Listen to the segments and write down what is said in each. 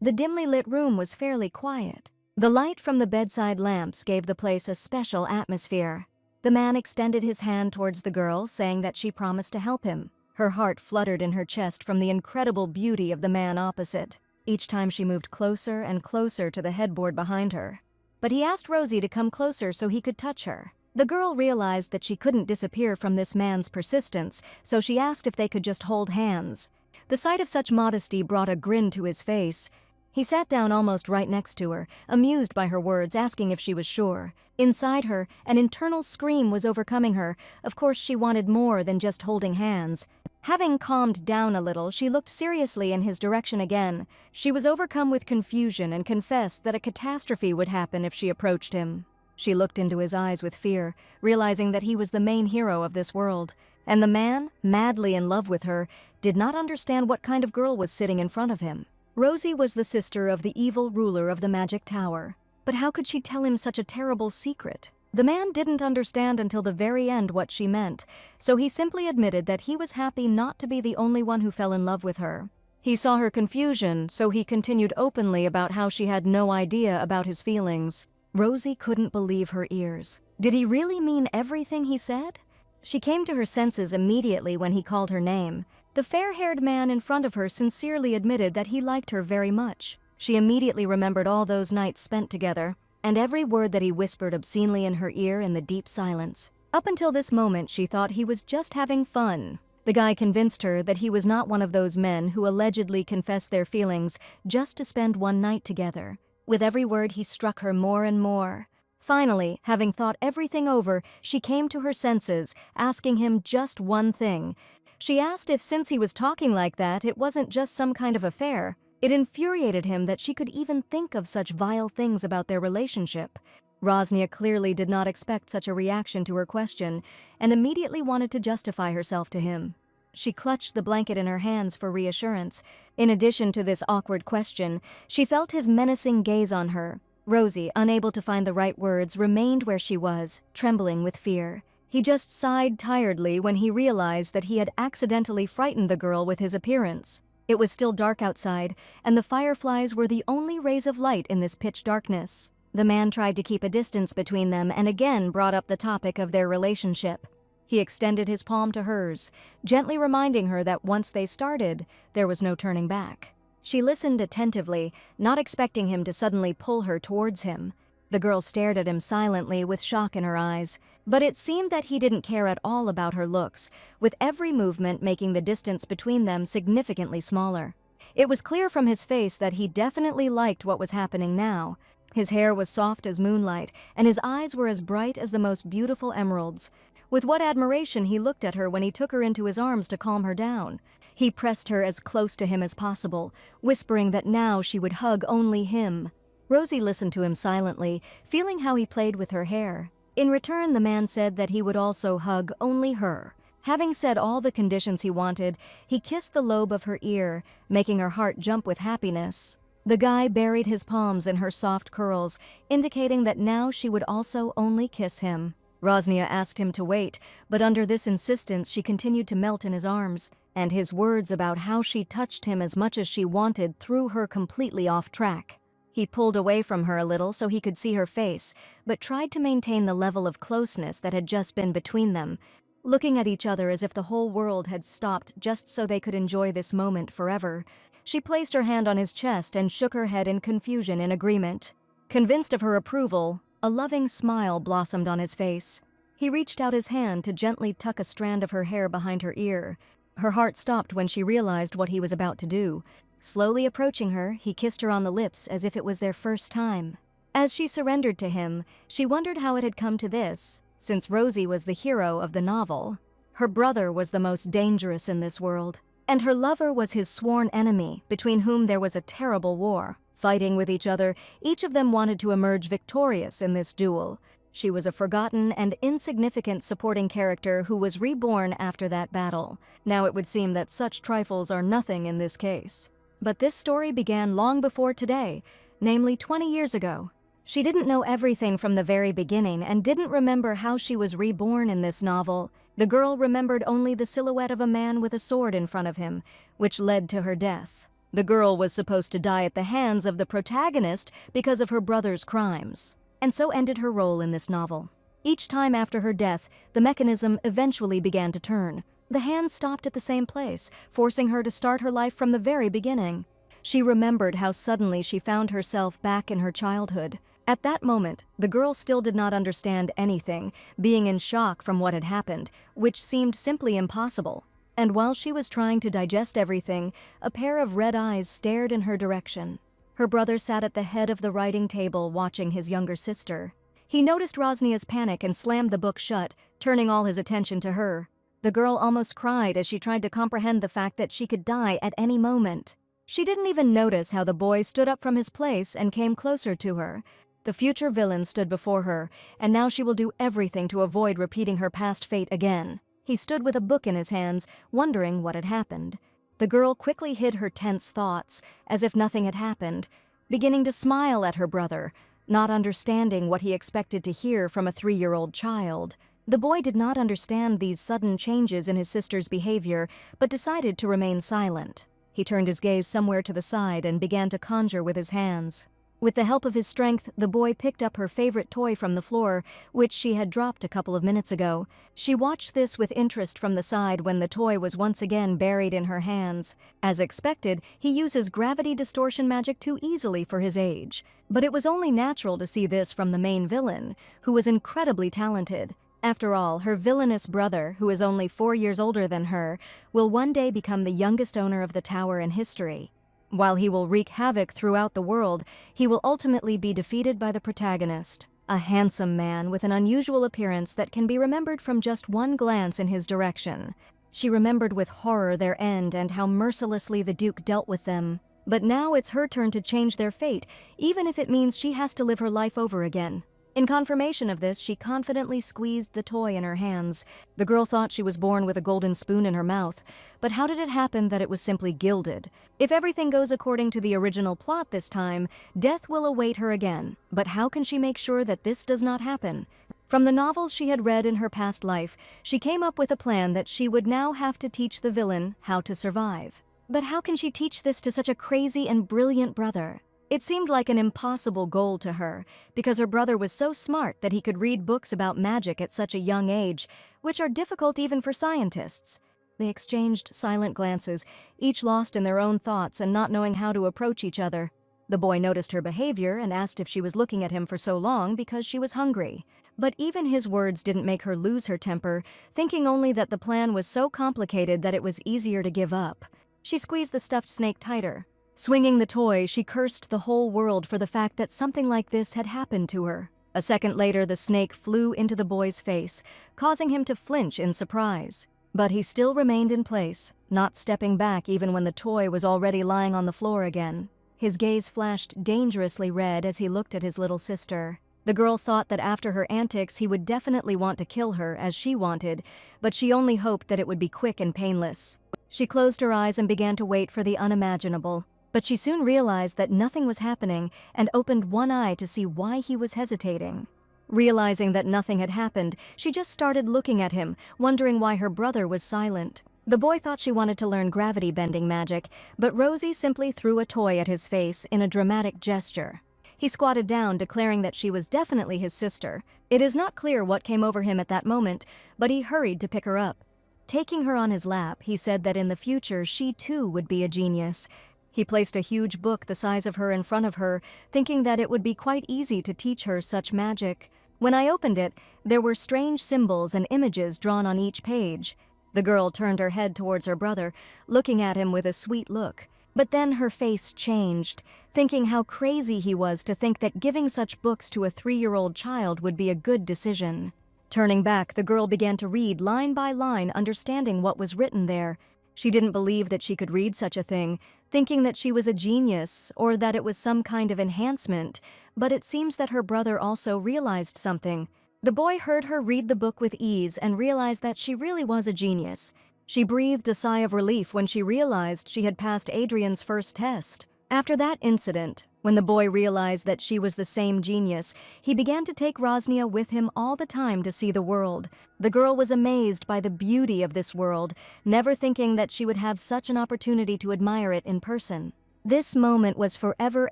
The dimly lit room was fairly quiet. The light from the bedside lamps gave the place a special atmosphere. The man extended his hand towards the girl, saying that she promised to help him. Her heart fluttered in her chest from the incredible beauty of the man opposite, each time she moved closer and closer to the headboard behind her. But he asked Rosie to come closer so he could touch her. The girl realized that she couldn't disappear from this man's persistence, so she asked if they could just hold hands. The sight of such modesty brought a grin to his face. He sat down almost right next to her, amused by her words, asking if she was sure. Inside her, an internal scream was overcoming her. Of course, she wanted more than just holding hands. Having calmed down a little, she looked seriously in his direction again. She was overcome with confusion and confessed that a catastrophe would happen if she approached him. She looked into his eyes with fear, realizing that he was the main hero of this world. And the man, madly in love with her, did not understand what kind of girl was sitting in front of him. Rosie was the sister of the evil ruler of the magic tower. But how could she tell him such a terrible secret? The man didn't understand until the very end what she meant, so he simply admitted that he was happy not to be the only one who fell in love with her. He saw her confusion, so he continued openly about how she had no idea about his feelings. Rosie couldn't believe her ears. Did he really mean everything he said? She came to her senses immediately when he called her name. The fair-haired man in front of her sincerely admitted that he liked her very much. She immediately remembered all those nights spent together, and every word that he whispered obscenely in her ear in the deep silence. Up until this moment, she thought he was just having fun. The guy convinced her that he was not one of those men who allegedly confess their feelings just to spend one night together. With every word, he struck her more and more. Finally, having thought everything over, she came to her senses, asking him just one thing. She asked if, since he was talking like that, it wasn't just some kind of affair. It infuriated him that she could even think of such vile things about their relationship. Rosnia clearly did not expect such a reaction to her question, and immediately wanted to justify herself to him. She clutched the blanket in her hands for reassurance. In addition to this awkward question, she felt his menacing gaze on her. Rosie, unable to find the right words, remained where she was, trembling with fear. He just sighed tiredly when he realized that he had accidentally frightened the girl with his appearance. It was still dark outside, and the fireflies were the only rays of light in this pitch darkness. The man tried to keep a distance between them and again brought up the topic of their relationship. He extended his palm to hers, gently reminding her that once they started, there was no turning back. She listened attentively, not expecting him to suddenly pull her towards him. The girl stared at him silently with shock in her eyes, but it seemed that he didn't care at all about her looks, with every movement making the distance between them significantly smaller. It was clear from his face that he definitely liked what was happening now. His hair was soft as moonlight, and his eyes were as bright as the most beautiful emeralds. With what admiration he looked at her when he took her into his arms to calm her down. He pressed her as close to him as possible, whispering that now she would hug only him. Rosie listened to him silently, feeling how he played with her hair. In return, the man said that he would also hug only her. Having said all the conditions he wanted, he kissed the lobe of her ear, making her heart jump with happiness. The guy buried his palms in her soft curls, indicating that now she would also only kiss him. Rosnia asked him to wait, but under this insistence she continued to melt in his arms, and his words about how she touched him as much as she wanted threw her completely off track. He pulled away from her a little so he could see her face, but tried to maintain the level of closeness that had just been between them, looking at each other as if the whole world had stopped just so they could enjoy this moment forever. She placed her hand on his chest and shook her head in confusion in agreement. Convinced of her approval, a loving smile blossomed on his face. He reached out his hand to gently tuck a strand of her hair behind her ear. Her heart stopped when she realized what he was about to do. Slowly approaching her, he kissed her on the lips as if it was their first time. As she surrendered to him, she wondered how it had come to this, since Rosie was the hero of the novel. Her brother was the most dangerous in this world, and her lover was his sworn enemy, between whom there was a terrible war. Fighting with each other, each of them wanted to emerge victorious in this duel. She was a forgotten and insignificant supporting character who was reborn after that battle. Now it would seem that such trifles are nothing in this case. But this story began long before today, namely 20 years ago. She didn't know everything from the very beginning and didn't remember how she was reborn in this novel. The girl remembered only the silhouette of a man with a sword in front of him, which led to her death. The girl was supposed to die at the hands of the protagonist because of her brother's crimes, and so ended her role in this novel. Each time after her death, the mechanism eventually began to turn. The hands stopped at the same place, forcing her to start her life from the very beginning. She remembered how suddenly she found herself back in her childhood. At that moment, the girl still did not understand anything, being in shock from what had happened, which seemed simply impossible. And while she was trying to digest everything, a pair of red eyes stared in her direction. Her brother sat at the head of the writing table watching his younger sister. He noticed Rosnia's panic and slammed the book shut, turning all his attention to her. The girl almost cried as she tried to comprehend the fact that she could die at any moment. She didn't even notice how the boy stood up from his place and came closer to her. The future villain stood before her, and now she will do everything to avoid repeating her past fate again. He stood with a book in his hands, wondering what had happened. The girl quickly hid her tense thoughts, as if nothing had happened, beginning to smile at her brother, not understanding what he expected to hear from a 3-year-old child. The boy did not understand these sudden changes in his sister's behavior, but decided to remain silent. He turned his gaze somewhere to the side and began to conjure with his hands. With the help of his strength, the boy picked up her favorite toy from the floor, which she had dropped a couple of minutes ago. She watched this with interest from the side when the toy was once again buried in her hands. As expected, he uses gravity distortion magic too easily for his age. But it was only natural to see this from the main villain, who was incredibly talented. After all, her villainous brother, who is only 4 years older than her, will one day become the youngest owner of the tower in history. While he will wreak havoc throughout the world, he will ultimately be defeated by the protagonist, a handsome man with an unusual appearance that can be remembered from just one glance in his direction. She remembered with horror their end and how mercilessly the Duke dealt with them. But now it's her turn to change their fate, even if it means she has to live her life over again. In confirmation of this, she confidently squeezed the toy in her hands. The girl thought she was born with a golden spoon in her mouth, but how did it happen that it was simply gilded? If everything goes according to the original plot this time, death will await her again. But how can she make sure that this does not happen? From the novels she had read in her past life, she came up with a plan that she would now have to teach the villain how to survive. But how can she teach this to such a crazy and brilliant brother? It seemed like an impossible goal to her, because her brother was so smart that he could read books about magic at such a young age, which are difficult even for scientists. They exchanged silent glances, each lost in their own thoughts and not knowing how to approach each other. The boy noticed her behavior and asked if she was looking at him for so long because she was hungry. But even his words didn't make her lose her temper, thinking only that the plan was so complicated that it was easier to give up. She squeezed the stuffed snake tighter. Swinging the toy, she cursed the whole world for the fact that something like this had happened to her. A second later, the snake flew into the boy's face, causing him to flinch in surprise. But he still remained in place, not stepping back even when the toy was already lying on the floor again. His gaze flashed dangerously red as he looked at his little sister. The girl thought that after her antics he would definitely want to kill her, as she wanted, but she only hoped that it would be quick and painless. She closed her eyes and began to wait for the unimaginable. But she soon realized that nothing was happening and opened one eye to see why he was hesitating. Realizing that nothing had happened, she just started looking at him, wondering why her brother was silent. The boy thought she wanted to learn gravity-bending magic, but Rosie simply threw a toy at his face in a dramatic gesture. He squatted down, declaring that she was definitely his sister. It is not clear what came over him at that moment, but he hurried to pick her up. Taking her on his lap, he said that in the future she too would be a genius. He placed a huge book the size of her in front of her, thinking that it would be quite easy to teach her such magic. When I opened it, there were strange symbols and images drawn on each page. The girl turned her head towards her brother, looking at him with a sweet look. But then her face changed, thinking how crazy he was to think that giving such books to a 3-year-old child would be a good decision. Turning back, the girl began to read line by line, understanding what was written there. She didn't believe that she could read such a thing, thinking that she was a genius or that it was some kind of enhancement, but it seems that her brother also realized something. The boy heard her read the book with ease and realized that she really was a genius. She breathed a sigh of relief when she realized she had passed Adrian's first test. After that incident, when When the boy realized that she was the same genius, he began to take Rosnia with him all the time to see the world. The girl was amazed by the beauty of this world, never thinking that she would have such an opportunity to admire it in person. This moment was forever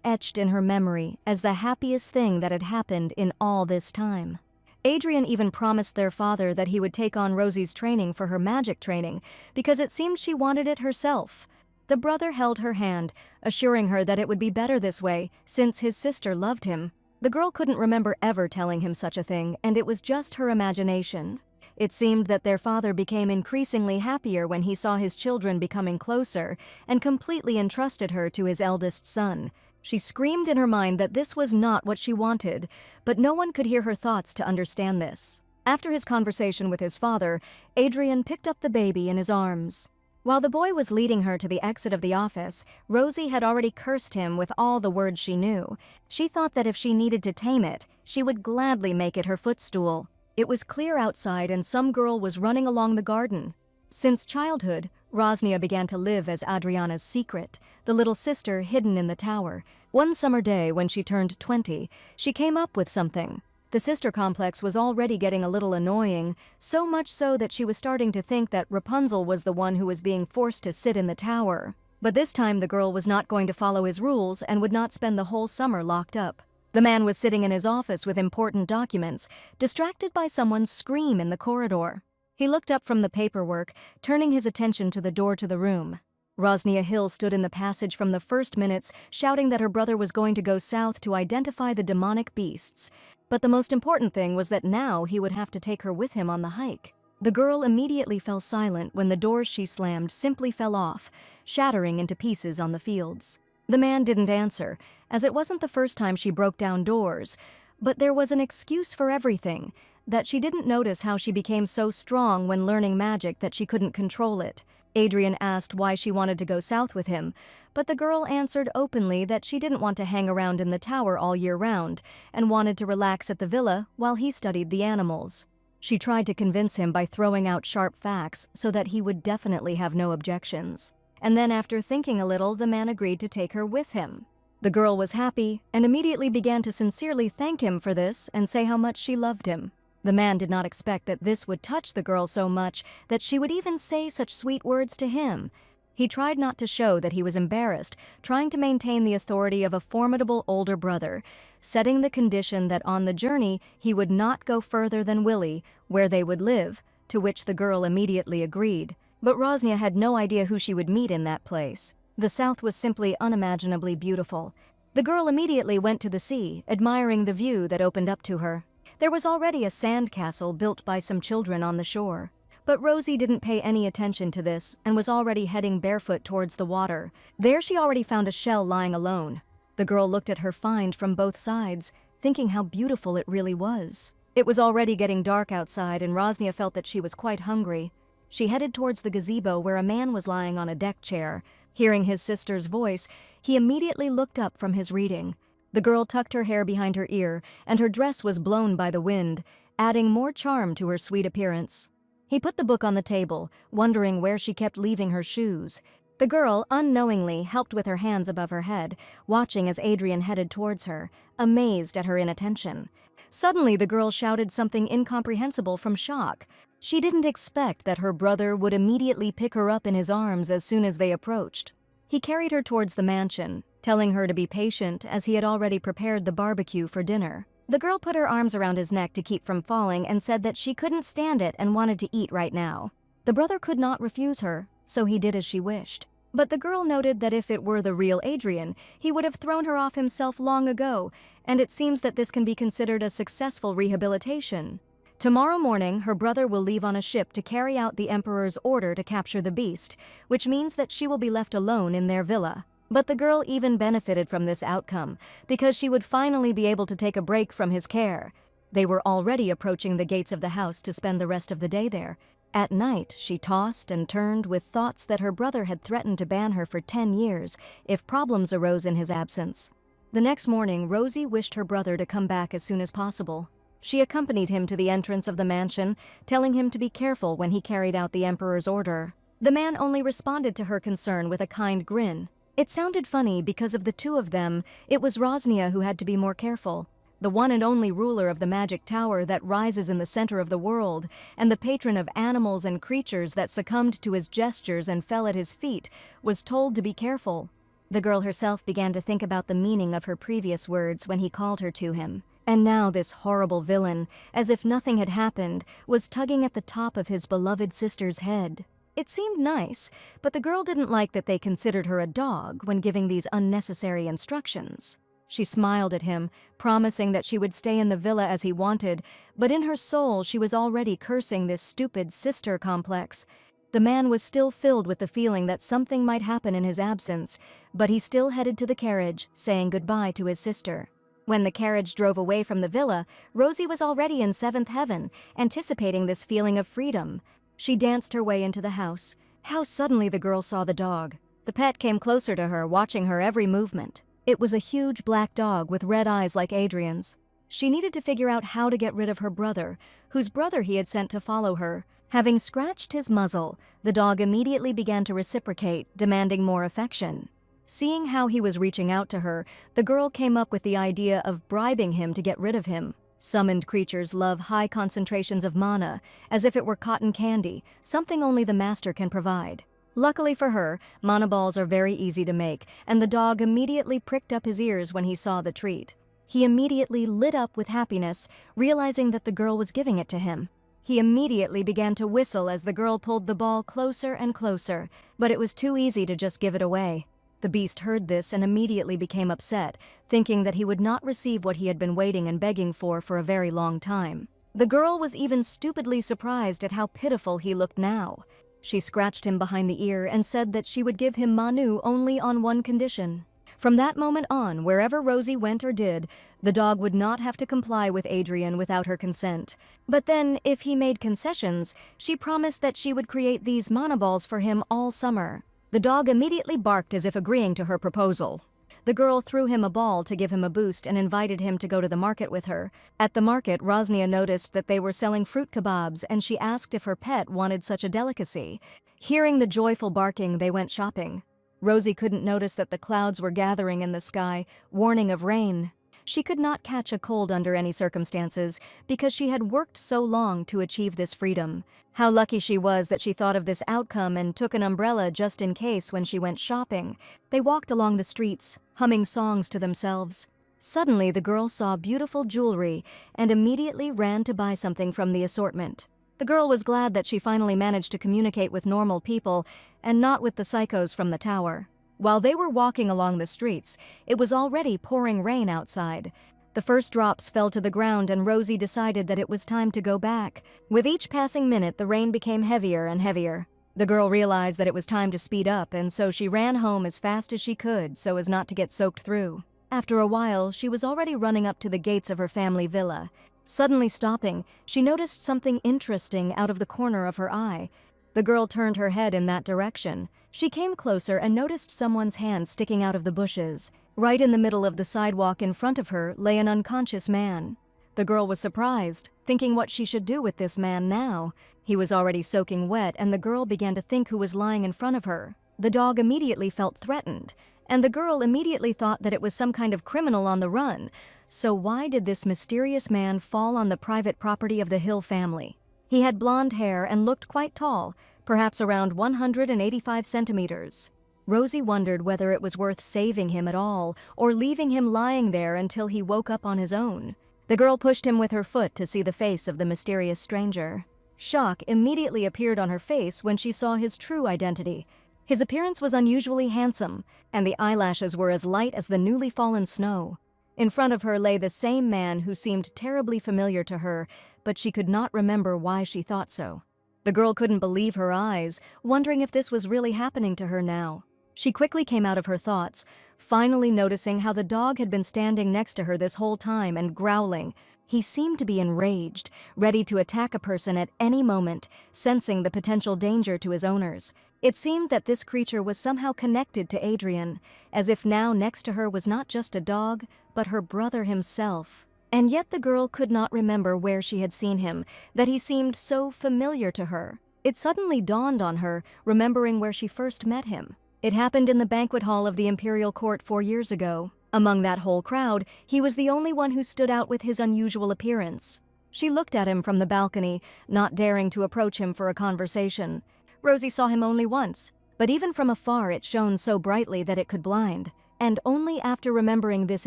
etched in her memory as the happiest thing that had happened in all this time. Adrian even promised their father that he would take on Rosie's training for her magic training because it seemed she wanted it herself. The brother held her hand, assuring her that it would be better this way since his sister loved him. The girl couldn't remember ever telling him such a thing, and it was just her imagination. It seemed that their father became increasingly happier when he saw his children becoming closer and completely entrusted her to his eldest son. She screamed in her mind that this was not what she wanted, but no one could hear her thoughts to understand this. After his conversation with his father, Adrian picked up the baby in his arms. While the boy was leading her to the exit of the office, Rosie had already cursed him with all the words she knew. She thought that if she needed to tame it, she would gladly make it her footstool. It was clear outside and some girl was running along the garden. Since childhood, Rosnia began to live as Adriana's secret, the little sister hidden in the tower. One summer day when she turned 20, she came up with something. The sister complex was already getting a little annoying, so much so that she was starting to think that Rapunzel was the one who was being forced to sit in the tower. But this time the girl was not going to follow his rules and would not spend the whole summer locked up. The man was sitting in his office with important documents, distracted by someone's scream in the corridor. He looked up from the paperwork, turning his attention to the door to the room. Rosnia Hill stood in the passage from the first minutes, shouting that her brother was going to go south to identify the demonic beasts. But the most important thing was that now he would have to take her with him on the hike. The girl immediately fell silent when the doors she slammed simply fell off, shattering into pieces on the fields. The man didn't answer, as it wasn't the first time she broke down doors, but there was an excuse for everything, that she didn't notice how she became so strong when learning magic that she couldn't control it. Adrian asked why she wanted to go south with him, but the girl answered openly that she didn't want to hang around in the tower all year round and wanted to relax at the villa while he studied the animals. She tried to convince him by throwing out sharp facts so that he would definitely have no objections. And then after thinking a little, the man agreed to take her with him. The girl was happy and immediately began to sincerely thank him for this and say how much she loved him. The man did not expect that this would touch the girl so much that she would even say such sweet words to him. He tried not to show that he was embarrassed, trying to maintain the authority of a formidable older brother, setting the condition that on the journey he would not go further than Willie, where they would live, to which the girl immediately agreed. But Rosnia had no idea who she would meet in that place. The south was simply unimaginably beautiful. The girl immediately went to the sea, admiring the view that opened up to her. There was already a sand castle built by some children on the shore. But Rosie didn't pay any attention to this and was already heading barefoot towards the water. There she already found a shell lying alone. The girl looked at her find from both sides, thinking how beautiful it really was. It was already getting dark outside and Rosnia felt that she was quite hungry. She headed towards the gazebo where a man was lying on a deck chair. Hearing his sister's voice, he immediately looked up from his reading. The girl tucked her hair behind her ear, and her dress was blown by the wind, adding more charm to her sweet appearance. He put the book on the table, wondering where she kept leaving her shoes. The girl, unknowingly, helped with her hands above her head, watching as Adrian headed towards her, amazed at her inattention. Suddenly, the girl shouted something incomprehensible from shock. She didn't expect that her brother would immediately pick her up in his arms as soon as they approached. He carried her towards the mansion, telling her to be patient as he had already prepared the barbecue for dinner. The girl put her arms around his neck to keep from falling and said that she couldn't stand it and wanted to eat right now. The brother could not refuse her, so he did as she wished. But the girl noted that if it were the real Adrian, he would have thrown her off himself long ago, and it seems that this can be considered a successful rehabilitation. Tomorrow morning, her brother will leave on a ship to carry out the Emperor's order to capture the beast, which means that she will be left alone in their villa. But the girl even benefited from this outcome, because she would finally be able to take a break from his care. They were already approaching the gates of the house to spend the rest of the day there. At night, she tossed and turned with thoughts that her brother had threatened to ban her for 10 years if problems arose in his absence. The next morning, Rosie wished her brother to come back as soon as possible. She accompanied him to the entrance of the mansion, telling him to be careful when he carried out the Emperor's order. The man only responded to her concern with a kind grin. It sounded funny because of the two of them. It was Rosnia who had to be more careful. The one and only ruler of the magic tower that rises in the center of the world, and the patron of animals and creatures that succumbed to his gestures and fell at his feet, was told to be careful. The girl herself began to think about the meaning of her previous words when he called her to him. And now this horrible villain, as if nothing had happened, was tugging at the top of his beloved sister's head. It seemed nice, but the girl didn't like that they considered her a dog when giving these unnecessary instructions. She smiled at him, promising that she would stay in the villa as he wanted, but in her soul she was already cursing this stupid sister complex. The man was still filled with the feeling that something might happen in his absence, but he still headed to the carriage, saying goodbye to his sister. When the carriage drove away from the villa, Rosie was already in seventh heaven, anticipating this feeling of freedom. She danced her way into the house. How suddenly the girl saw the dog. The pet came closer to her, watching her every movement. It was a huge black dog with red eyes like Adrian's. She needed to figure out how to get rid of her brother, whose brother he had sent to follow her. Having scratched his muzzle, the dog immediately began to reciprocate, demanding more affection. Seeing how he was reaching out to her, the girl came up with the idea of bribing him to get rid of him. Summoned creatures love high concentrations of mana, as if it were cotton candy, something only the master can provide. Luckily for her, mana balls are very easy to make, and the dog immediately pricked up his ears when he saw the treat. He immediately lit up with happiness, realizing that the girl was giving it to him. He immediately began to whistle as the girl pulled the ball closer and closer, but it was too easy to just give it away. The beast heard this and immediately became upset, thinking that he would not receive what he had been waiting and begging for a very long time. The girl was even stupidly surprised at how pitiful he looked now. She scratched him behind the ear and said that she would give him Manu only on one condition. From that moment on, wherever Rosie went or did, the dog would not have to comply with Adrian without her consent. But then, if he made concessions, she promised that she would create these mana balls for him all summer. The dog immediately barked as if agreeing to her proposal. The girl threw him a ball to give him a boost and invited him to go to the market with her. At the market, Rosnia noticed that they were selling fruit kebabs, and she asked if her pet wanted such a delicacy. Hearing the joyful barking, they went shopping. Rosie couldn't notice that the clouds were gathering in the sky, warning of rain. She could not catch a cold under any circumstances because she had worked so long to achieve this freedom. How lucky she was that she thought of this outcome and took an umbrella just in case when she went shopping. They walked along the streets, humming songs to themselves. Suddenly, the girl saw beautiful jewelry and immediately ran to buy something from the assortment. The girl was glad that she finally managed to communicate with normal people and not with the psychos from the tower. While they were walking along the streets, it was already pouring rain outside. The first drops fell to the ground and Rosie decided that it was time to go back. With each passing minute, the rain became heavier and heavier. The girl realized that it was time to speed up, and so she ran home as fast as she could so as not to get soaked through. After a while, she was already running up to the gates of her family villa. Suddenly stopping, she noticed something interesting out of the corner of her eye. The girl turned her head in that direction. She came closer and noticed someone's hand sticking out of the bushes. Right in the middle of the sidewalk in front of her lay an unconscious man. The girl was surprised, thinking what she should do with this man now. He was already soaking wet, and the girl began to think who was lying in front of her. The dog immediately felt threatened, and the girl immediately thought that it was some kind of criminal on the run. So why did this mysterious man fall on the private property of the Hill family? He had blonde hair and looked quite tall, perhaps around 185 centimeters. Rosie wondered whether it was worth saving him at all or leaving him lying there until he woke up on his own. The girl pushed him with her foot to see the face of the mysterious stranger. Shock immediately appeared on her face when she saw his true identity. His appearance was unusually handsome, and the eyelashes were as light as the newly fallen snow. In front of her lay the same man who seemed terribly familiar to her, but she could not remember why she thought so. The girl couldn't believe her eyes, wondering if this was really happening to her now. She quickly came out of her thoughts, finally noticing how the dog had been standing next to her this whole time and growling. He seemed to be enraged, ready to attack a person at any moment, sensing the potential danger to his owners. It seemed that this creature was somehow connected to Adrian, as if now next to her was not just a dog, but her brother himself. And yet the girl could not remember where she had seen him, that he seemed so familiar to her. It suddenly dawned on her, remembering where she first met him. It happened in the banquet hall of the imperial court 4 years ago. Among that whole crowd, he was the only one who stood out with his unusual appearance. She looked at him from the balcony, not daring to approach him for a conversation. Rosie saw him only once, but even from afar it shone so brightly that it could blind. And only after remembering this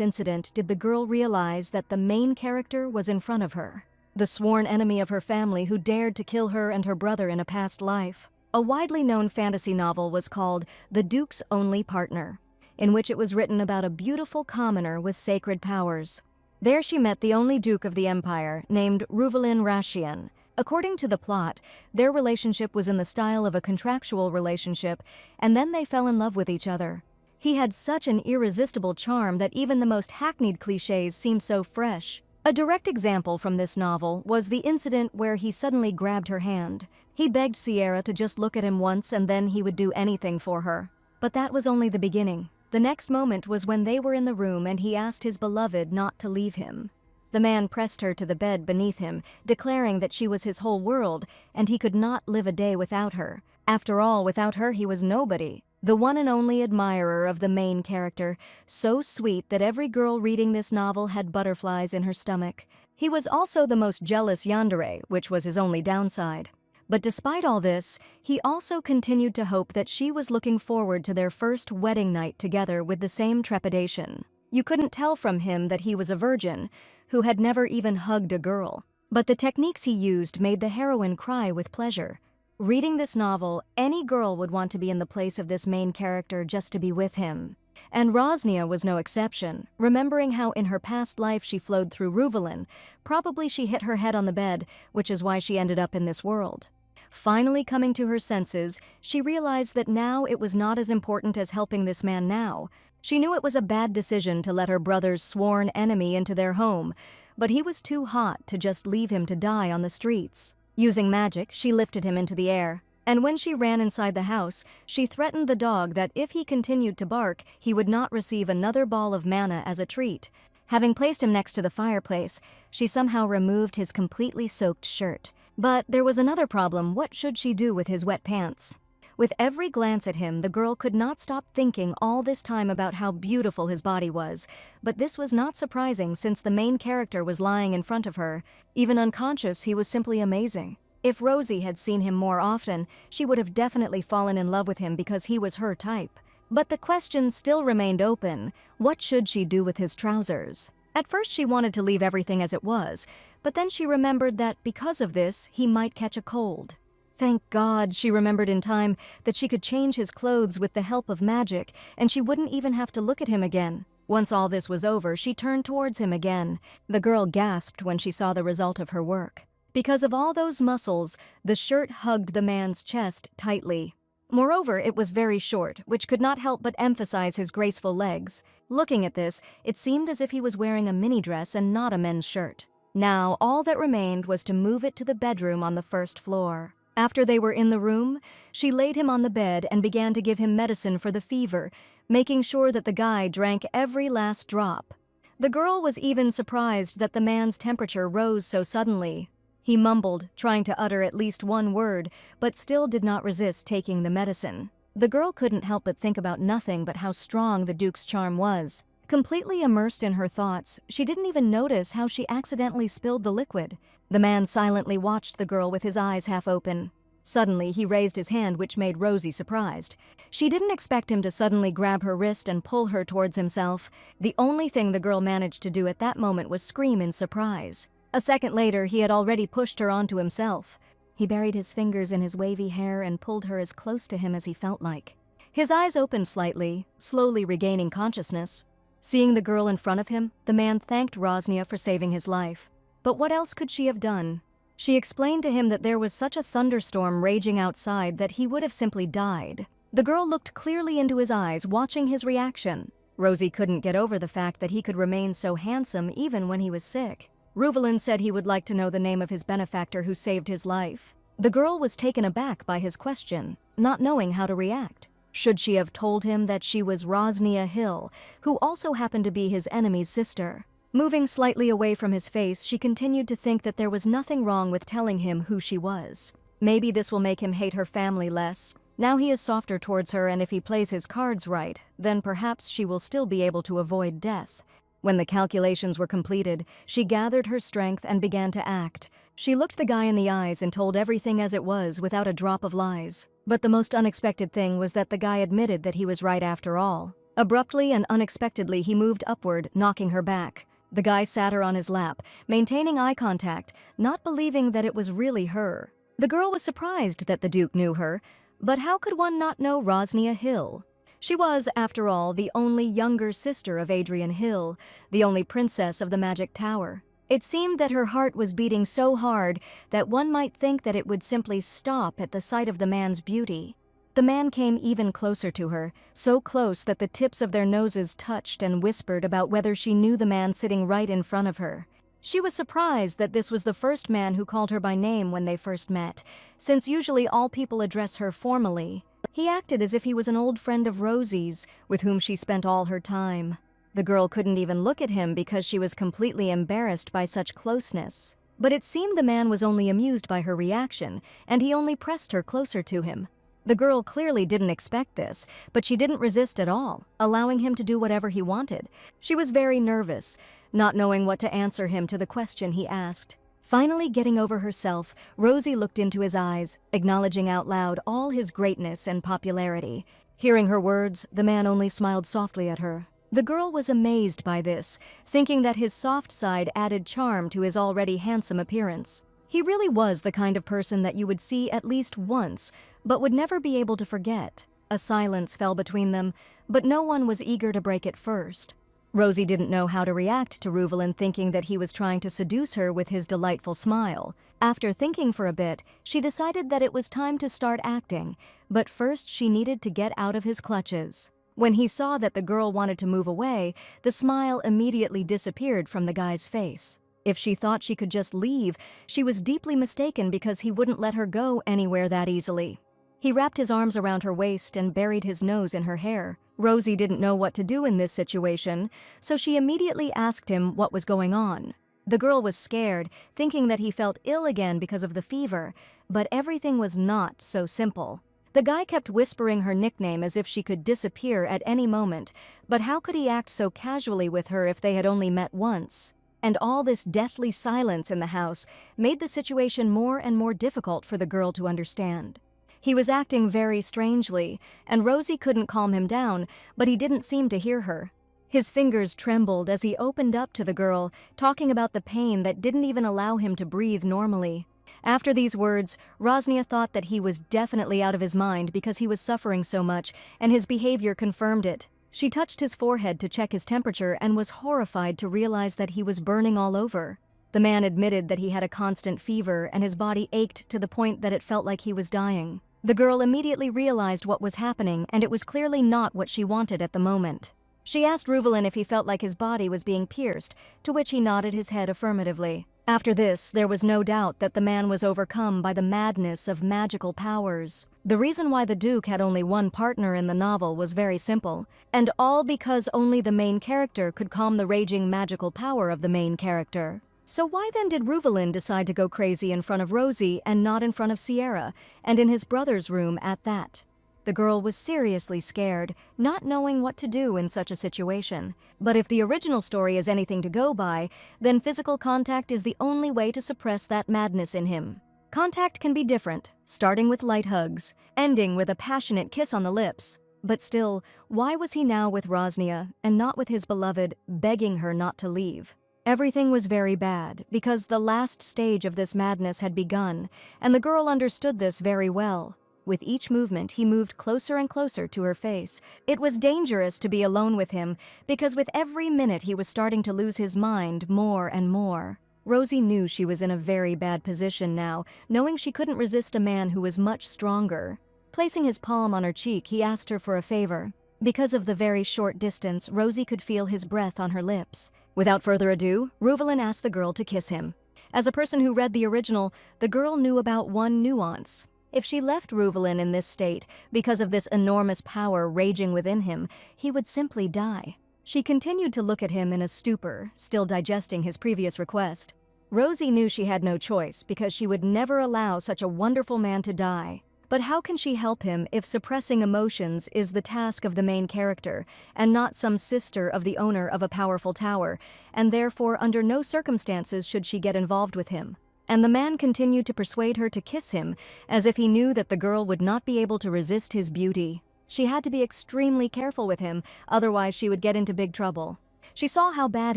incident did the girl realize that the main character was in front of her. The sworn enemy of her family who dared to kill her and her brother in a past life. A widely known fantasy novel was called The Duke's Only Partner, in which it was written about a beautiful commoner with sacred powers. There she met the only duke of the empire, named Ruvelin Rashian. According to the plot, their relationship was in the style of a contractual relationship, and then they fell in love with each other. He had such an irresistible charm that even the most hackneyed clichés seemed so fresh. A direct example from this novel was the incident where he suddenly grabbed her hand. He begged Sierra to just look at him once and then he would do anything for her. But that was only the beginning. The next moment was when they were in the room and he asked his beloved not to leave him. The man pressed her to the bed beneath him, declaring that she was his whole world and he could not live a day without her. After all, without her he was nobody. The one and only admirer of the main character, so sweet that every girl reading this novel had butterflies in her stomach. He was also the most jealous yandere, which was his only downside. But despite all this, he also continued to hope that she was looking forward to their first wedding night together with the same trepidation. You couldn't tell from him that he was a virgin, who had never even hugged a girl. But the techniques he used made the heroine cry with pleasure. Reading this novel, any girl would want to be in the place of this main character just to be with him. And Rosnia was no exception. Remembering how in her past life she flowed through Ruvelin, probably she hit her head on the bed, which is why she ended up in this world. Finally coming to her senses, she realized that now it was not as important as helping this man now. She knew it was a bad decision to let her brother's sworn enemy into their home, but he was too hot to just leave him to die on the streets. Using magic, she lifted him into the air, and when she ran inside the house, she threatened the dog that if he continued to bark, he would not receive another ball of mana as a treat. Having placed him next to the fireplace, she somehow removed his completely soaked shirt. But there was another problem. What should she do with his wet pants? With every glance at him, the girl could not stop thinking all this time about how beautiful his body was. But this was not surprising since the main character was lying in front of her. Even unconscious, he was simply amazing. If Rosie had seen him more often, she would have definitely fallen in love with him because he was her type. But the question still remained open. What should she do with his trousers? At first she wanted to leave everything as it was, but then she remembered that because of this, he might catch a cold. Thank God, she remembered in time, that she could change his clothes with the help of magic, and she wouldn't even have to look at him again. Once all this was over, she turned towards him again. The girl gasped when she saw the result of her work. Because of all those muscles, the shirt hugged the man's chest tightly. Moreover, it was very short, which could not help but emphasize his graceful legs. Looking at this, it seemed as if he was wearing a mini dress and not a men's shirt. Now, all that remained was to move it to the bedroom on the first floor. After they were in the room, she laid him on the bed and began to give him medicine for the fever, making sure that the guy drank every last drop. The girl was even surprised that the man's temperature rose so suddenly. He mumbled, trying to utter at least one word, but still did not resist taking the medicine. The girl couldn't help but think about nothing but how strong the Duke's charm was. Completely immersed in her thoughts, she didn't even notice how she accidentally spilled the liquid. The man silently watched the girl with his eyes half open. Suddenly, he raised his hand, which made Rosie surprised. She didn't expect him to suddenly grab her wrist and pull her towards himself. The only thing the girl managed to do at that moment was scream in surprise. A second later, he had already pushed her onto himself. He buried his fingers in his wavy hair and pulled her as close to him as he felt like. His eyes opened slightly, slowly regaining consciousness. Seeing the girl in front of him, the man thanked Rosnia for saving his life. But what else could she have done? She explained to him that there was such a thunderstorm raging outside that he would have simply died. The girl looked clearly into his eyes, watching his reaction. Rosie couldn't get over the fact that he could remain so handsome even when he was sick. Ruvelin said he would like to know the name of his benefactor who saved his life. The girl was taken aback by his question, not knowing how to react. Should she have told him that she was Rosnia Hill, who also happened to be his enemy's sister? Moving slightly away from his face, she continued to think that there was nothing wrong with telling him who she was. Maybe this will make him hate her family less. Now he is softer towards her, and if he plays his cards right, then perhaps she will still be able to avoid death. When the calculations were completed, she gathered her strength and began to act. She looked the guy in the eyes and told everything as it was without a drop of lies. But the most unexpected thing was that the guy admitted that he was right after all. Abruptly and unexpectedly, he moved upward, knocking her back. The guy sat her on his lap, maintaining eye contact, not believing that it was really her. The girl was surprised that the Duke knew her, but how could one not know Rosnia Hill? She was, after all, the only younger sister of Adrian Hill, the only princess of the Magic Tower. It seemed that her heart was beating so hard that one might think that it would simply stop at the sight of the man's beauty. The man came even closer to her, so close that the tips of their noses touched, and whispered about whether she knew the man sitting right in front of her. She was surprised that this was the first man who called her by name when they first met, since usually all people address her formally. He acted as if he was an old friend of Rosie's, with whom she spent all her time. The girl couldn't even look at him because she was completely embarrassed by such closeness. But it seemed the man was only amused by her reaction, and he only pressed her closer to him. The girl clearly didn't expect this, but she didn't resist at all, allowing him to do whatever he wanted. She was very nervous, not knowing what to answer him to the question he asked. Finally getting over herself, Rosie looked into his eyes, acknowledging out loud all his greatness and popularity. Hearing her words, the man only smiled softly at her. The girl was amazed by this, thinking that his soft side added charm to his already handsome appearance. He really was the kind of person that you would see at least once, but would never be able to forget. A silence fell between them, but no one was eager to break it first. Rosie didn't know how to react to Reuvelin, thinking that he was trying to seduce her with his delightful smile. After thinking for a bit, she decided that it was time to start acting, but first she needed to get out of his clutches. When he saw that the girl wanted to move away, the smile immediately disappeared from the guy's face. If she thought she could just leave, she was deeply mistaken, because he wouldn't let her go anywhere that easily. He wrapped his arms around her waist and buried his nose in her hair. Rosie didn't know what to do in this situation, so she immediately asked him what was going on. The girl was scared, thinking that he felt ill again because of the fever, but everything was not so simple. The guy kept whispering her nickname as if she could disappear at any moment, but how could he act so casually with her if they had only met once? And all this deathly silence in the house made the situation more and more difficult for the girl to understand. He was acting very strangely, and Rosie couldn't calm him down, but he didn't seem to hear her. His fingers trembled as he opened up to the girl, talking about the pain that didn't even allow him to breathe normally. After these words, Rosnia thought that he was definitely out of his mind because he was suffering so much, and his behavior confirmed it. She touched his forehead to check his temperature and was horrified to realize that he was burning all over. The man admitted that he had a constant fever and his body ached to the point that it felt like he was dying. The girl immediately realized what was happening, and it was clearly not what she wanted at the moment. She asked Reuvelin if he felt like his body was being pierced, to which he nodded his head affirmatively. After this, there was no doubt that the man was overcome by the madness of magical powers. The reason why the Duke had only one partner in the novel was very simple, and all because only the main character could calm the raging magical power of the main character. So why then did Reuvelin decide to go crazy in front of Rosie and not in front of Sierra, and in his brother's room at that? The girl was seriously scared, not knowing what to do in such a situation. But if the original story is anything to go by, then physical contact is the only way to suppress that madness in him. Contact can be different, starting with light hugs, ending with a passionate kiss on the lips. But still, why was he now with Rosnia and not with his beloved, begging her not to leave? Everything was very bad, because the last stage of this madness had begun, and the girl understood this very well. With each movement, he moved closer and closer to her face. It was dangerous to be alone with him, because with every minute he was starting to lose his mind more and more. Rosie knew she was in a very bad position now, knowing she couldn't resist a man who was much stronger. Placing his palm on her cheek, he asked her for a favor. Because of the very short distance, Rosie could feel his breath on her lips. Without further ado, Reuvelin asked the girl to kiss him. As a person who read the original, the girl knew about one nuance. If she left Reuvelin in this state, because of this enormous power raging within him, he would simply die. She continued to look at him in a stupor, still digesting his previous request. Rosie knew she had no choice, because she would never allow such a wonderful man to die. But how can she help him if suppressing emotions is the task of the main character, and not some sister of the owner of a powerful tower, and therefore under no circumstances should she get involved with him? And the man continued to persuade her to kiss him, as if he knew that the girl would not be able to resist his beauty. She had to be extremely careful with him, otherwise she would get into big trouble. She saw how bad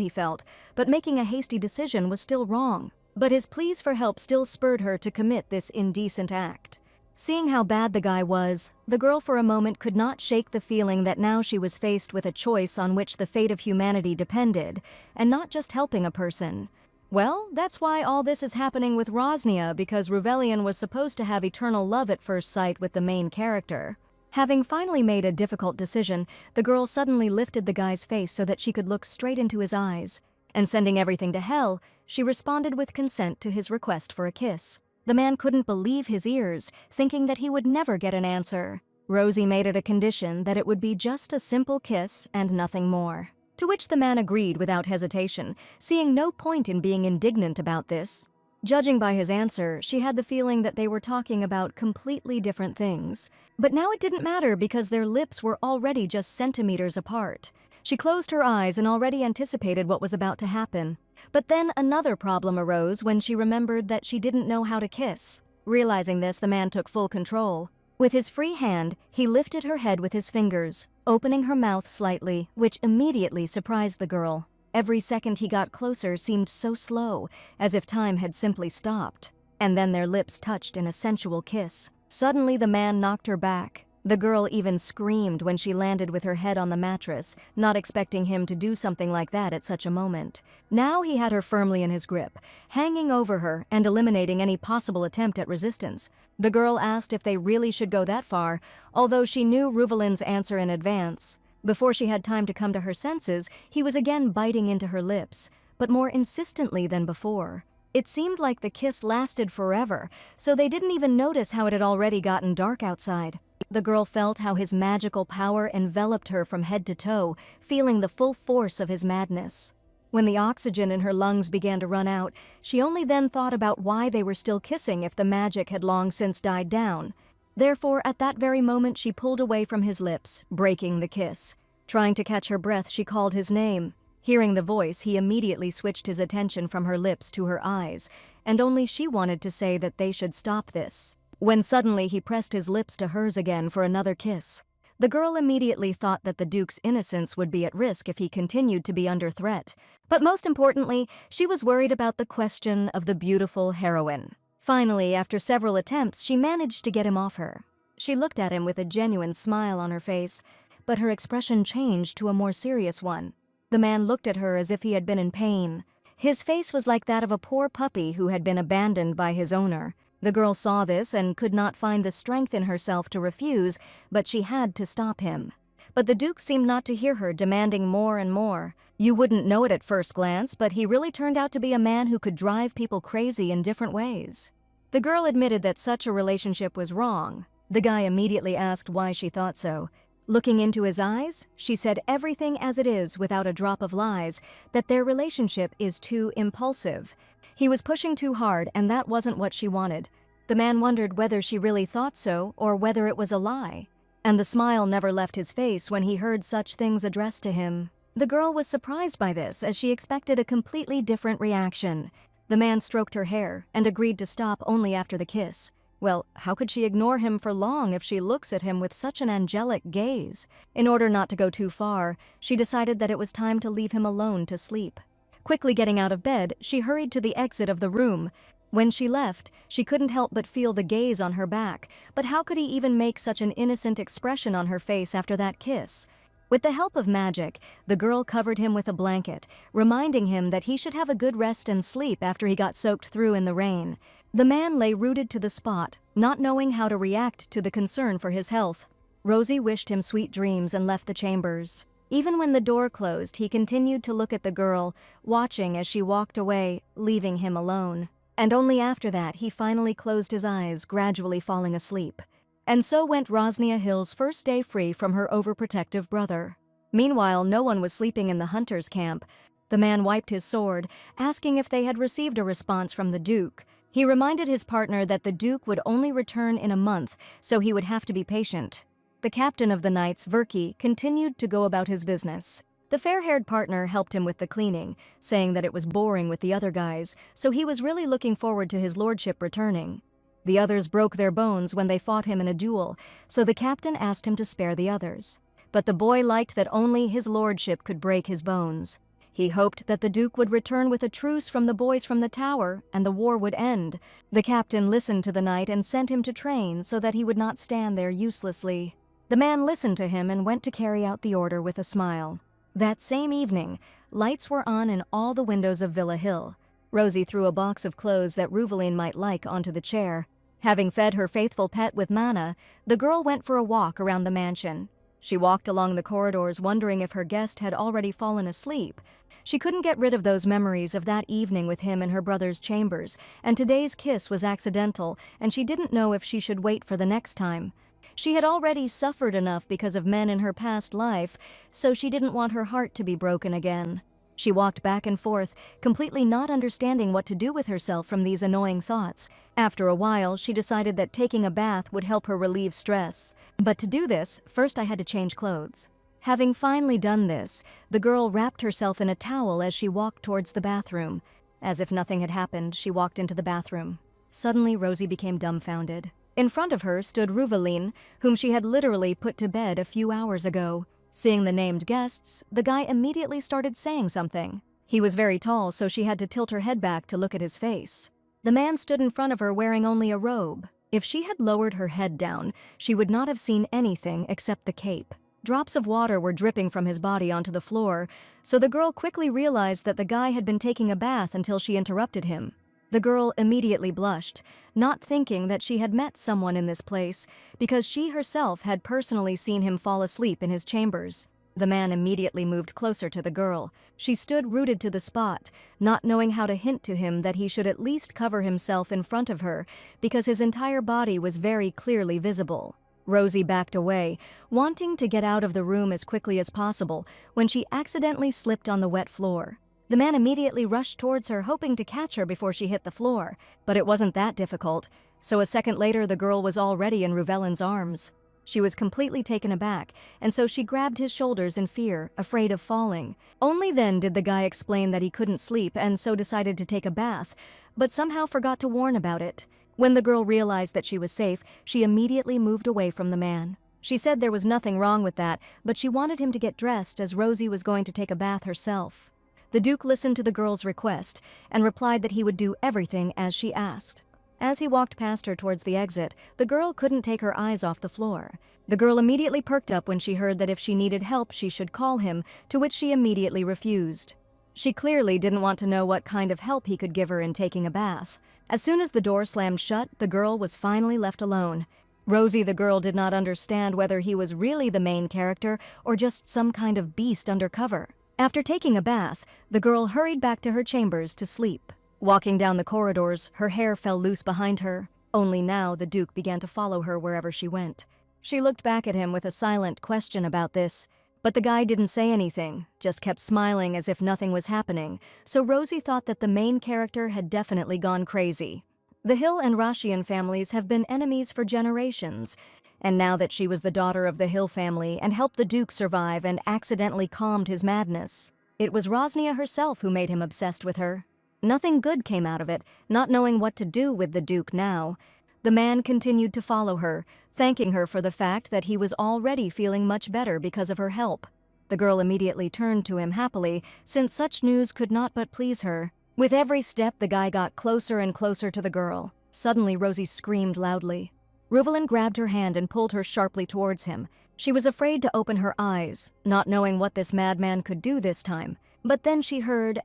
he felt, but making a hasty decision was still wrong. But his pleas for help still spurred her to commit this indecent act. Seeing how bad the guy was, the girl for a moment could not shake the feeling that now she was faced with a choice on which the fate of humanity depended, and not just helping a person. Well, that's why all this is happening with Rosnia, because Ruvelian was supposed to have eternal love at first sight with the main character. Having finally made a difficult decision, the girl suddenly lifted the guy's face so that she could look straight into his eyes. And sending everything to hell, she responded with consent to his request for a kiss. The man couldn't believe his ears, thinking that he would never get an answer. Rosie made it a condition that it would be just a simple kiss and nothing more. To which the man agreed without hesitation, seeing no point in being indignant about this. Judging by his answer, she had the feeling that they were talking about completely different things. But now it didn't matter because their lips were already just centimeters apart. She closed her eyes and already anticipated what was about to happen. But then another problem arose when she remembered that she didn't know how to kiss. Realizing this, the man took full control. With his free hand, he lifted her head with his fingers, opening her mouth slightly, which immediately surprised the girl. Every second he got closer seemed so slow, as if time had simply stopped. And then their lips touched in a sensual kiss. Suddenly the man knocked her back. The girl even screamed when she landed with her head on the mattress, not expecting him to do something like that at such a moment. Now he had her firmly in his grip, hanging over her and eliminating any possible attempt at resistance. The girl asked if they really should go that far, although she knew Ruvelin's answer in advance. Before she had time to come to her senses, he was again biting into her lips, but more insistently than before. It seemed like the kiss lasted forever, so they didn't even notice how it had already gotten dark outside. The girl felt how his magical power enveloped her from head to toe, feeling the full force of his madness. When the oxygen in her lungs began to run out, she only then thought about why they were still kissing if the magic had long since died down. Therefore, at that very moment, she pulled away from his lips, breaking the kiss. Trying to catch her breath, she called his name. Hearing the voice, he immediately switched his attention from her lips to her eyes, and only she wanted to say that they should stop this. When suddenly he pressed his lips to hers again for another kiss. The girl immediately thought that the Duke's innocence would be at risk if he continued to be under threat. But most importantly, she was worried about the question of the beautiful heroine. Finally, after several attempts, she managed to get him off her. She looked at him with a genuine smile on her face, but her expression changed to a more serious one. The man looked at her as if he had been in pain. His face was like that of a poor puppy who had been abandoned by his owner. The girl saw this and could not find the strength in herself to refuse, but she had to stop him. But the Duke seemed not to hear her, demanding more and more. You wouldn't know it at first glance, but he really turned out to be a man who could drive people crazy in different ways. The girl admitted that such a relationship was wrong. The guy immediately asked why she thought so. Looking into his eyes, she said everything as it is without a drop of lies, that their relationship is too impulsive. He was pushing too hard, and that wasn't what she wanted. The man wondered whether she really thought so or whether it was a lie. And the smile never left his face when he heard such things addressed to him. The girl was surprised by this, as she expected a completely different reaction. The man stroked her hair and agreed to stop only after the kiss. Well, how could she ignore him for long if she looks at him with such an angelic gaze? In order not to go too far, she decided that it was time to leave him alone to sleep. Quickly getting out of bed, she hurried to the exit of the room. When she left, she couldn't help but feel the gaze on her back, but how could he even make such an innocent expression on her face after that kiss? With the help of magic, the girl covered him with a blanket, reminding him that he should have a good rest and sleep after he got soaked through in the rain. The man lay rooted to the spot, not knowing how to react to the concern for his health. Rosie wished him sweet dreams and left the chambers. Even when the door closed, he continued to look at the girl, watching as she walked away, leaving him alone. And only after that, he finally closed his eyes, gradually falling asleep. And so went Rosnia Hill's first day free from her overprotective brother. Meanwhile, no one was sleeping in the hunter's camp. The man wiped his sword, asking if they had received a response from the Duke. He reminded his partner that the Duke would only return in a month, so he would have to be patient. The captain of the knights, Verki, continued to go about his business. The fair-haired partner helped him with the cleaning, saying that it was boring with the other guys, so he was really looking forward to his lordship returning. The others broke their bones when they fought him in a duel, so the captain asked him to spare the others. But the boy liked that only his lordship could break his bones. He hoped that the Duke would return with a truce from the boys from the tower, and the war would end. The captain listened to the knight and sent him to train so that he would not stand there uselessly. The man listened to him and went to carry out the order with a smile. That same evening, lights were on in all the windows of Villa Hill. Rosie threw a box of clothes that Ruveline might like onto the chair. Having fed her faithful pet with manna, the girl went for a walk around the mansion. She walked along the corridors wondering if her guest had already fallen asleep. She couldn't get rid of those memories of that evening with him in her brother's chambers, and today's kiss was accidental, and she didn't know if she should wait for the next time. She had already suffered enough because of men in her past life, so she didn't want her heart to be broken again. She walked back and forth, completely not understanding what to do with herself from these annoying thoughts. After a while, she decided that taking a bath would help her relieve stress. But to do this, first I had to change clothes. Having finally done this, the girl wrapped herself in a towel as she walked towards the bathroom. As if nothing had happened, she walked into the bathroom. Suddenly, Rosie became dumbfounded. In front of her stood Ruveline, whom she had literally put to bed a few hours ago. Seeing the named guests, the guy immediately started saying something. He was very tall, so she had to tilt her head back to look at his face. The man stood in front of her wearing only a robe. If she had lowered her head down, she would not have seen anything except the cape. Drops of water were dripping from his body onto the floor, so the girl quickly realized that the guy had been taking a bath until she interrupted him. The girl immediately blushed, not thinking that she had met someone in this place, because she herself had personally seen him fall asleep in his chambers. The man immediately moved closer to the girl. She stood rooted to the spot, not knowing how to hint to him that he should at least cover himself in front of her, because his entire body was very clearly visible. Rosie backed away, wanting to get out of the room as quickly as possible, when she accidentally slipped on the wet floor. The man immediately rushed towards her, hoping to catch her before she hit the floor. But it wasn't that difficult, so a second later the girl was already in Ruveline's arms. She was completely taken aback, and so she grabbed his shoulders in fear, afraid of falling. Only then did the guy explain that he couldn't sleep and so decided to take a bath, but somehow forgot to warn about it. When the girl realized that she was safe, she immediately moved away from the man. She said there was nothing wrong with that, but she wanted him to get dressed as Rosie was going to take a bath herself. The Duke listened to the girl's request and replied that he would do everything as she asked. As he walked past her towards the exit, the girl couldn't take her eyes off the floor. The girl immediately perked up when she heard that if she needed help she should call him, to which she immediately refused. She clearly didn't want to know what kind of help he could give her in taking a bath. As soon as the door slammed shut, the girl was finally left alone. Rosie the girl did not understand whether he was really the main character or just some kind of beast undercover. After taking a bath, the girl hurried back to her chambers to sleep. Walking down the corridors, her hair fell loose behind her. Only now the Duke began to follow her wherever she went. She looked back at him with a silent question about this, but the guy didn't say anything, just kept smiling as if nothing was happening, so Rosie thought that the main character had definitely gone crazy. The Hill and Rashian families have been enemies for generations, and now that she was the daughter of the Hill family and helped the Duke survive and accidentally calmed his madness, it was Rosnia herself who made him obsessed with her. Nothing good came out of it, not knowing what to do with the Duke now. The man continued to follow her, thanking her for the fact that he was already feeling much better because of her help. The girl immediately turned to him happily, since such news could not but please her. With every step, the guy got closer and closer to the girl. Suddenly, Rosie screamed loudly. Ruveline grabbed her hand and pulled her sharply towards him. She was afraid to open her eyes, not knowing what this madman could do this time. But then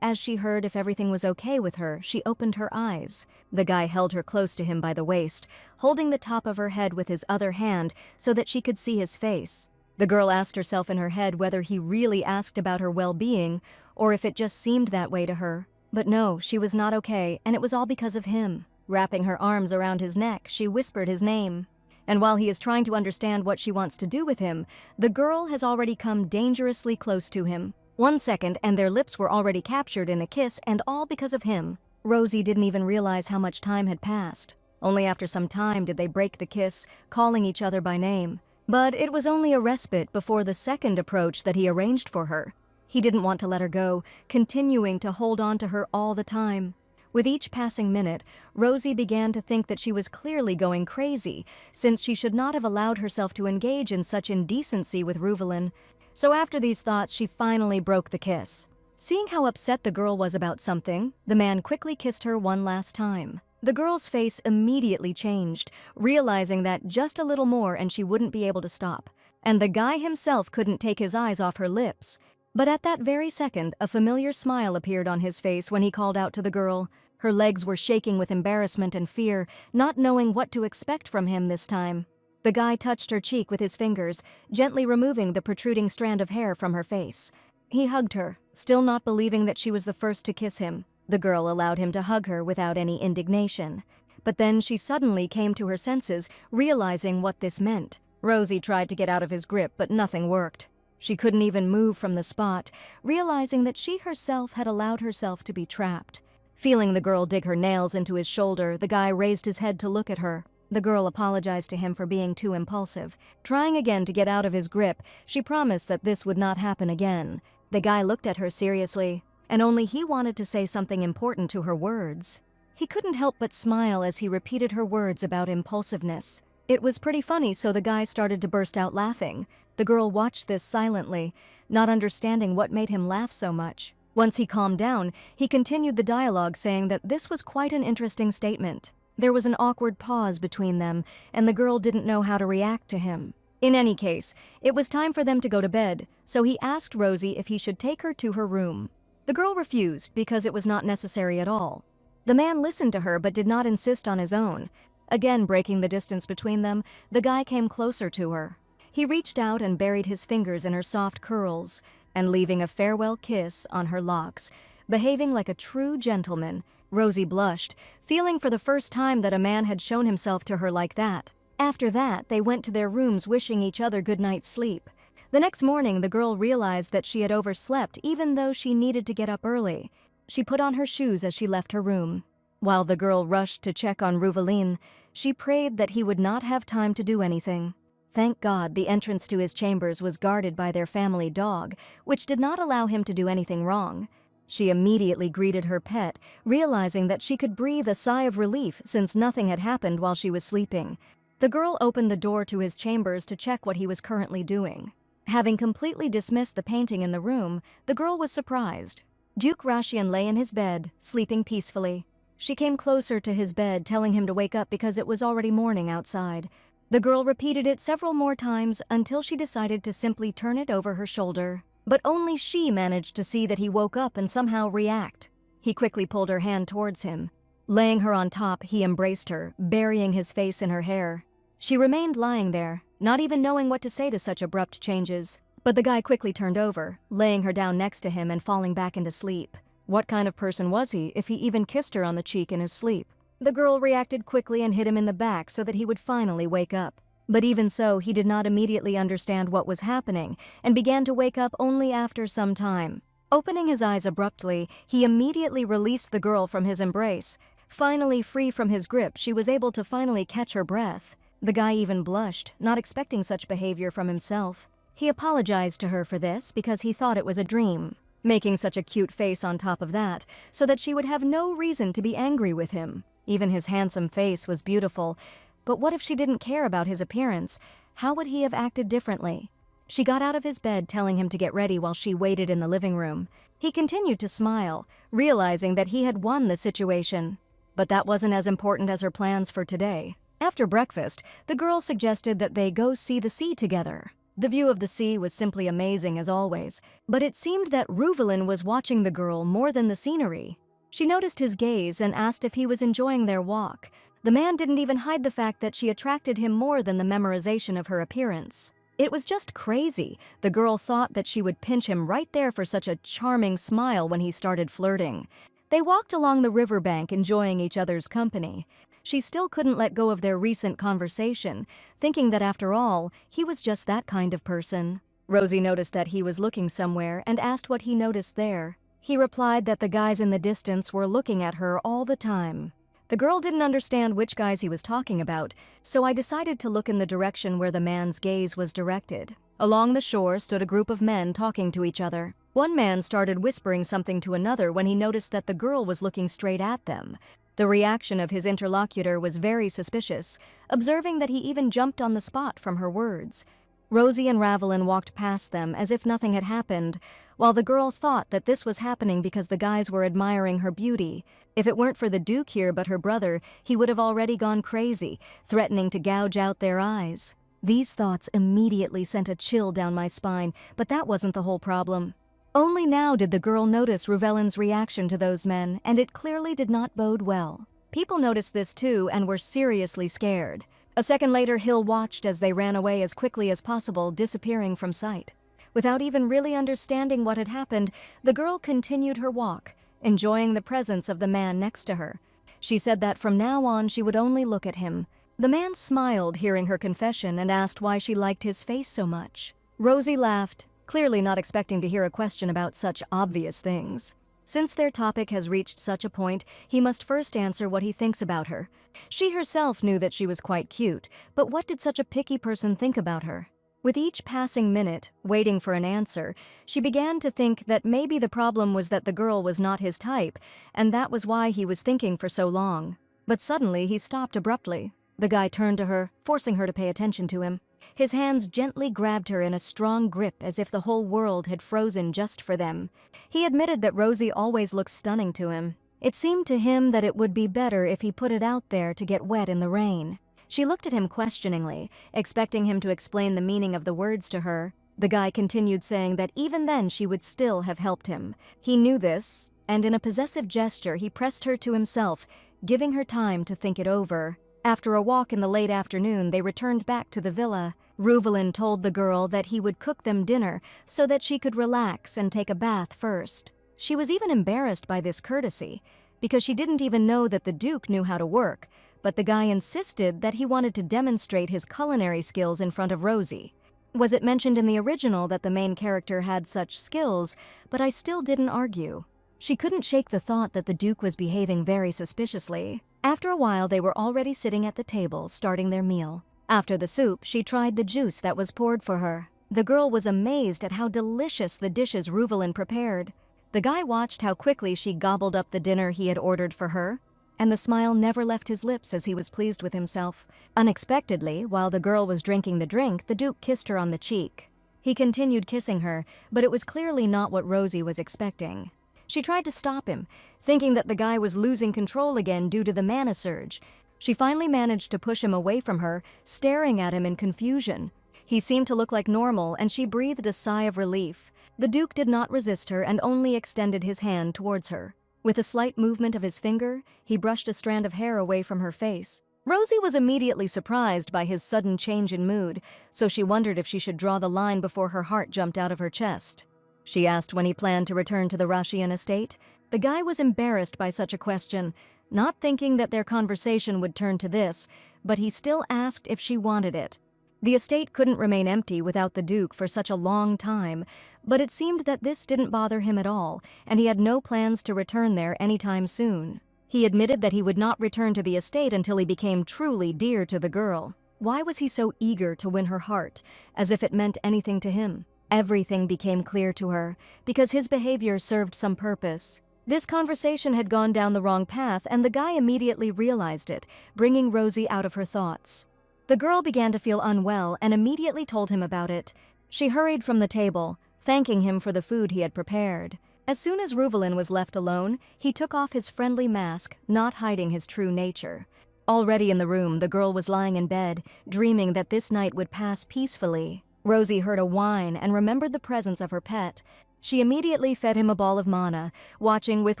as she heard if everything was okay with her, she opened her eyes. The guy held her close to him by the waist, holding the top of her head with his other hand so that she could see his face. The girl asked herself in her head whether he really asked about her well-being, or if it just seemed that way to her. But no, she was not okay, and it was all because of him. Wrapping her arms around his neck, she whispered his name. And while he is trying to understand what she wants to do with him, the girl has already come dangerously close to him. 1 second, and their lips were already captured in a kiss, and all because of him. Rosie didn't even realize how much time had passed. Only after some time did they break the kiss, calling each other by name. But it was only a respite before the second approach that he arranged for her. He didn't want to let her go, continuing to hold on to her all the time. With each passing minute, Rosie began to think that she was clearly going crazy, since she should not have allowed herself to engage in such indecency with Reuvelin. So after these thoughts, she finally broke the kiss. Seeing how upset the girl was about something, the man quickly kissed her one last time. The girl's face immediately changed, realizing that just a little more and she wouldn't be able to stop. And the guy himself couldn't take his eyes off her lips. But at that very second, a familiar smile appeared on his face when he called out to the girl. Her legs were shaking with embarrassment and fear, not knowing what to expect from him this time. The guy touched her cheek with his fingers, gently removing the protruding strand of hair from her face. He hugged her, still not believing that she was the first to kiss him. The girl allowed him to hug her without any indignation. But then she suddenly came to her senses, realizing what this meant. Rosie tried to get out of his grip, but nothing worked. She couldn't even move from the spot, realizing that she herself had allowed herself to be trapped. Feeling the girl dig her nails into his shoulder, the guy raised his head to look at her. The girl apologized to him for being too impulsive. Trying again to get out of his grip, she promised that this would not happen again. The guy looked at her seriously, and only he wanted to say something important to her words. He couldn't help but smile as he repeated her words about impulsiveness. It was pretty funny, so the guy started to burst out laughing. The girl watched this silently, not understanding what made him laugh so much. Once he calmed down, he continued the dialogue, saying that this was quite an interesting statement. There was an awkward pause between them, and the girl didn't know how to react to him. In any case, it was time for them to go to bed, so he asked Rosie if he should take her to her room. The girl refused because it was not necessary at all. The man listened to her but did not insist on his own. Again breaking the distance between them, the guy came closer to her. He reached out and buried his fingers in her soft curls, and leaving a farewell kiss on her locks, behaving like a true gentleman. Rosie blushed, feeling for the first time that a man had shown himself to her like that. After that, they went to their rooms wishing each other good night's sleep. The next morning, the girl realized that she had overslept even though she needed to get up early. She put on her shoes as she left her room. While the girl rushed to check on Reuvelin, she prayed that he would not have time to do anything. Thank God the entrance to his chambers was guarded by their family dog, which did not allow him to do anything wrong. She immediately greeted her pet, realizing that she could breathe a sigh of relief since nothing had happened while she was sleeping. The girl opened the door to his chambers to check what he was currently doing. Having completely dismissed the painting in the room, the girl was surprised. Duke Rashian lay in his bed, sleeping peacefully. She came closer to his bed, telling him to wake up because it was already morning outside. The girl repeated it several more times until she decided to simply turn it over her shoulder. But only she managed to see that he woke up and somehow react. He quickly pulled her hand towards him. Laying her on top, he embraced her, burying his face in her hair. She remained lying there, not even knowing what to say to such abrupt changes. But the guy quickly turned over, laying her down next to him and falling back into sleep. What kind of person was he if he even kissed her on the cheek in his sleep? The girl reacted quickly and hit him in the back so that he would finally wake up. But even so, he did not immediately understand what was happening and began to wake up only after some time. Opening his eyes abruptly, he immediately released the girl from his embrace. Finally free from his grip, she was able to finally catch her breath. The guy even blushed, not expecting such behavior from himself. He apologized to her for this because he thought it was a dream, making such a cute face on top of that so that she would have no reason to be angry with him. Even his handsome face was beautiful, but what if she didn't care about his appearance? How would he have acted differently? She got out of his bed, telling him to get ready while she waited in the living room. He continued to smile, realizing that he had won the situation. But that wasn't as important as her plans for today. After breakfast, the girl suggested that they go see the sea together. The view of the sea was simply amazing as always, but it seemed that Reuvelin was watching the girl more than the scenery. She noticed his gaze and asked if he was enjoying their walk. The man didn't even hide the fact that she attracted him more than the memorization of her appearance. It was just crazy. The girl thought that she would pinch him right there for such a charming smile when he started flirting. They walked along the riverbank, enjoying each other's company. She still couldn't let go of their recent conversation, thinking that after all, he was just that kind of person. Rosie noticed that he was looking somewhere and asked what he noticed there. He replied that the guys in the distance were looking at her all the time. The girl didn't understand which guys he was talking about, so I decided to look in the direction where the man's gaze was directed. Along the shore stood a group of men talking to each other. One man started whispering something to another when he noticed that the girl was looking straight at them. The reaction of his interlocutor was very suspicious, observing that he even jumped on the spot from her words. Rosie and Ravelin walked past them as if nothing had happened, while the girl thought that this was happening because the guys were admiring her beauty. If it weren't for the Duke here but her brother, he would have already gone crazy, threatening to gouge out their eyes. These thoughts immediately sent a chill down my spine, but that wasn't the whole problem. Only now did the girl notice Ravelin's reaction to those men, and it clearly did not bode well. People noticed this too and were seriously scared. A second later, Hill watched as they ran away as quickly as possible, disappearing from sight. Without even really understanding what had happened, the girl continued her walk, enjoying the presence of the man next to her. She said that from now on she would only look at him. The man smiled hearing her confession and asked why she liked his face so much. Rosie laughed, clearly not expecting to hear a question about such obvious things. Since their topic has reached such a point, he must first answer what he thinks about her. She herself knew that she was quite cute, but what did such a picky person think about her? With each passing minute, waiting for an answer, she began to think that maybe the problem was that the girl was not his type, and that was why he was thinking for so long. But suddenly he stopped abruptly. The guy turned to her, forcing her to pay attention to him. His hands gently grabbed her in a strong grip as if the whole world had frozen just for them. He admitted that Rosie always looked stunning to him. It seemed to him that it would be better if he put it out there to get wet in the rain. She looked at him questioningly, expecting him to explain the meaning of the words to her. The guy continued saying that even then she would still have helped him. He knew this, and in a possessive gesture he pressed her to himself, giving her time to think it over. After a walk in the late afternoon, they returned back to the villa. Ravelin told the girl that he would cook them dinner so that she could relax and take a bath first. She was even embarrassed by this courtesy, because she didn't even know that the Duke knew how to work, but the guy insisted that he wanted to demonstrate his culinary skills in front of Rosie. Was it mentioned in the original that the main character had such skills, but I still didn't argue. She couldn't shake the thought that the Duke was behaving very suspiciously. After a while, they were already sitting at the table, starting their meal. After the soup, she tried the juice that was poured for her. The girl was amazed at how delicious the dishes Ravelin prepared. The guy watched how quickly she gobbled up the dinner he had ordered for her, and the smile never left his lips as he was pleased with himself. Unexpectedly, while the girl was drinking the drink, the Duke kissed her on the cheek. He continued kissing her, but it was clearly not what Rosie was expecting. She tried to stop him, thinking that the guy was losing control again due to the mana surge. She finally managed to push him away from her, staring at him in confusion. He seemed to look like normal, and she breathed a sigh of relief. The Duke did not resist her and only extended his hand towards her. With a slight movement of his finger, he brushed a strand of hair away from her face. Rosie was immediately surprised by his sudden change in mood, so she wondered if she should draw the line before her heart jumped out of her chest. She asked when he planned to return to the Rashian estate. The guy was embarrassed by such a question, not thinking that their conversation would turn to this, but he still asked if she wanted it. The estate couldn't remain empty without the Duke for such a long time, but it seemed that this didn't bother him at all, and he had no plans to return there anytime soon. He admitted that he would not return to the estate until he became truly dear to the girl. Why was he so eager to win her heart, as if it meant anything to him? Everything became clear to her, because his behavior served some purpose. This conversation had gone down the wrong path, and the guy immediately realized it, bringing Rosie out of her thoughts. The girl began to feel unwell and immediately told him about it. She hurried from the table, thanking him for the food he had prepared. As soon as Ravelin was left alone, he took off his friendly mask, not hiding his true nature. Already in the room, the girl was lying in bed, dreaming that this night would pass peacefully. Rosie heard a whine and remembered the presence of her pet. She immediately fed him a ball of mana, watching with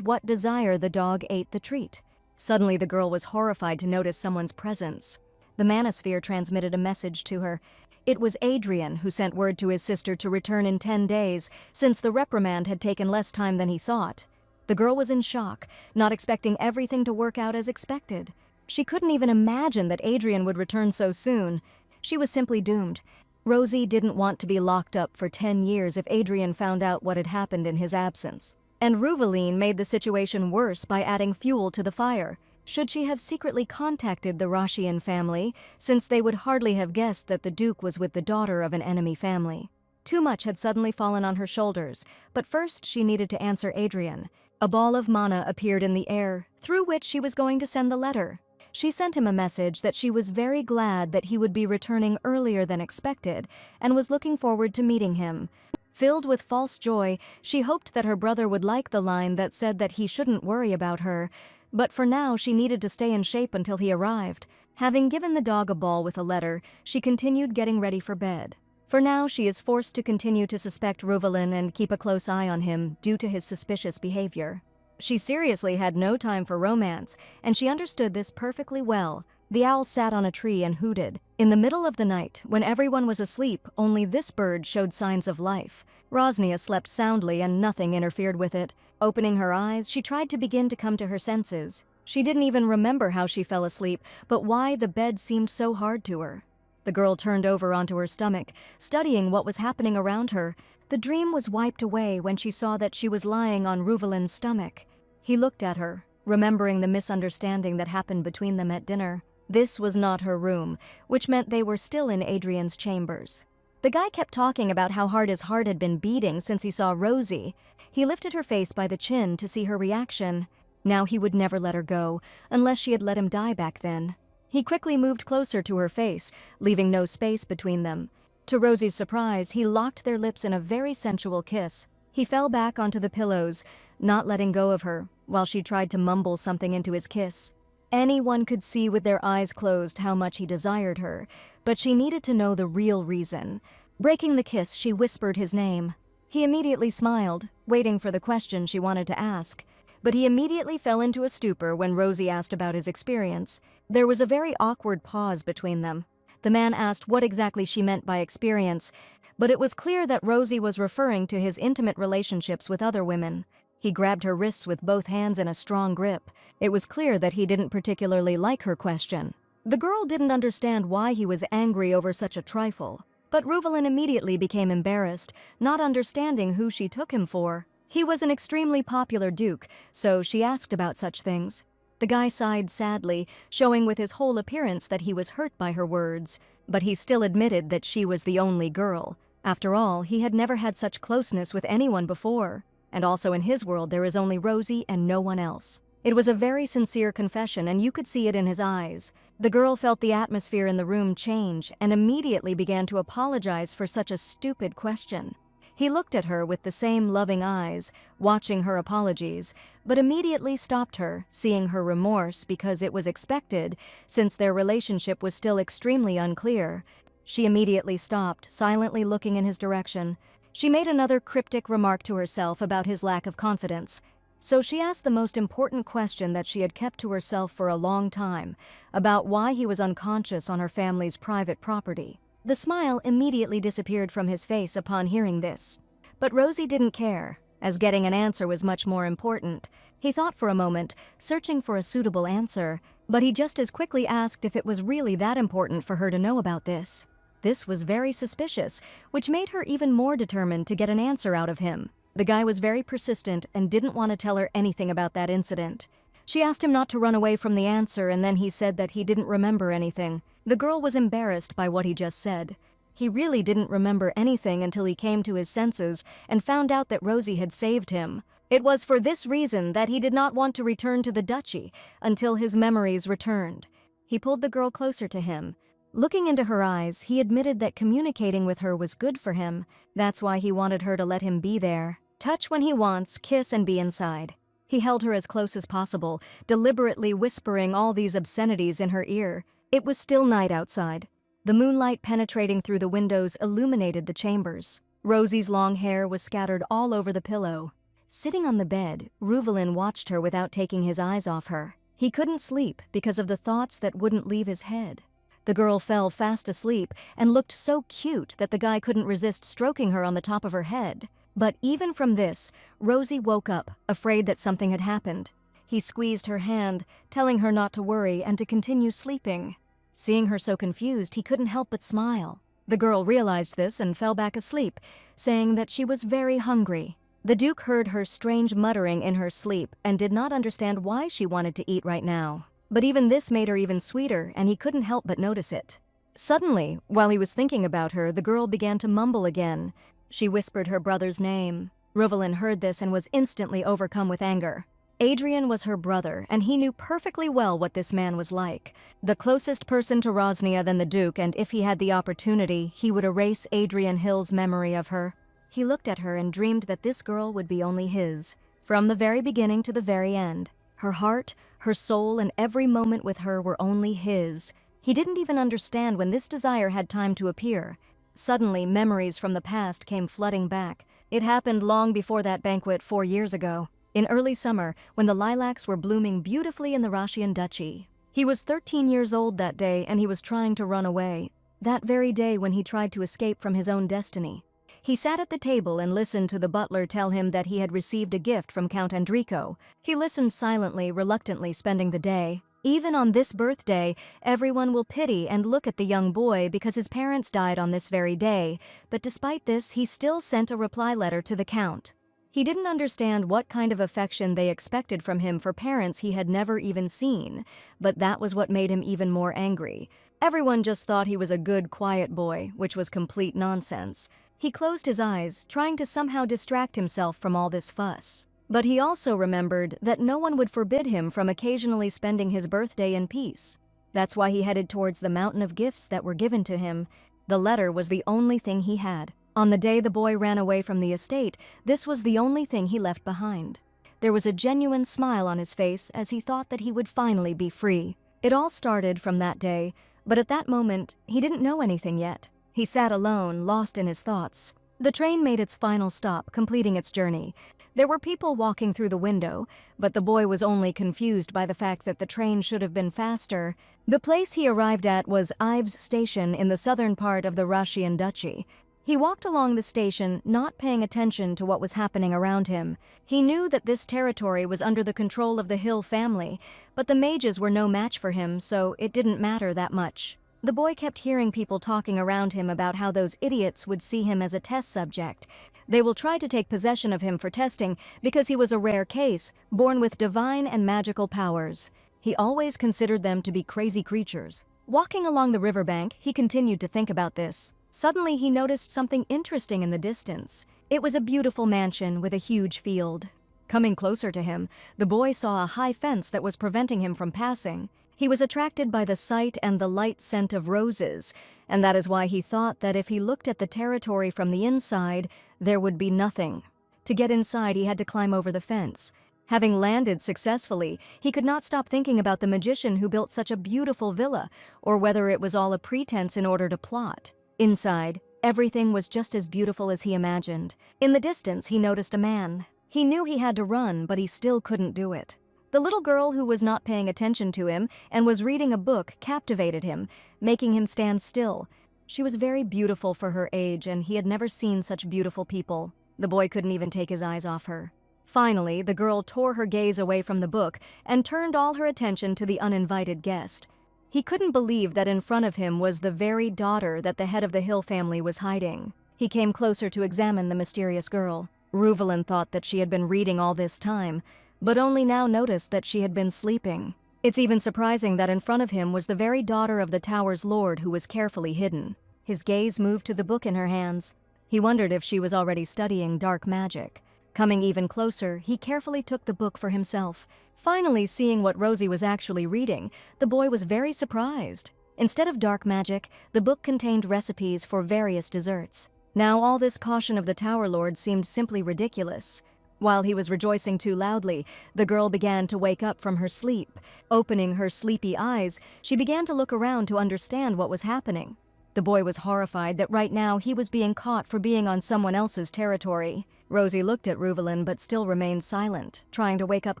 what desire the dog ate the treat. Suddenly, the girl was horrified to notice someone's presence. The manosphere transmitted a message to her. It was Adrian who sent word to his sister to return in 10 days, since the reprimand had taken less time than he thought. The girl was in shock, not expecting everything to work out as expected. She couldn't even imagine that Adrian would return so soon. She was simply doomed. Rosie didn't want to be locked up for 10 years if Adrian found out what had happened in his absence. And Ruvaline made the situation worse by adding fuel to the fire. Should she have secretly contacted the Rashian family, since they would hardly have guessed that the Duke was with the daughter of an enemy family? Too much had suddenly fallen on her shoulders, but first she needed to answer Adrian. A ball of mana appeared in the air, through which she was going to send the letter. She sent him a message that she was very glad that he would be returning earlier than expected, and was looking forward to meeting him. Filled with false joy, she hoped that her brother would like the line that said that he shouldn't worry about her, but for now she needed to stay in shape until he arrived. Having given the dog a ball with a letter, she continued getting ready for bed. For now, she is forced to continue to suspect Ruvaline and keep a close eye on him due to his suspicious behavior. She seriously had no time for romance, and she understood this perfectly well. The owl sat on a tree and hooted. In the middle of the night, when everyone was asleep, only this bird showed signs of life. Rosnia slept soundly and nothing interfered with it. Opening her eyes, she tried to begin to come to her senses. She didn't even remember how she fell asleep, but why the bed seemed so hard to her. The girl turned over onto her stomach, studying what was happening around her. The dream was wiped away when she saw that she was lying on Ruvaline's stomach. He looked at her, remembering the misunderstanding that happened between them at dinner. This was not her room, which meant they were still in Adrian's chambers. The guy kept talking about how hard his heart had been beating since he saw Rosie. He lifted her face by the chin to see her reaction. Now he would never let her go, unless she had let him die back then. He quickly moved closer to her face, leaving no space between them. To Rosie's surprise, he locked their lips in a very sensual kiss. He fell back onto the pillows, not letting go of her, while she tried to mumble something into his kiss. Anyone could see with their eyes closed how much he desired her, but she needed to know the real reason. Breaking the kiss, she whispered his name. He immediately smiled, waiting for the question she wanted to ask. But he immediately fell into a stupor when Rosie asked about his experience. There was a very awkward pause between them. The man asked what exactly she meant by experience, but it was clear that Rosie was referring to his intimate relationships with other women. He grabbed her wrists with both hands in a strong grip. It was clear that he didn't particularly like her question. The girl didn't understand why he was angry over such a trifle, but Ruvaline immediately became embarrassed, not understanding who she took him for. He was an extremely popular duke, so she asked about such things. The guy sighed sadly, showing with his whole appearance that he was hurt by her words, but he still admitted that she was the only girl. After all, he had never had such closeness with anyone before, and also in his world there is only Rosie and no one else. It was a very sincere confession, and you could see it in his eyes. The girl felt the atmosphere in the room change and immediately began to apologize for such a stupid question. He looked at her with the same loving eyes, watching her apologies, but immediately stopped her, seeing her remorse because it was expected, since their relationship was still extremely unclear. She immediately stopped, silently looking in his direction. She made another cryptic remark to herself about his lack of confidence. So she asked the most important question that she had kept to herself for a long time, about why he was unconscious on her family's private property. The smile immediately disappeared from his face upon hearing this. But Rosie didn't care, as getting an answer was much more important. He thought for a moment, searching for a suitable answer, but he just as quickly asked if it was really that important for her to know about this. This was very suspicious, which made her even more determined to get an answer out of him. The guy was very persistent and didn't want to tell her anything about that incident. She asked him not to run away from the answer, and then he said that he didn't remember anything. The girl was embarrassed by what he just said. He really didn't remember anything until he came to his senses and found out that Rosie had saved him. It was for this reason that he did not want to return to the duchy until his memories returned. He pulled the girl closer to him. Looking into her eyes, he admitted that communicating with her was good for him. That's why he wanted her to let him be there. Touch when he wants, kiss and be inside. He held her as close as possible, deliberately whispering all these obscenities in her ear. It was still night outside. The moonlight penetrating through the windows illuminated the chambers. Rosie's long hair was scattered all over the pillow. Sitting on the bed, Ruvaline watched her without taking his eyes off her. He couldn't sleep because of the thoughts that wouldn't leave his head. The girl fell fast asleep and looked so cute that the guy couldn't resist stroking her on the top of her head. But even from this, Rosie woke up, afraid that something had happened. He squeezed her hand, telling her not to worry and to continue sleeping. Seeing her so confused, he couldn't help but smile. The girl realized this and fell back asleep, saying that she was very hungry. The Duke heard her strange muttering in her sleep and did not understand why she wanted to eat right now. But even this made her even sweeter, and he couldn't help but notice it. Suddenly, while he was thinking about her, the girl began to mumble again. She whispered her brother's name. Reuvelin heard this and was instantly overcome with anger. Adrian was her brother, and he knew perfectly well what this man was like. The closest person to Rosnia than the Duke, and if he had the opportunity, he would erase Adrian Hill's memory of her. He looked at her and dreamed that this girl would be only his, from the very beginning to the very end. Her heart, her soul, and every moment with her were only his. He didn't even understand when this desire had time to appear. Suddenly, memories from the past came flooding back. It happened long before that banquet 4 years ago, in early summer, when the lilacs were blooming beautifully in the Russian duchy. He was 13 years old that day, and he was trying to run away. That very day when he tried to escape from his own destiny. He sat at the table and listened to the butler tell him that he had received a gift from Count Andrico. He listened silently, reluctantly spending the day. Even on this birthday, everyone will pity and look at the young boy because his parents died on this very day, but despite this, he still sent a reply letter to the Count. He didn't understand what kind of affection they expected from him for parents he had never even seen, but that was what made him even more angry. Everyone just thought he was a good, quiet boy, which was complete nonsense. He closed his eyes, trying to somehow distract himself from all this fuss. But he also remembered that no one would forbid him from occasionally spending his birthday in peace. That's why he headed towards the mountain of gifts that were given to him. The letter was the only thing he had. On the day the boy ran away from the estate, this was the only thing he left behind. There was a genuine smile on his face as he thought that he would finally be free. It all started from that day, but at that moment, he didn't know anything yet. He sat alone, lost in his thoughts. The train made its final stop, completing its journey. There were people walking through the window, but the boy was only confused by the fact that the train should have been faster. The place he arrived at was Ives Station in the southern part of the Russian Duchy. He walked along the station, not paying attention to what was happening around him. He knew that this territory was under the control of the Hill family, but the mages were no match for him, so it didn't matter that much. The boy kept hearing people talking around him about how those idiots would see him as a test subject. They will try to take possession of him for testing because he was a rare case, born with divine and magical powers. He always considered them to be crazy creatures. Walking along the riverbank, he continued to think about this. Suddenly, he noticed something interesting in the distance. It was a beautiful mansion with a huge field. Coming closer to him, the boy saw a high fence that was preventing him from passing. He was attracted by the sight and the light scent of roses, and that is why he thought that if he looked at the territory from the inside, there would be nothing. To get inside, he had to climb over the fence. Having landed successfully, he could not stop thinking about the magician who built such a beautiful villa, or whether it was all a pretense in order to plot. Inside, everything was just as beautiful as he imagined. In the distance, he noticed a man. He knew he had to run, but he still couldn't do it. The little girl who was not paying attention to him and was reading a book captivated him, making him stand still. She was very beautiful for her age, and he had never seen such beautiful people. The boy couldn't even take his eyes off her. Finally, the girl tore her gaze away from the book and turned all her attention to the uninvited guest. He couldn't believe that in front of him was the very daughter that the head of the Hill family was hiding. He came closer to examine the mysterious girl. Reuvelin thought that she had been reading all this time, but only now noticed that she had been sleeping. It's even surprising that in front of him was the very daughter of the tower's lord who was carefully hidden. His gaze moved to the book in her hands. He wondered if she was already studying dark magic. Coming even closer, he carefully took the book for himself. Finally, seeing what Rosie was actually reading, the boy was very surprised. Instead of dark magic, the book contained recipes for various desserts. Now all this caution of the Tower Lord seemed simply ridiculous. While he was rejoicing too loudly, the girl began to wake up from her sleep. Opening her sleepy eyes, she began to look around to understand what was happening. The boy was horrified that right now he was being caught for being on someone else's territory. Rosie looked at Reuvelin but still remained silent, trying to wake up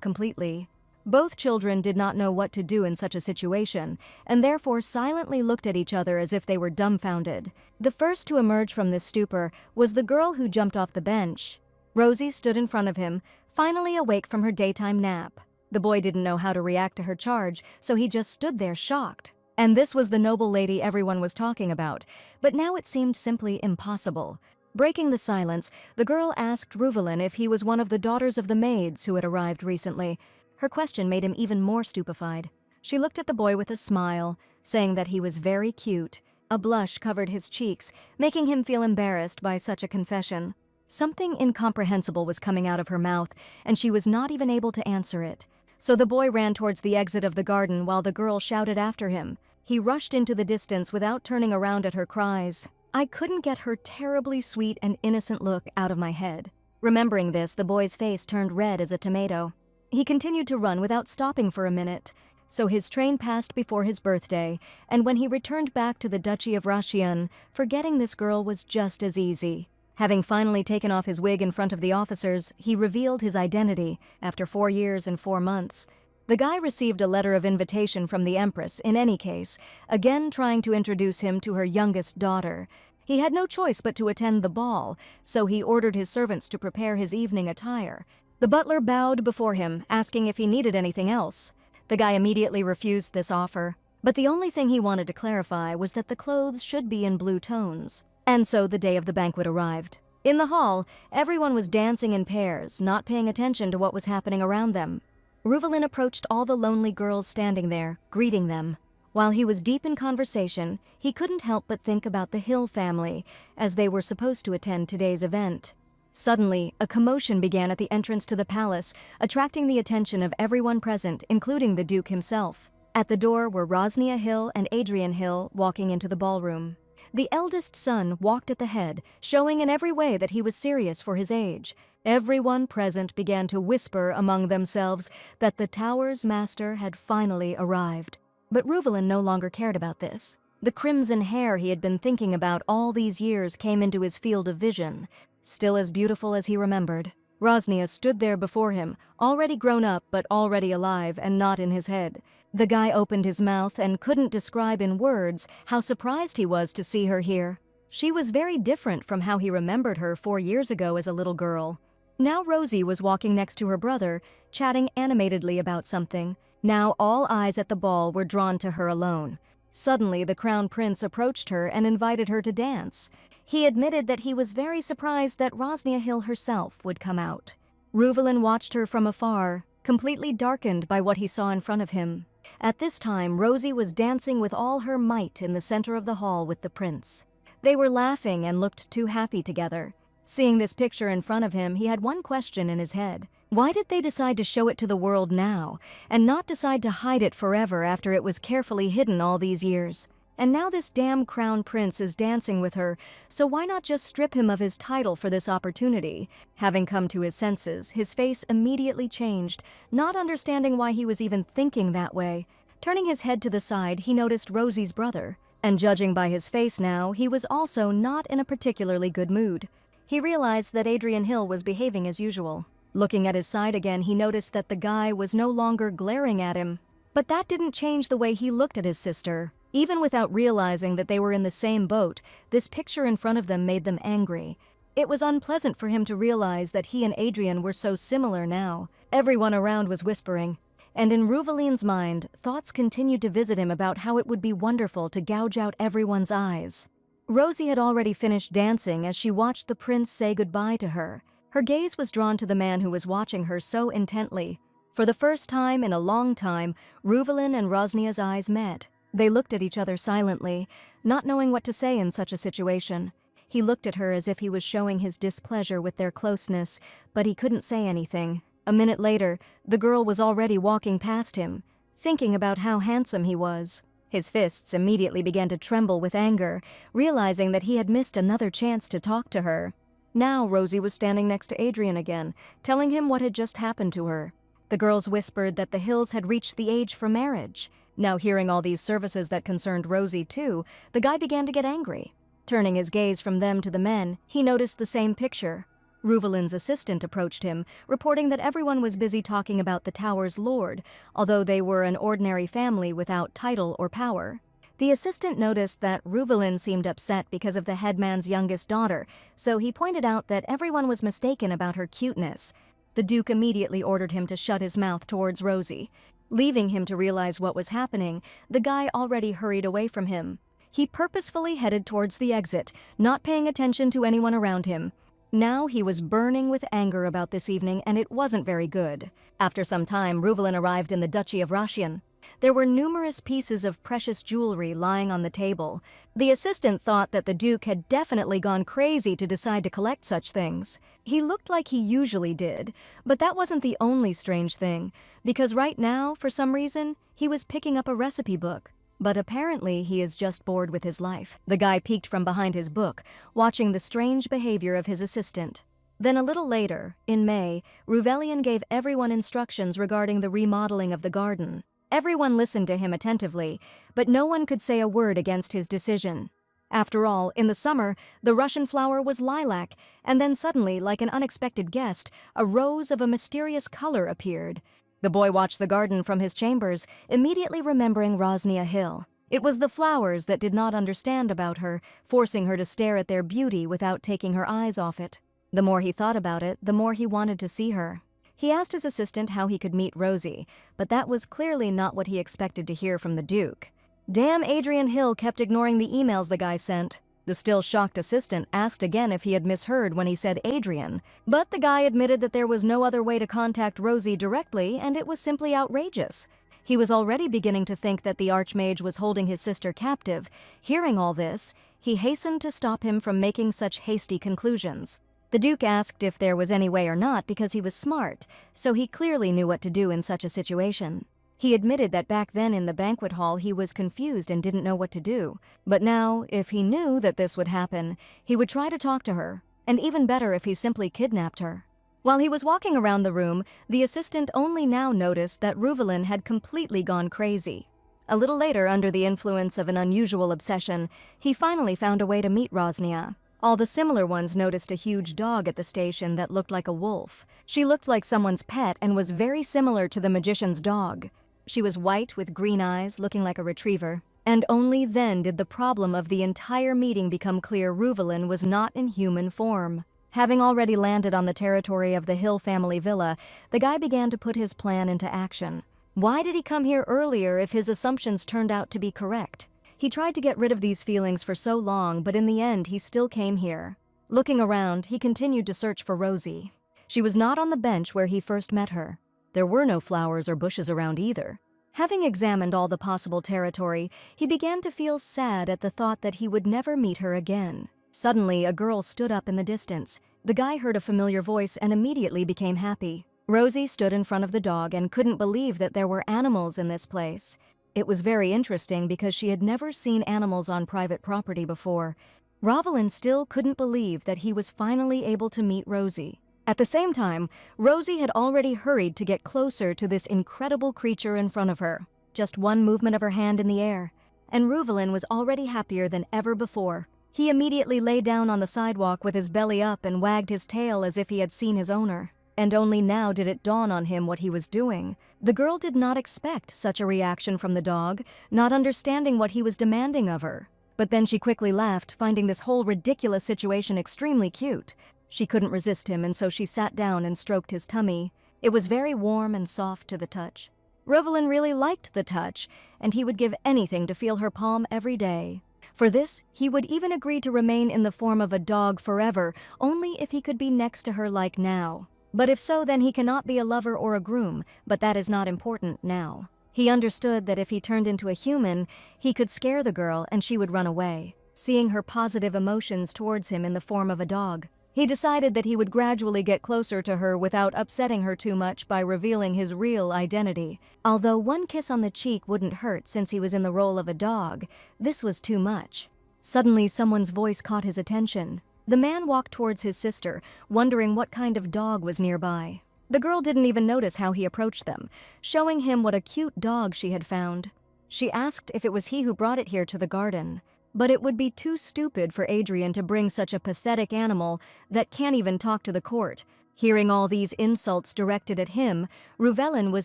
completely. Both children did not know what to do in such a situation, and therefore silently looked at each other as if they were dumbfounded. The first to emerge from this stupor was the girl who jumped off the bench. Rosie stood in front of him, finally awake from her daytime nap. The boy didn't know how to react to her charge, so he just stood there shocked. And this was the noble lady everyone was talking about, but now it seemed simply impossible. Breaking the silence, the girl asked Ruvelin if he was one of the daughters of the maids who had arrived recently. Her question made him even more stupefied. She looked at the boy with a smile, saying that he was very cute. A blush covered his cheeks, making him feel embarrassed by such a confession. Something incomprehensible was coming out of her mouth, and she was not even able to answer it. So the boy ran towards the exit of the garden while the girl shouted after him. He rushed into the distance without turning around at her cries. I couldn't get her terribly sweet and innocent look out of my head. Remembering this, the boy's face turned red as a tomato. He continued to run without stopping for a minute. So his train passed before his birthday, and when he returned back to the Duchy of Rashian, forgetting this girl was just as easy. Having finally taken off his wig in front of the officers, he revealed his identity after 4 years and 4 months. The guy received a letter of invitation from the Empress in any case, again trying to introduce him to her youngest daughter. He had no choice but to attend the ball, so he ordered his servants to prepare his evening attire. The butler bowed before him, asking if he needed anything else. The guy immediately refused this offer, but the only thing he wanted to clarify was that the clothes should be in blue tones. And so the day of the banquet arrived. In the hall, everyone was dancing in pairs, not paying attention to what was happening around them. Ruvelin approached all the lonely girls standing there, greeting them. While he was deep in conversation, he couldn't help but think about the Hill family, as they were supposed to attend today's event. Suddenly, a commotion began at the entrance to the palace, attracting the attention of everyone present, including the Duke himself. At the door were Rosnia Hill and Adrian Hill walking into the ballroom. The eldest son walked at the head, showing in every way that he was serious for his age. Everyone present began to whisper among themselves that the tower's master had finally arrived. But Ruvelin no longer cared about this. The crimson hair he had been thinking about all these years came into his field of vision, still as beautiful as he remembered. Rosnia stood there before him, already grown up but already alive and not in his head. The guy opened his mouth and couldn't describe in words how surprised he was to see her here. She was very different from how he remembered her 4 years ago as a little girl. Now Rosie was walking next to her brother, chatting animatedly about something. Now all eyes at the ball were drawn to her alone. Suddenly, the crown prince approached her and invited her to dance. He admitted that he was very surprised that Rosnia Hill herself would come out. Ruvelin watched her from afar, completely darkened by what he saw in front of him. At this time, Rosie was dancing with all her might in the center of the hall with the prince. They were laughing and looked too happy together. Seeing this picture in front of him, he had one question in his head. Why did they decide to show it to the world now, and not decide to hide it forever after it was carefully hidden all these years? And now this damn crown prince is dancing with her, so why not just strip him of his title for this opportunity? Having come to his senses, his face immediately changed, not understanding why he was even thinking that way. Turning his head to the side, he noticed Rosie's brother, and judging by his face now, he was also not in a particularly good mood. He realized that Adrian Hill was behaving as usual. Looking at his side again, he noticed that the guy was no longer glaring at him. But that didn't change the way he looked at his sister. Even without realizing that they were in the same boat, this picture in front of them made them angry. It was unpleasant for him to realize that he and Adrian were so similar now. Everyone around was whispering. And in Ruvelin's mind, thoughts continued to visit him about how it would be wonderful to gouge out everyone's eyes. Rosie had already finished dancing as she watched the prince say goodbye to her. Her gaze was drawn to the man who was watching her so intently. For the first time in a long time, Ruvelin and Rosnia's eyes met. They looked at each other silently, not knowing what to say in such a situation. He looked at her as if he was showing his displeasure with their closeness, but he couldn't say anything. A minute later, the girl was already walking past him, thinking about how handsome he was. His fists immediately began to tremble with anger, realizing that he had missed another chance to talk to her. Now Rosie was standing next to Adrian again, telling him what had just happened to her. The girls whispered that the Hills had reached the age for marriage. Now hearing all these services that concerned Rosie too, the guy began to get angry. Turning his gaze from them to the men, he noticed the same picture. Ruvelin's assistant approached him, reporting that everyone was busy talking about the tower's lord, although they were an ordinary family without title or power. The assistant noticed that Ruvelin seemed upset because of the headman's youngest daughter, so he pointed out that everyone was mistaken about her cuteness. The Duke immediately ordered him to shut his mouth towards Rosie. Leaving him to realize what was happening, the guy already hurried away from him. He purposefully headed towards the exit, not paying attention to anyone around him. Now he was burning with anger about this evening, and it wasn't very good. After some time, Reuvelin arrived in the Duchy of Rashian. There were numerous pieces of precious jewelry lying on the table. The assistant thought that the Duke had definitely gone crazy to decide to collect such things. He looked like he usually did, but that wasn't the only strange thing, because right now, for some reason, he was picking up a recipe book. But apparently he is just bored with his life. The guy peeked from behind his book, watching the strange behavior of his assistant. Then a little later, in May, Reuvelin gave everyone instructions regarding the remodeling of the garden. Everyone listened to him attentively, but no one could say a word against his decision. After all, in the summer, the Russian flower was lilac, and then suddenly, like an unexpected guest, a rose of a mysterious color appeared. The boy watched the garden from his chambers, immediately remembering Rosnia Hill. It was the flowers that did not understand about her, forcing her to stare at their beauty without taking her eyes off it. The more he thought about it, the more he wanted to see her. He asked his assistant how he could meet Rosie, but that was clearly not what he expected to hear from the Duke. Damn, Adrian Hill kept ignoring the emails the guy sent. The still shocked assistant asked again if he had misheard when he said Adrian, but the guy admitted that there was no other way to contact Rosie directly, and it was simply outrageous. He was already beginning to think that the Archmage was holding his sister captive. Hearing all this, he hastened to stop him from making such hasty conclusions. The Duke asked if there was any way or not because he was smart, so he clearly knew what to do in such a situation. He admitted that back then in the banquet hall he was confused and didn't know what to do. But now, if he knew that this would happen, he would try to talk to her, and even better if he simply kidnapped her. While he was walking around the room, the assistant only now noticed that Reuvelin had completely gone crazy. A little later, under the influence of an unusual obsession, he finally found a way to meet Rosnia. All the similar ones noticed a huge dog at the station that looked like a wolf. She looked like someone's pet and was very similar to the magician's dog. She was white with green eyes, looking like a retriever. And only then did the problem of the entire meeting become clear. Reuvelin was not in human form. Having already landed on the territory of the Hill family villa, the guy began to put his plan into action. Why did he come here earlier if his assumptions turned out to be correct? He tried to get rid of these feelings for so long, but in the end he still came here. Looking around, he continued to search for Rosie. She was not on the bench where he first met her. There were no flowers or bushes around either. Having examined all the possible territory, he began to feel sad at the thought that he would never meet her again. Suddenly, a girl stood up in the distance. The guy heard a familiar voice and immediately became happy. Rosie stood in front of the dog and couldn't believe that there were animals in this place. It was very interesting because she had never seen animals on private property before. Reuvelin still couldn't believe that he was finally able to meet Rosie. At the same time, Rosie had already hurried to get closer to this incredible creature in front of her. Just one movement of her hand in the air, and Reuvelin was already happier than ever before. He immediately lay down on the sidewalk with his belly up and wagged his tail as if he had seen his owner. And only now did it dawn on him what he was doing. The girl did not expect such a reaction from the dog, not understanding what he was demanding of her. But then she quickly laughed, finding this whole ridiculous situation extremely cute. She couldn't resist him, and so she sat down and stroked his tummy. It was very warm and soft to the touch. Reuvelin really liked the touch, and he would give anything to feel her palm every day. For this, he would even agree to remain in the form of a dog forever, only if he could be next to her like now. But if so, then he cannot be a lover or a groom, but that is not important now. He understood that if he turned into a human, he could scare the girl and she would run away, seeing her positive emotions towards him in the form of a dog. He decided that he would gradually get closer to her without upsetting her too much by revealing his real identity. Although one kiss on the cheek wouldn't hurt since he was in the role of a dog, this was too much. Suddenly, someone's voice caught his attention. The man walked towards his sister, wondering what kind of dog was nearby. The girl didn't even notice how he approached them, showing him what a cute dog she had found. She asked if it was he who brought it here to the garden. But it would be too stupid for Adrian to bring such a pathetic animal that can't even talk to the court. Hearing all these insults directed at him, Reuvelin was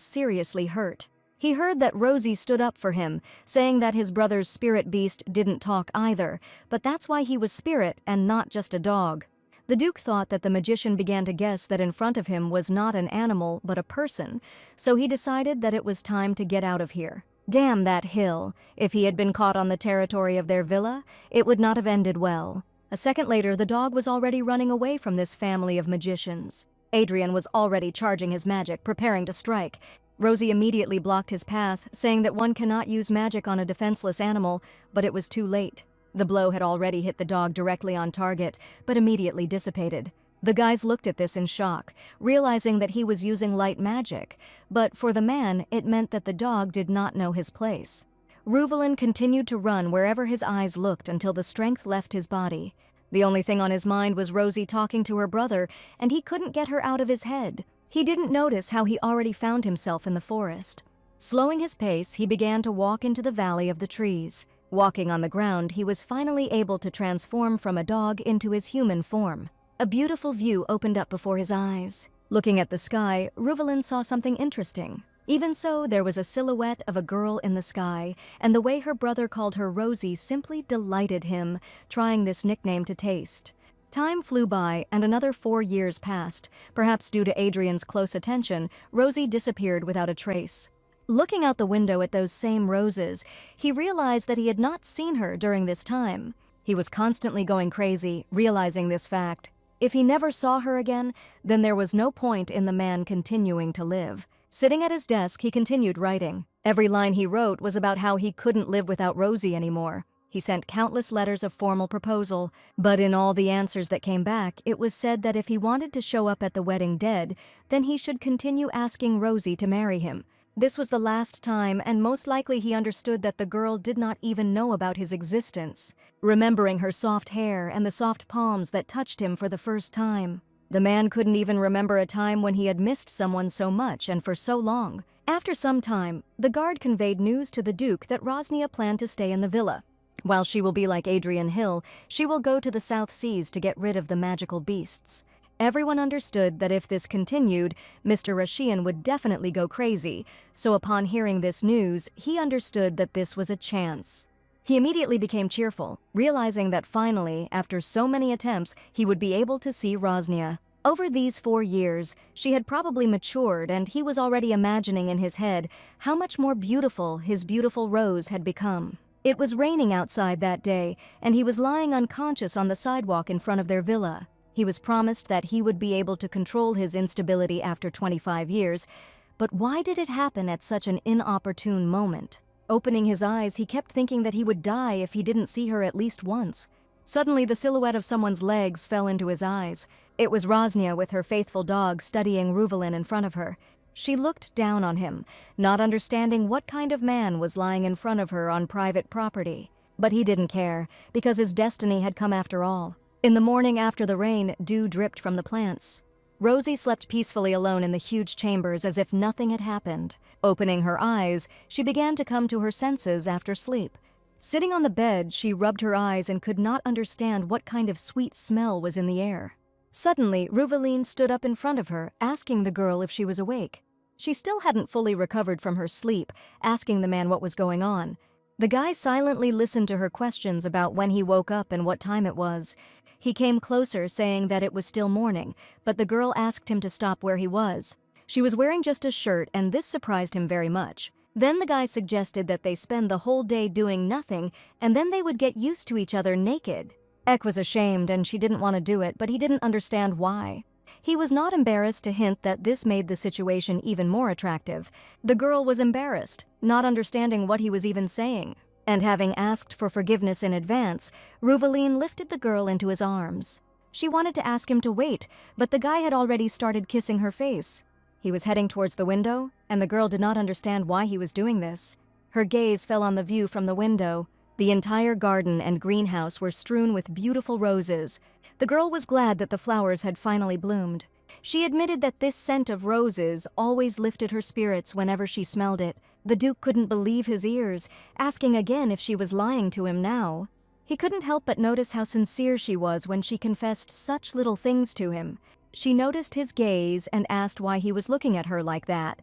seriously hurt. He heard that Rosie stood up for him, saying that his brother's spirit beast didn't talk either, but that's why he was spirit and not just a dog. The Duke thought that the magician began to guess that in front of him was not an animal but a person, so he decided that it was time to get out of here. Damn that hill. If he had been caught on the territory of their villa, it would not have ended well. A second later, the dog was already running away from this family of magicians. Adrian was already charging his magic, preparing to strike. Rosie immediately blocked his path, saying that one cannot use magic on a defenseless animal, but it was too late. The blow had already hit the dog directly on target, but immediately dissipated. The guys looked at this in shock, realizing that he was using light magic, but for the man, it meant that the dog did not know his place. Reuvelin continued to run wherever his eyes looked until the strength left his body. The only thing on his mind was Rosie talking to her brother, and he couldn't get her out of his head. He didn't notice how he already found himself in the forest. Slowing his pace, he began to walk into the valley of the trees. Walking on the ground, he was finally able to transform from a dog into his human form. A beautiful view opened up before his eyes. Looking at the sky, Reuvelin saw something interesting. Even so, there was a silhouette of a girl in the sky, and the way her brother called her Rosie simply delighted him, trying this nickname to taste. Time flew by, and another 4 years passed. Perhaps due to Adrian's close attention, Rosie disappeared without a trace. Looking out the window at those same roses, he realized that he had not seen her during this time. He was constantly going crazy, realizing this fact. If he never saw her again, then there was no point in the man continuing to live. Sitting at his desk, he continued writing. Every line he wrote was about how he couldn't live without Rosie anymore. He sent countless letters of formal proposal, but in all the answers that came back, it was said that if he wanted to show up at the wedding dead, then he should continue asking Rosie to marry him. This was the last time, and most likely he understood that the girl did not even know about his existence. Remembering her soft hair and the soft palms that touched him for the first time. The man couldn't even remember a time when he had missed someone so much and for so long. After some time, the guard conveyed news to the Duke that Rosnia planned to stay in the villa. While she will be like Adrian Hill, she will go to the South Seas to get rid of the magical beasts. Everyone understood that if this continued, Mr. Rashian would definitely go crazy, so upon hearing this news, he understood that this was a chance. He immediately became cheerful, realizing that finally, after so many attempts, he would be able to see Rosnia. Over these 4 years, she had probably matured, and he was already imagining in his head how much more beautiful his beautiful Rose had become. It was raining outside that day, and he was lying unconscious on the sidewalk in front of their villa. He was promised that he would be able to control his instability after 25 years, but why did it happen at such an inopportune moment? Opening his eyes, he kept thinking that he would die if he didn't see her at least once. Suddenly, the silhouette of someone's legs fell into his eyes. It was Rosnia with her faithful dog studying Reuvelin in front of her. She looked down on him, not understanding what kind of man was lying in front of her on private property. But he didn't care, because his destiny had come after all. In the morning after the rain, dew dripped from the plants. Rosie slept peacefully alone in the huge chambers as if nothing had happened. Opening her eyes, she began to come to her senses after sleep. Sitting on the bed, she rubbed her eyes and could not understand what kind of sweet smell was in the air. Suddenly, Reuvelin stood up in front of her, asking the girl if she was awake. She still hadn't fully recovered from her sleep, asking the man what was going on. The guy silently listened to her questions about when he woke up and what time it was. He came closer, saying that it was still morning, but the girl asked him to stop where he was. She was wearing just a shirt, and this surprised him very much. Then the guy suggested that they spend the whole day doing nothing, and then they would get used to each other naked. Ek was ashamed, and she didn't want to do it, but he didn't understand why. He was not embarrassed to hint that this made the situation even more attractive. The girl was embarrassed, not understanding what he was even saying. And having asked for forgiveness in advance, Reuvelin lifted the girl into his arms. She wanted to ask him to wait, but the guy had already started kissing her face. He was heading towards the window, and the girl did not understand why he was doing this. Her gaze fell on the view from the window. The entire garden and greenhouse were strewn with beautiful roses. The girl was glad that the flowers had finally bloomed. She admitted that this scent of roses always lifted her spirits whenever she smelled it. The Duke couldn't believe his ears, asking again if she was lying to him now. He couldn't help but notice how sincere she was when she confessed such little things to him. She noticed his gaze and asked why he was looking at her like that.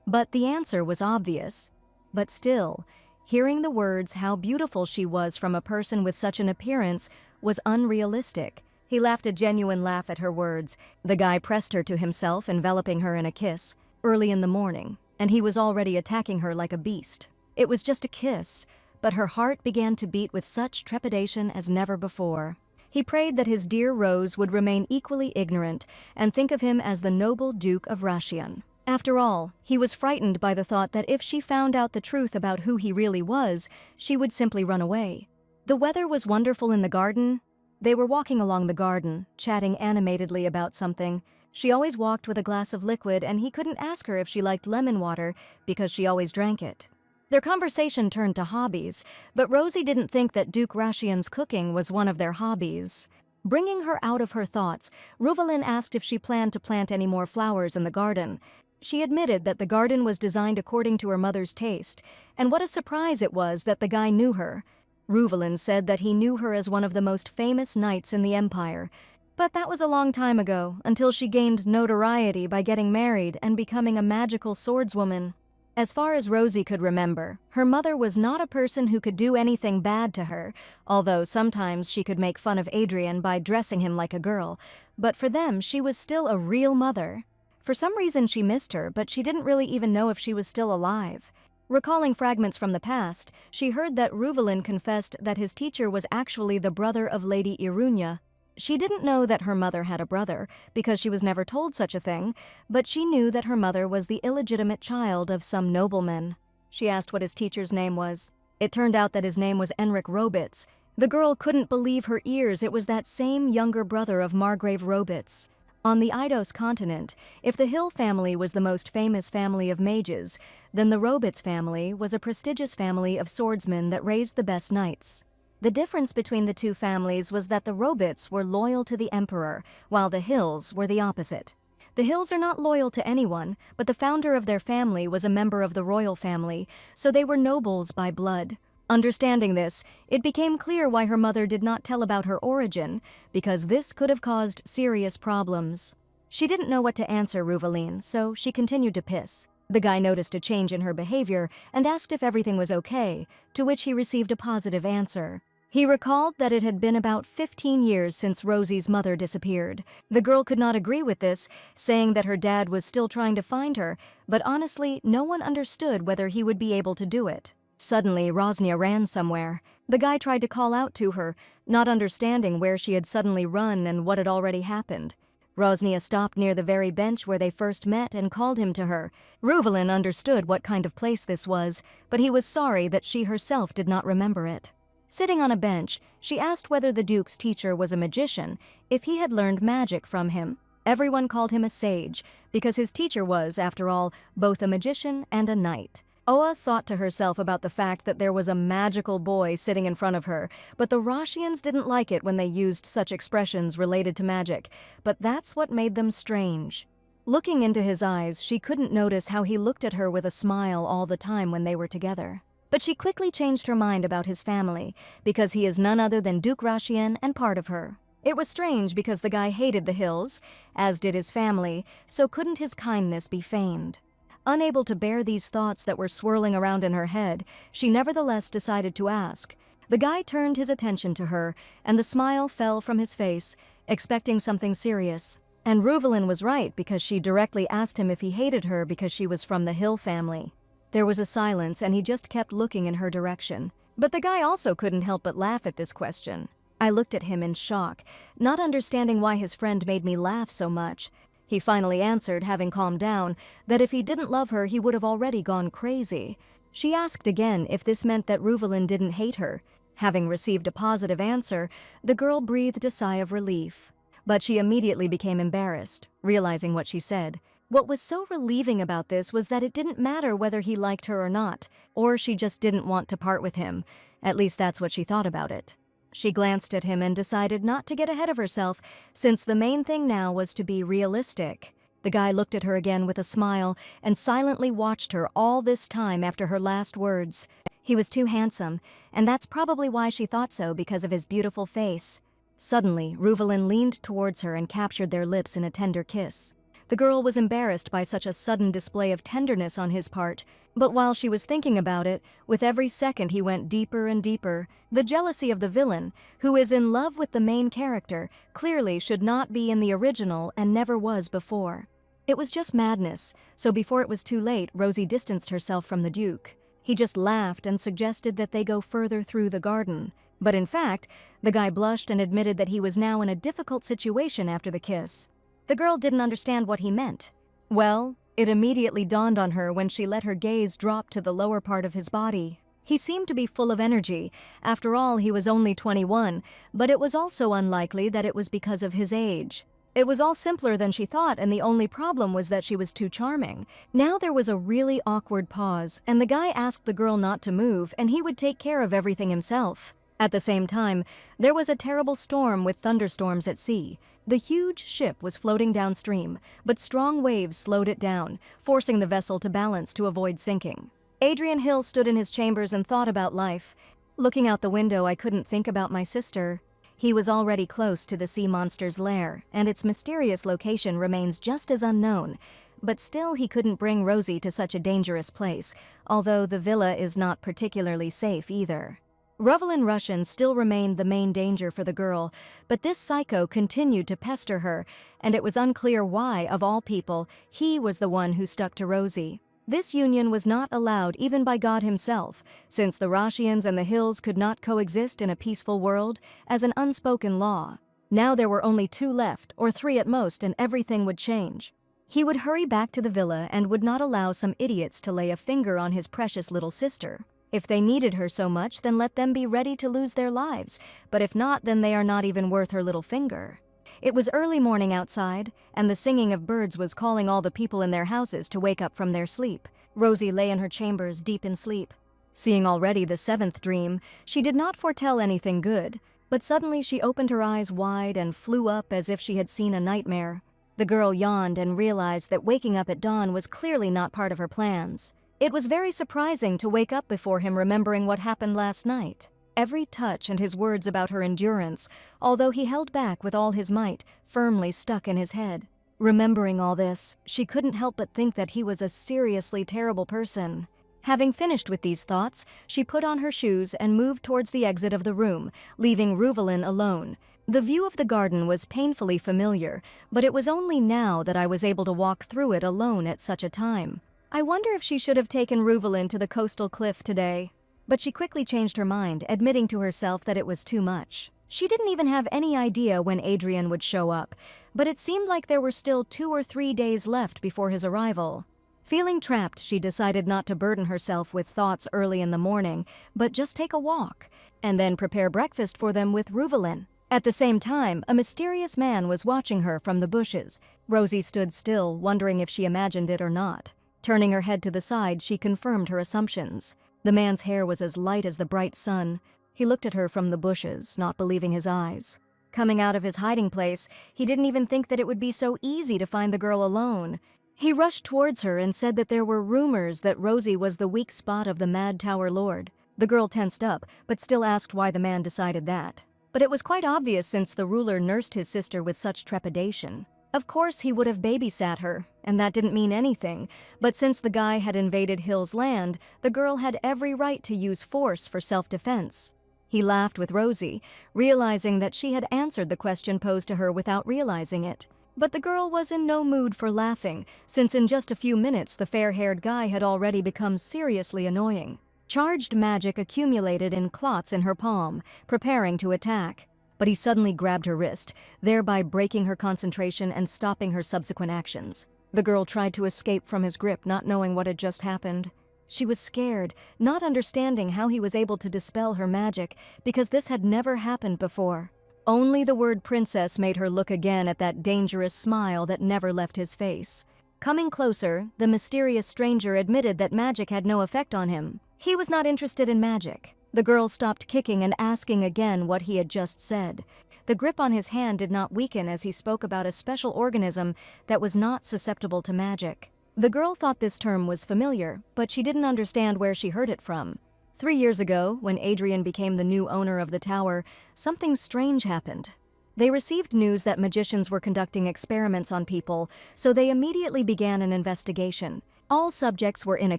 But the answer was obvious. But still, hearing the words how beautiful she was from a person with such an appearance was unrealistic. He laughed a genuine laugh at her words. The guy pressed her to himself, enveloping her in a kiss, early in the morning, and he was already attacking her like a beast. It was just a kiss, but her heart began to beat with such trepidation as never before. He prayed that his dear Rose would remain equally ignorant and think of him as the noble Duke of Rashian. After all, he was frightened by the thought that if she found out the truth about who he really was, she would simply run away. The weather was wonderful in the garden. They were walking along the garden, chatting animatedly about something. She always walked with a glass of liquid, and he couldn't ask her if she liked lemon water because she always drank it. Their conversation turned to hobbies, but Rosie didn't think that Duke Rashian's cooking was one of their hobbies. Bringing her out of her thoughts, Ruvalin asked if she planned to plant any more flowers in the garden. She admitted that the garden was designed according to her mother's taste, and what a surprise it was that the guy knew her. Ruvalin said that he knew her as one of the most famous knights in the Empire, but that was a long time ago, until she gained notoriety by getting married and becoming a magical swordswoman. As far as Rosie could remember, her mother was not a person who could do anything bad to her, although sometimes she could make fun of Adrian by dressing him like a girl, but for them she was still a real mother. For some reason she missed her, but she didn't really even know if she was still alive. Recalling fragments from the past, she heard that Ruvalin confessed that his teacher was actually the brother of Lady Irunya. She didn't know that her mother had a brother, because she was never told such a thing, but she knew that her mother was the illegitimate child of some nobleman. She asked what his teacher's name was. It turned out that his name was Enric Robitz. The girl couldn't believe her ears. It was that same younger brother of Margrave Robitz. On the Eidos continent, if the Hill family was the most famous family of mages, then the Robitz family was a prestigious family of swordsmen that raised the best knights. The difference between the two families was that the Robitz were loyal to the emperor, while the Hills were the opposite. The Hills are not loyal to anyone, but the founder of their family was a member of the royal family, so they were nobles by blood. Understanding this, it became clear why her mother did not tell about her origin, because this could have caused serious problems. She didn't know what to answer Ruvalin, so she continued to piss. The guy noticed a change in her behavior and asked if everything was okay, to which he received a positive answer. He recalled that it had been about 15 years since Rosie's mother disappeared. The girl could not agree with this, saying that her dad was still trying to find her, but honestly, no one understood whether he would be able to do it. Suddenly, Rosnia ran somewhere. The guy tried to call out to her, not understanding where she had suddenly run and what had already happened. Rosnia stopped near the very bench where they first met and called him to her. Ruvalin understood what kind of place this was, but he was sorry that she herself did not remember it. Sitting on a bench, she asked whether the Duke's teacher was a magician, if he had learned magic from him. Everyone called him a sage, because his teacher was, after all, both a magician and a knight. Oa thought to herself about the fact that there was a magical boy sitting in front of her, but the Rashians didn't like it when they used such expressions related to magic, but that's what made them strange. Looking into his eyes, she couldn't notice how he looked at her with a smile all the time when they were together. But she quickly changed her mind about his family, because he is none other than Duke Rashian and part of her. It was strange because the guy hated the Hills, as did his family, so couldn't his kindness be feigned? Unable to bear these thoughts that were swirling around in her head, she nevertheless decided to ask. The guy turned his attention to her, and the smile fell from his face, expecting something serious. And Ruvalin was right, because she directly asked him if he hated her because she was from the Hill family. There was a silence, and he just kept looking in her direction. But the guy also couldn't help but laugh at this question. I looked at him in shock, not understanding why his friend made me laugh so much. He finally answered, having calmed down, that if he didn't love her, he would have already gone crazy. She asked again if this meant that Ruvalin didn't hate her. Having received a positive answer, the girl breathed a sigh of relief. But she immediately became embarrassed, realizing what she said. What was so relieving about this was that it didn't matter whether he liked her or not, or she just didn't want to part with him. At least that's what she thought about it. She glanced at him and decided not to get ahead of herself, since the main thing now was to be realistic. The guy looked at her again with a smile and silently watched her all this time after her last words. He was too handsome, and that's probably why she thought so, because of his beautiful face. Suddenly, Ruvalin leaned towards her and captured their lips in a tender kiss. The girl was embarrassed by such a sudden display of tenderness on his part, but while she was thinking about it, with every second he went deeper and deeper. The jealousy of the villain, who is in love with the main character, clearly should not be in the original and never was before. It was just madness, so before it was too late, Rosie distanced herself from the Duke. He just laughed and suggested that they go further through the garden. But in fact, the guy blushed and admitted that he was now in a difficult situation after the kiss. The girl didn't understand what he meant. Well, it immediately dawned on her when she let her gaze drop to the lower part of his body. He seemed to be full of energy. After all, he was only 21, but it was also unlikely that it was because of his age. It was all simpler than she thought, and the only problem was that she was too charming. Now there was a really awkward pause, and the guy asked the girl not to move, and he would take care of everything himself. At the same time, there was a terrible storm with thunderstorms at sea. The huge ship was floating downstream, but strong waves slowed it down, forcing the vessel to balance to avoid sinking. Adrian Hill stood in his chambers and thought about life. Looking out the window, I couldn't think about my sister. He was already close to the sea monster's lair, and its mysterious location remains just as unknown. But still, he couldn't bring Rosie to such a dangerous place, although the villa is not particularly safe either. Ruvelin Russian still remained the main danger for the girl, but this psycho continued to pester her, and it was unclear why, of all people, he was the one who stuck to Rosie. This union was not allowed even by God himself, since the Roshians and the Hills could not coexist in a peaceful world as an unspoken law. Now there were only 2 left, or 3 at most, and everything would change. He would hurry back to the villa and would not allow some idiots to lay a finger on his precious little sister. If they needed her so much, then let them be ready to lose their lives, but if not, then they are not even worth her little finger. It was early morning outside, and the singing of birds was calling all the people in their houses to wake up from their sleep. Rosie lay in her chambers deep in sleep. Seeing already the 7th dream, she did not foretell anything good, but suddenly she opened her eyes wide and flew up as if she had seen a nightmare. The girl yawned and realized that waking up at dawn was clearly not part of her plans. It was very surprising to wake up before him remembering what happened last night. Every touch and his words about her endurance, although he held back with all his might, firmly stuck in his head. Remembering all this, she couldn't help but think that he was a seriously terrible person. Having finished with these thoughts, she put on her shoes and moved towards the exit of the room, leaving Ruvelin alone. The view of the garden was painfully familiar, but it was only now that I was able to walk through it alone at such a time. I wonder if she should have taken Ruvelin to the coastal cliff today. But she quickly changed her mind, admitting to herself that it was too much. She didn't even have any idea when Adrian would show up, but it seemed like there were still 2 or 3 days left before his arrival. Feeling trapped, she decided not to burden herself with thoughts early in the morning, but just take a walk, and then prepare breakfast for them with Ruvelin. At the same time, a mysterious man was watching her from the bushes. Rosie stood still, wondering if she imagined it or not. Turning her head to the side, she confirmed her assumptions. The man's hair was as light as the bright sun. He looked at her from the bushes, not believing his eyes. Coming out of his hiding place, he didn't even think that it would be so easy to find the girl alone. He rushed towards her and said that there were rumors that Rosie was the weak spot of the Mad Tower Lord. The girl tensed up, but still asked why the man decided that. But it was quite obvious since the ruler nursed his sister with such trepidation. Of course, he would have babysat her, and that didn't mean anything, but since the guy had invaded Hill's land, the girl had every right to use force for self-defense. He laughed with Rosie, realizing that she had answered the question posed to her without realizing it. But the girl was in no mood for laughing, since in just a few minutes the fair-haired guy had already become seriously annoying. Charged magic accumulated in clots in her palm, preparing to attack. But he suddenly grabbed her wrist, thereby breaking her concentration and stopping her subsequent actions. The girl tried to escape from his grip, not knowing what had just happened. She was scared, not understanding how he was able to dispel her magic, because this had never happened before. Only the word princess made her look again at that dangerous smile that never left his face. Coming closer, the mysterious stranger admitted that magic had no effect on him. He was not interested in magic. The girl stopped kicking and asking again what he had just said. The grip on his hand did not weaken as he spoke about a special organism that was not susceptible to magic. The girl thought this term was familiar, but she didn't understand where she heard it from. 3 years ago, when Adrian became the new owner of the tower, something strange happened. They received news that magicians were conducting experiments on people, so they immediately began an investigation. All subjects were in a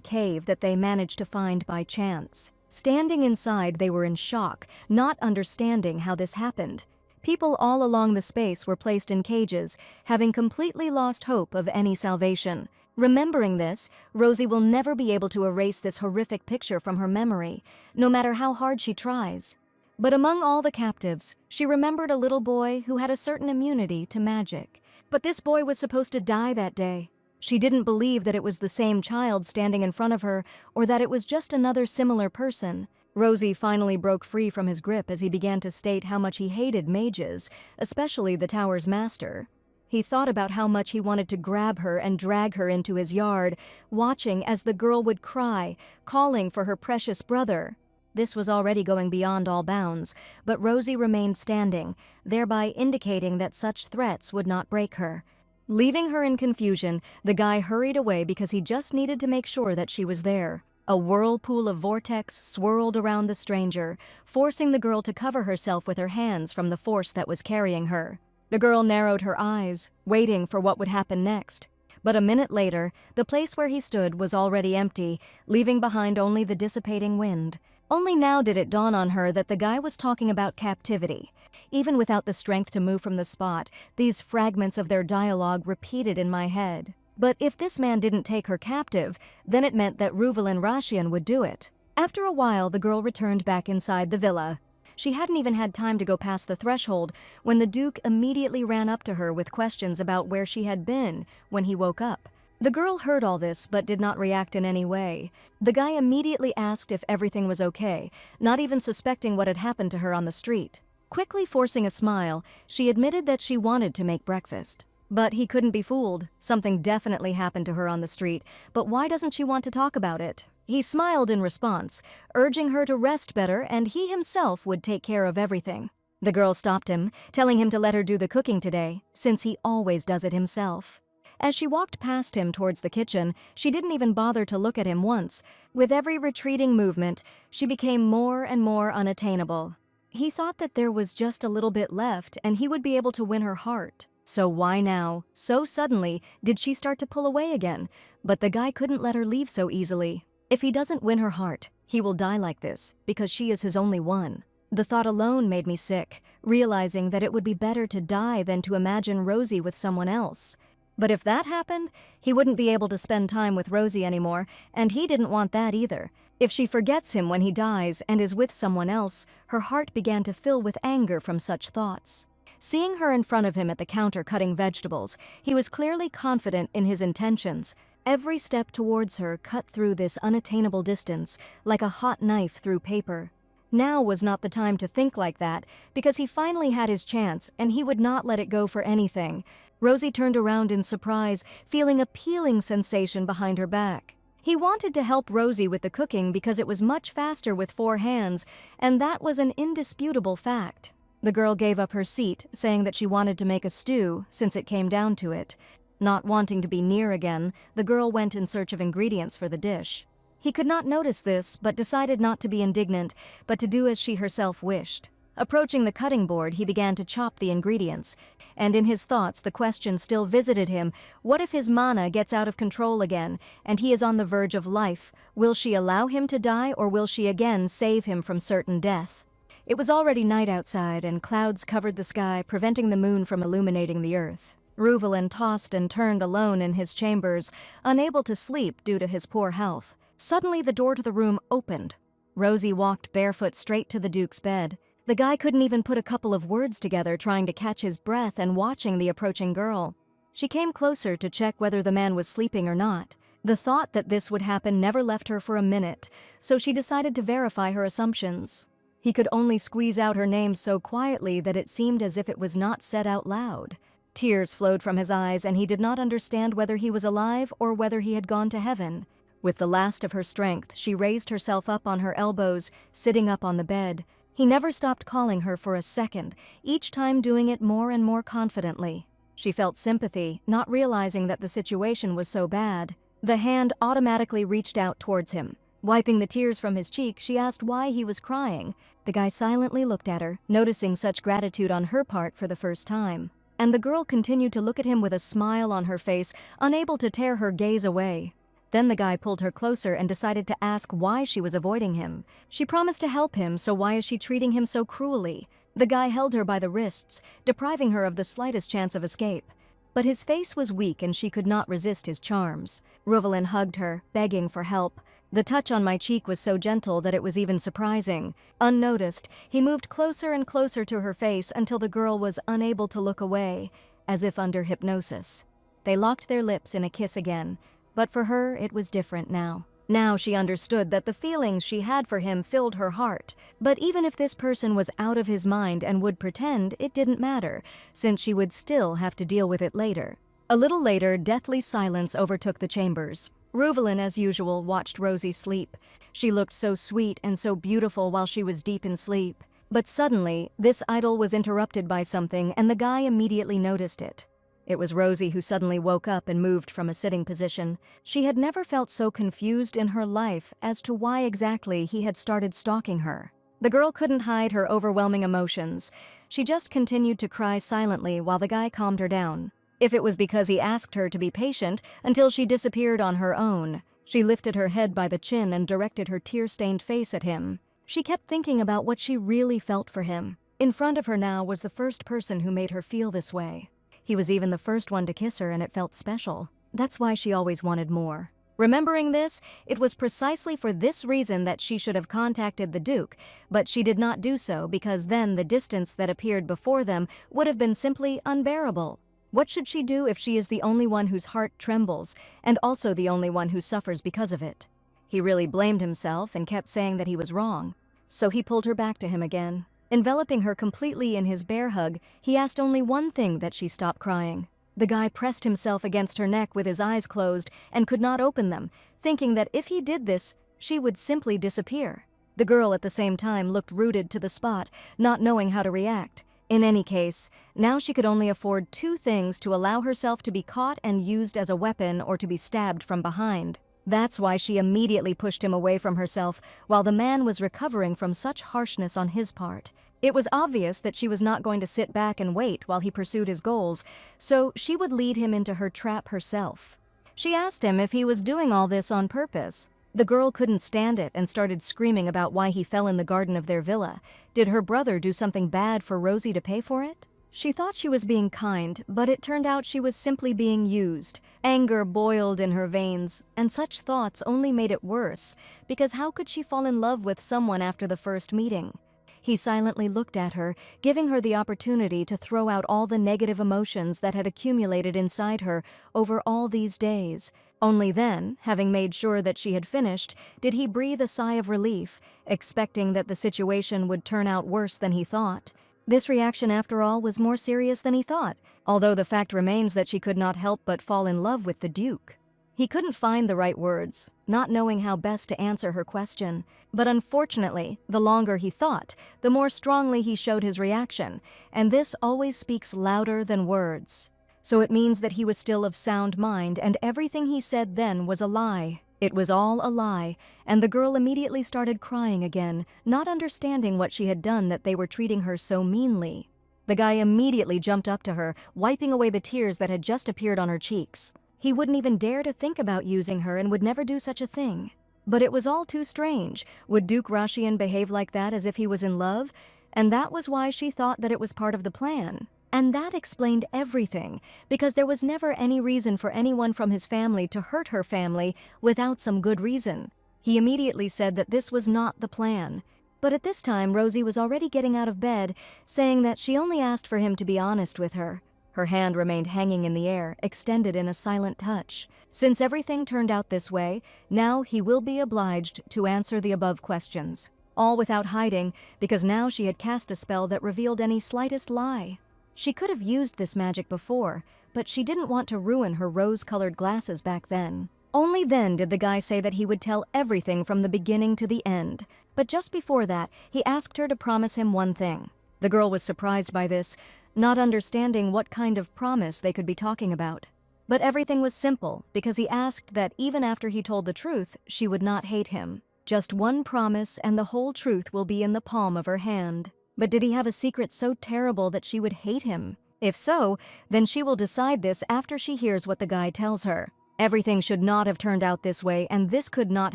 cave that they managed to find by chance. Standing inside, they were in shock, not understanding how this happened. People all along the space were placed in cages, having completely lost hope of any salvation. Remembering this, Rosie will never be able to erase this horrific picture from her memory, no matter how hard she tries. But among all the captives, she remembered a little boy who had a certain immunity to magic. But this boy was supposed to die that day. She didn't believe that it was the same child standing in front of her, or that it was just another similar person. Rosie finally broke free from his grip as he began to state how much he hated mages, especially the tower's master. He thought about how much he wanted to grab her and drag her into his yard, watching as the girl would cry, calling for her precious brother. This was already going beyond all bounds, but Rosie remained standing, thereby indicating that such threats would not break her. Leaving her in confusion, the guy hurried away because he just needed to make sure that she was there. A whirlpool of vortex swirled around the stranger, forcing the girl to cover herself with her hands from the force that was carrying her. The girl narrowed her eyes, waiting for what would happen next. But a minute later, the place where he stood was already empty, leaving behind only the dissipating wind. Only now did it dawn on her that the guy was talking about captivity. Even without the strength to move from the spot, these fragments of their dialogue repeated in my head. But if this man didn't take her captive, then it meant that Ruvel and Rashian would do it. After a while, the girl returned back inside the villa. She hadn't even had time to go past the threshold when the Duke immediately ran up to her with questions about where she had been when he woke up. The girl heard all this but did not react in any way. The guy immediately asked if everything was okay, not even suspecting what had happened to her on the street. Quickly forcing a smile, she admitted that she wanted to make breakfast. But he couldn't be fooled. Something definitely happened to her on the street, but why doesn't she want to talk about it? He smiled in response, urging her to rest better and he himself would take care of everything. The girl stopped him, telling him to let her do the cooking today, since he always does it himself. As she walked past him towards the kitchen, she didn't even bother to look at him once. With every retreating movement, she became more and more unattainable. He thought that there was just a little bit left and he would be able to win her heart. So why now, so suddenly, did she start to pull away again? But the guy couldn't let her leave so easily. If he doesn't win her heart, he will die like this, because she is his only one. The thought alone made me sick, realizing that it would be better to die than to imagine Rosie with someone else. But if that happened, he wouldn't be able to spend time with Rosie anymore, and he didn't want that either. If she forgets him when he dies and is with someone else, her heart began to fill with anger from such thoughts. Seeing her in front of him at the counter cutting vegetables, he was clearly confident in his intentions. Every step towards her cut through this unattainable distance, like a hot knife through paper. Now was not the time to think like that, because he finally had his chance, and he would not let it go for anything. Rosie turned around in surprise, feeling a peeling sensation behind her back. He wanted to help Rosie with the cooking because it was much faster with 4 hands, and that was an indisputable fact. The girl gave up her seat, saying that she wanted to make a stew, since it came down to it. Not wanting to be near again, the girl went in search of ingredients for the dish. He could not notice this, but decided not to be indignant, but to do as she herself wished. Approaching the cutting board, he began to chop the ingredients, and in his thoughts the question still visited him: what if his mana gets out of control again, and he is on the verge of life? Will she allow him to die, or will she again save him from certain death? It was already night outside, and clouds covered the sky, preventing the moon from illuminating the earth. Ruvelin tossed and turned alone in his chambers, unable to sleep due to his poor health. Suddenly the door to the room opened. Rosie walked barefoot straight to the Duke's bed. The guy couldn't even put a couple of words together, trying to catch his breath and watching the approaching girl. She came closer to check whether the man was sleeping or not. The thought that this would happen never left her for a minute, so she decided to verify her assumptions. He could only squeeze out her name so quietly that it seemed as if it was not said out loud. Tears flowed from his eyes, and he did not understand whether he was alive or whether he had gone to heaven. With the last of her strength, she raised herself up on her elbows, sitting up on the bed. He never stopped calling her for a second, each time doing it more and more confidently. She felt sympathy, not realizing that the situation was so bad. The hand automatically reached out towards him. Wiping the tears from his cheek, she asked why he was crying. The guy silently looked at her, noticing such gratitude on her part for the first time. And the girl continued to look at him with a smile on her face, unable to tear her gaze away. Then the guy pulled her closer and decided to ask why she was avoiding him. She promised to help him, so why is she treating him so cruelly? The guy held her by the wrists, depriving her of the slightest chance of escape. but his face was weak and she could not resist his charms. Ruvalen hugged her, begging for help. The touch on my cheek was so gentle that it was even surprising. Unnoticed, he moved closer and closer to her face until the girl was unable to look away, as if under hypnosis. They locked their lips in a kiss again, but for her it was different now. Now she understood that the feelings she had for him filled her heart. But even if this person was out of his mind and would pretend, it didn't matter, since she would still have to deal with it later. A little later, deathly silence overtook the chambers. Ruvalen, as usual, watched Rosie sleep. She looked so sweet and so beautiful while she was deep in sleep. But suddenly, this idyll was interrupted by something, and the guy immediately noticed it. It was Rosie who suddenly woke up and moved from a sitting position. She had never felt so confused in her life as to why exactly he had started stalking her. The girl couldn't hide her overwhelming emotions. She just continued to cry silently while the guy calmed her down. If it was because he asked her to be patient until she disappeared on her own, she lifted her head by the chin and directed her tear-stained face at him. She kept thinking about what she really felt for him. In front of her now was the first person who made her feel this way. He was even the first one to kiss her, and it felt special. That's why she always wanted more. Remembering this, it was precisely for this reason that she should have contacted the Duke, but she did not do so because then the distance that appeared before them would have been simply unbearable. What should she do if she is the only one whose heart trembles, and also the only one who suffers because of it? He really blamed himself and kept saying that he was wrong. So he pulled her back to him again. Enveloping her completely in his bear hug, he asked only one thing that she stop crying. The guy pressed himself against her neck with his eyes closed and could not open them, thinking that if he did this, she would simply disappear. The girl at the same time looked rooted to the spot, not knowing how to react. In any case, now she could only afford two things: to allow herself to be caught and used as a weapon or to be stabbed from behind. That's why she immediately pushed him away from herself while the man was recovering from such harshness on his part. It was obvious that she was not going to sit back and wait while he pursued his goals, so she would lead him into her trap herself. She asked him if he was doing all this on purpose. The girl couldn't stand it and started screaming about why he fell in the garden of their villa. Did her brother do something bad for Rosie to pay for it? She thought she was being kind, but it turned out she was simply being used. Anger boiled in her veins, and such thoughts only made it worse, because how could she fall in love with someone after the first meeting? He silently looked at her, giving her the opportunity to throw out all the negative emotions that had accumulated inside her over all these days. Only then, having made sure that she had finished, did he breathe a sigh of relief, expecting that the situation would turn out worse than he thought. This reaction, after all, was more serious than he thought, although the fact remains that she could not help but fall in love with the Duke. He couldn't find the right words, not knowing how best to answer her question. But unfortunately, the longer he thought, the more strongly he showed his reaction, and this always speaks louder than words. So it means that he was still of sound mind, and everything he said then was a lie. It was all a lie, and the girl immediately started crying again, not understanding what she had done that they were treating her so meanly. The guy immediately jumped up to her, wiping away the tears that had just appeared on her cheeks. He wouldn't even dare to think about using her and would never do such a thing. But it was all too strange. Would Duke Rashian behave like that as if he was in love? And that was why she thought that it was part of the plan. And that explained everything, because there was never any reason for anyone from his family to hurt her family without some good reason. He immediately said that this was not the plan. But at this time, Rosie was already getting out of bed, saying that she only asked for him to be honest with her. Her hand remained hanging in the air, extended in a silent touch. Since everything turned out this way, now he will be obliged to answer the above questions. All without hiding, because now she had cast a spell that revealed any slightest lie. She could have used this magic before, but she didn't want to ruin her rose-colored glasses back then. Only then did the guy say that he would tell everything from the beginning to the end. But just before that, he asked her to promise him one thing. The girl was surprised by this, not understanding what kind of promise they could be talking about. But everything was simple, because he asked that even after he told the truth, she would not hate him. Just one promise, and the whole truth will be in the palm of her hand. But did he have a secret so terrible that she would hate him? If so, then she will decide this after she hears what the guy tells her. Everything should not have turned out this way, and this could not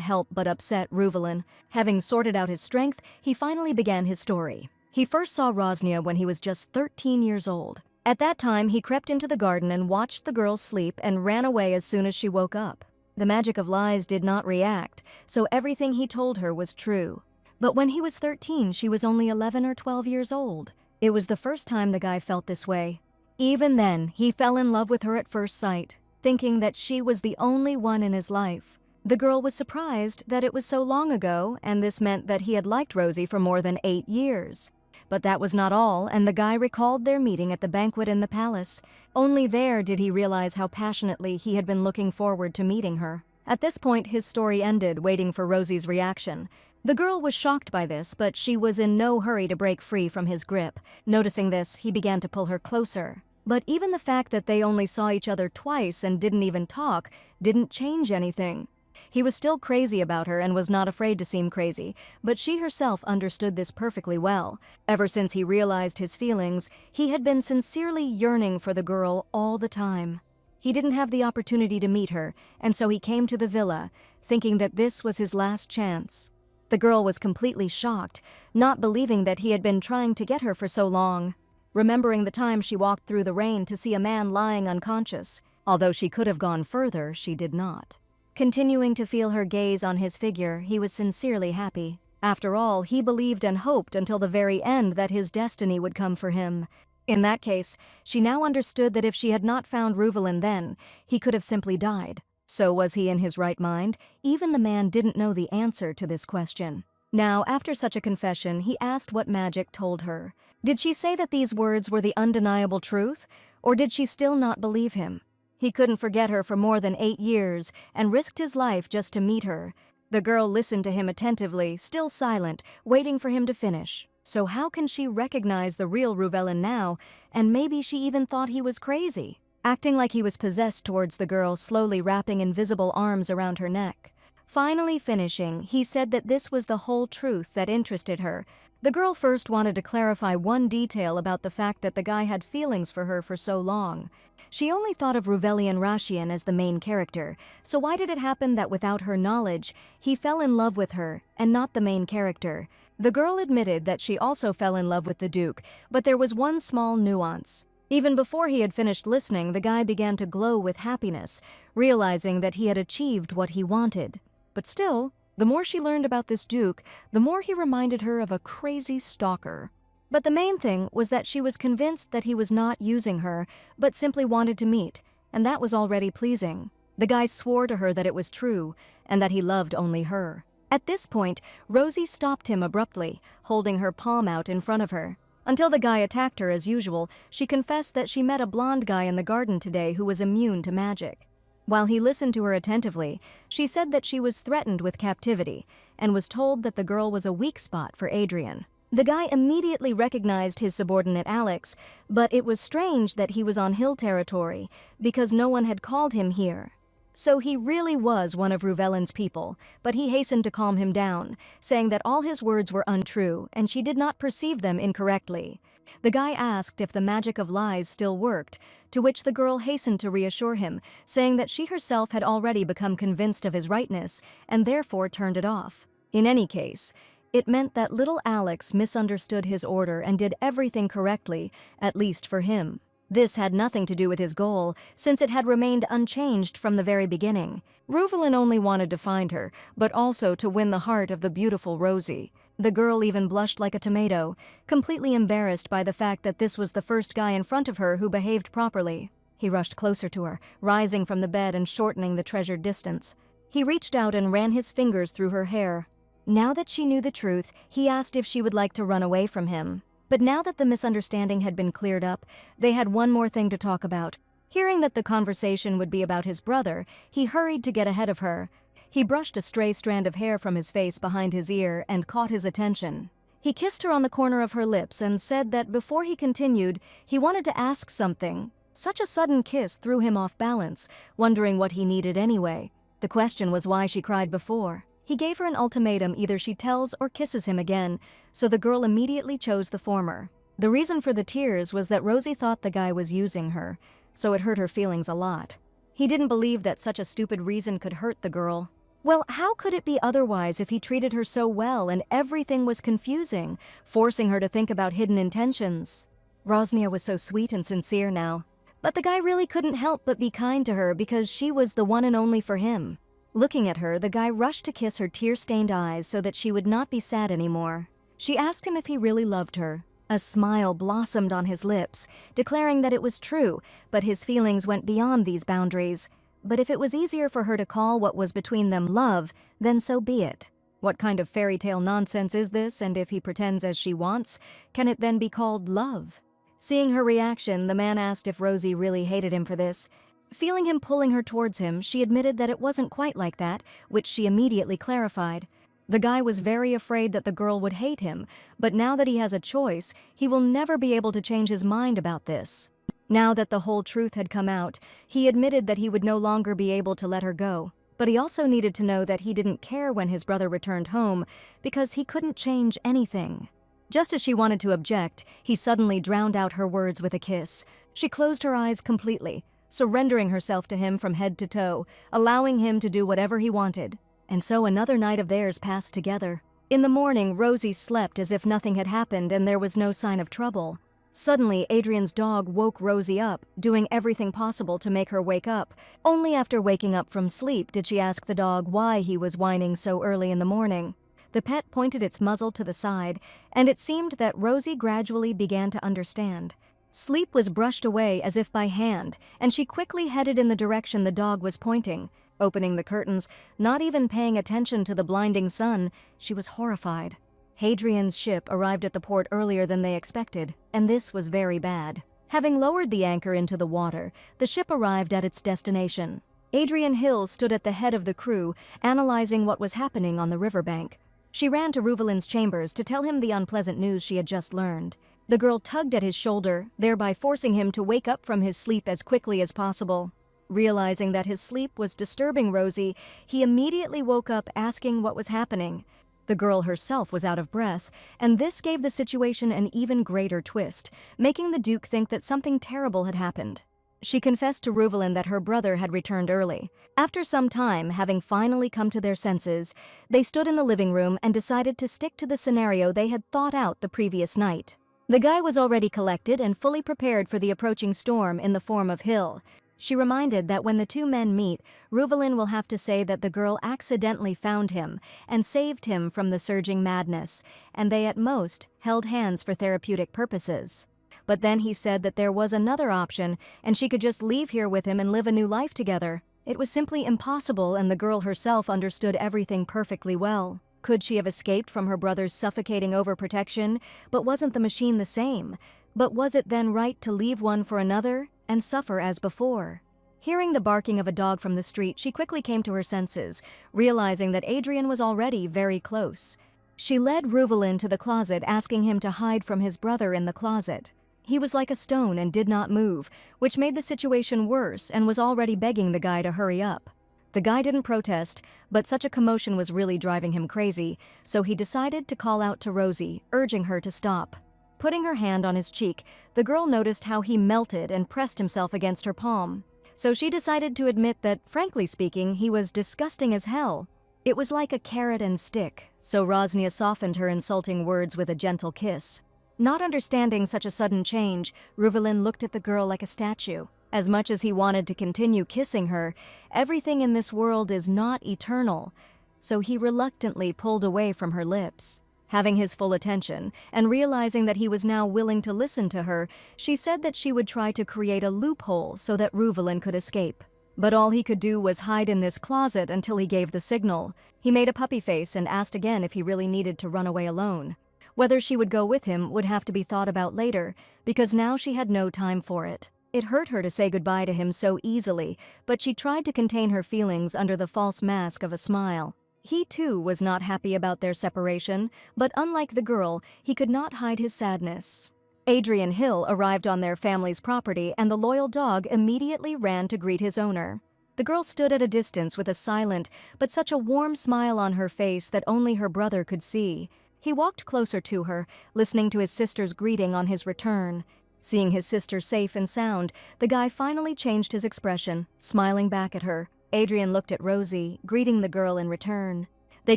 help but upset Ruvalen. Having sorted out his strength, he finally began his story. He first saw Rosnia when he was just 13 years old. At that time, he crept into the garden and watched the girl sleep and ran away as soon as she woke up. The magic of lies did not react, so everything he told her was true. But when he was 13, she was only 11 or 12 years old. It was the first time the guy felt this way. Even then, he fell in love with her at first sight, thinking that she was the only one in his life. The girl was surprised that it was so long ago, and this meant that he had liked Rosie for more than 8 years. But that was not all, and the guy recalled their meeting at the banquet in the palace. Only there did he realize how passionately he had been looking forward to meeting her. At this point, his story ended, waiting for Rosie's reaction. The girl was shocked by this, but she was in no hurry to break free from his grip. Noticing this, he began to pull her closer. But even the fact that they only saw each other twice and didn't even talk didn't change anything. He was still crazy about her and was not afraid to seem crazy, but she herself understood this perfectly well. Ever since he realized his feelings, he had been sincerely yearning for the girl all the time. He didn't have the opportunity to meet her, and so he came to the villa, thinking that this was his last chance. The girl was completely shocked, not believing that he had been trying to get her for so long. Remembering the time she walked through the rain to see a man lying unconscious. Although she could have gone further, she did not. Continuing to feel her gaze on his figure, he was sincerely happy. After all, he believed and hoped until the very end that his destiny would come for him. In that case, she now understood that if she had not found Reuvelin then, he could have simply died. So was he in his right mind? Even the man didn't know the answer to this question. Now, after such a confession, he asked what magic told her. Did she say that these words were the undeniable truth, or did she still not believe him? He couldn't forget her for more than 8 years and risked his life just to meet her. The girl listened to him attentively, still silent, waiting for him to finish. So how can she recognize the real Reuvelin now, and maybe she even thought he was crazy? Acting like he was possessed towards the girl, slowly wrapping invisible arms around her neck. Finally finishing, he said that this was the whole truth that interested her. The girl first wanted to clarify one detail about the fact that the guy had feelings for her for so long. She only thought of Ruvelian Rashian as the main character, so why did it happen that without her knowledge, he fell in love with her, and not the main character? The girl admitted that she also fell in love with the Duke, but there was one small nuance. Even before he had finished listening, the guy began to glow with happiness, realizing that he had achieved what he wanted. But still, the more she learned about this Duke, the more he reminded her of a crazy stalker. But the main thing was that she was convinced that he was not using her, but simply wanted to meet, and that was already pleasing. The guy swore to her that it was true, and that he loved only her. At this point, Rosie stopped him abruptly, holding her palm out in front of her. Until the guy attacked her as usual, she confessed that she met a blonde guy in the garden today who was immune to magic. While he listened to her attentively, she said that she was threatened with captivity and was told that the girl was a weak spot for Adrian. The guy immediately recognized his subordinate Alex, but it was strange that he was on hill territory because no one had called him here. So he really was one of Reuvelin's people, but he hastened to calm him down, saying that all his words were untrue and she did not perceive them incorrectly. The guy asked if the magic of lies still worked, to which the girl hastened to reassure him, saying that she herself had already become convinced of his rightness and therefore turned it off. In any case, it meant that little Alex misunderstood his order and did everything correctly, at least for him. This had nothing to do with his goal, since it had remained unchanged from the very beginning. Reuvelin only wanted to find her, but also to win the heart of the beautiful Rosie. The girl even blushed like a tomato, completely embarrassed by the fact that this was the first guy in front of her who behaved properly. He rushed closer to her, rising from the bed and shortening the treasured distance. He reached out and ran his fingers through her hair. Now that she knew the truth, he asked if she would like to run away from him. But now that the misunderstanding had been cleared up, they had one more thing to talk about. Hearing that the conversation would be about his brother, he hurried to get ahead of her. He brushed a stray strand of hair from his face behind his ear and caught his attention. He kissed her on the corner of her lips and said that before he continued, he wanted to ask something. Such a sudden kiss threw him off balance, wondering what he needed anyway. The question was why she cried before. He gave her an ultimatum: either she tells or kisses him again, so the girl immediately chose the former. The reason for the tears was that Rosie thought the guy was using her, so it hurt her feelings a lot. He didn't believe that such a stupid reason could hurt the girl. Well, how could it be otherwise if he treated her so well and everything was confusing, forcing her to think about hidden intentions? Rosnia was so sweet and sincere now. But the guy really couldn't help but be kind to her because she was the one and only for him. Looking at her, the guy rushed to kiss her tear-stained eyes so that she would not be sad anymore. She asked him if he really loved her. A smile blossomed on his lips, declaring that it was true, but his feelings went beyond these boundaries. But if it was easier for her to call what was between them love, then so be it. What kind of fairy tale nonsense is this, and if he pretends as she wants, can it then be called love? Seeing her reaction, the man asked if Rosie really hated him for this. Feeling him pulling her towards him, she admitted that it wasn't quite like that, which she immediately clarified. The guy was very afraid that the girl would hate him, but now that he has a choice, he will never be able to change his mind about this. Now that the whole truth had come out, he admitted that he would no longer be able to let her go. But he also needed to know that he didn't care when his brother returned home, because he couldn't change anything. Just as she wanted to object, he suddenly drowned out her words with a kiss. She closed her eyes completely, surrendering herself to him from head to toe, allowing him to do whatever he wanted. And so another night of theirs passed together. In the morning, Rosie slept as if nothing had happened and there was no sign of trouble. Suddenly, Adrian's dog woke Rosie up, doing everything possible to make her wake up. Only after waking up from sleep did she ask the dog why he was whining so early in the morning. The pet pointed its muzzle to the side, and it seemed that Rosie gradually began to understand. Sleep was brushed away as if by hand, and she quickly headed in the direction the dog was pointing. Opening the curtains, not even paying attention to the blinding sun, she was horrified. Hadrian's ship arrived at the port earlier than they expected, and this was very bad. Having lowered the anchor into the water, the ship arrived at its destination. Adrian Hill stood at the head of the crew, analyzing what was happening on the riverbank. She ran to Ruvelin's chambers to tell him the unpleasant news she had just learned. The girl tugged at his shoulder, thereby forcing him to wake up from his sleep as quickly as possible. Realizing that his sleep was disturbing Rosie, he immediately woke up asking what was happening. The girl herself was out of breath, and this gave the situation an even greater twist, making the Duke think that something terrible had happened. She confessed to Ruvelin that her brother had returned early. After some time, having finally come to their senses, they stood in the living room and decided to stick to the scenario they had thought out the previous night. The guy was already collected and fully prepared for the approaching storm in the form of Hill. She reminded that when the two men meet, Ruvelin will have to say that the girl accidentally found him and saved him from the surging madness, and they at most held hands for therapeutic purposes. But then he said that there was another option, and she could just leave here with him and live a new life together. It was simply impossible, and the girl herself understood everything perfectly well. Could she have escaped from her brother's suffocating overprotection? But wasn't the machine the same? But was it then right to leave one for another and suffer as before? Hearing the barking of a dog from the street, she quickly came to her senses, realizing that Adrian was already very close. She led Ruvelin to the closet, asking him to hide from his brother in the closet. He was like a stone and did not move, which made the situation worse and was already begging the guy to hurry up. The guy didn't protest, but such a commotion was really driving him crazy, so he decided to call out to Rosie, urging her to stop. Putting her hand on his cheek, the girl noticed how he melted and pressed himself against her palm. So she decided to admit that, frankly speaking, he was disgusting as hell. It was like a carrot and stick, so Rosnia softened her insulting words with a gentle kiss. Not understanding such a sudden change, Ruvelin looked at the girl like a statue. As much as he wanted to continue kissing her, everything in this world is not eternal, so he reluctantly pulled away from her lips. Having his full attention, and realizing that he was now willing to listen to her, she said that she would try to create a loophole so that Ruvelin could escape. But all he could do was hide in this closet until he gave the signal. He made a puppy face and asked again if he really needed to run away alone. Whether she would go with him would have to be thought about later, because now she had no time for it. It hurt her to say goodbye to him so easily, but she tried to contain her feelings under the false mask of a smile. He too was not happy about their separation, but unlike the girl, he could not hide his sadness. Adrian Hill arrived on their family's property, and the loyal dog immediately ran to greet his owner. The girl stood at a distance with a silent, but such a warm smile on her face that only her brother could see. He walked closer to her, listening to his sister's greeting on his return. Seeing his sister safe and sound, the guy finally changed his expression, smiling back at her. Adrian looked at Rosie, greeting the girl in return. They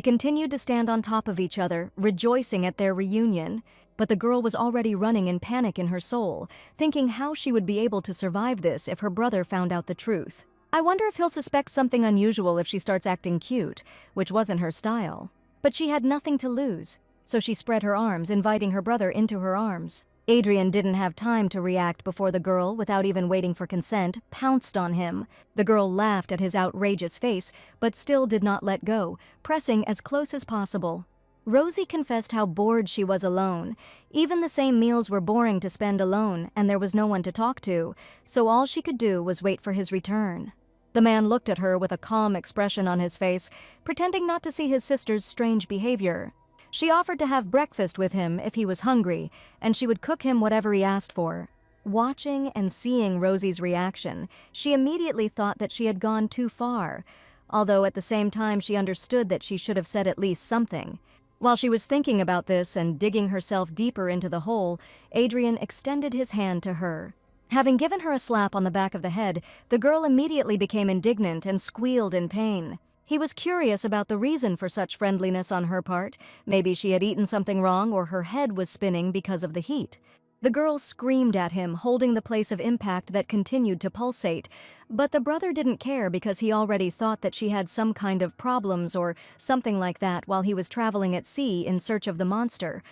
continued to stand on top of each other, rejoicing at their reunion. But the girl was already running in panic in her soul, thinking how she would be able to survive this if her brother found out the truth. I wonder if he'll suspect something unusual if she starts acting cute, which wasn't her style. But she had nothing to lose, so she spread her arms, inviting her brother into her arms. Adrian didn't have time to react before the girl, without even waiting for consent, pounced on him. The girl laughed at his outrageous face, but still did not let go, pressing as close as possible. Rosie confessed how bored she was alone. Even the same meals were boring to spend alone, and there was no one to talk to, so all she could do was wait for his return. The man looked at her with a calm expression on his face, pretending not to see his sister's strange behavior. She offered to have breakfast with him if he was hungry, and she would cook him whatever he asked for. Watching and seeing Rosie's reaction, she immediately thought that she had gone too far, although at the same time she understood that she should have said at least something. While she was thinking about this and digging herself deeper into the hole, Adrian extended his hand to her. Having given her a slap on the back of the head, the girl immediately became indignant and squealed in pain. He was curious about the reason for such friendliness on her part. Maybe she had eaten something wrong or her head was spinning because of the heat. The girl screamed at him, holding the place of impact that continued to pulsate. But the brother didn't care because he already thought that she had some kind of problems or something like that while he was traveling at sea in search of the monster.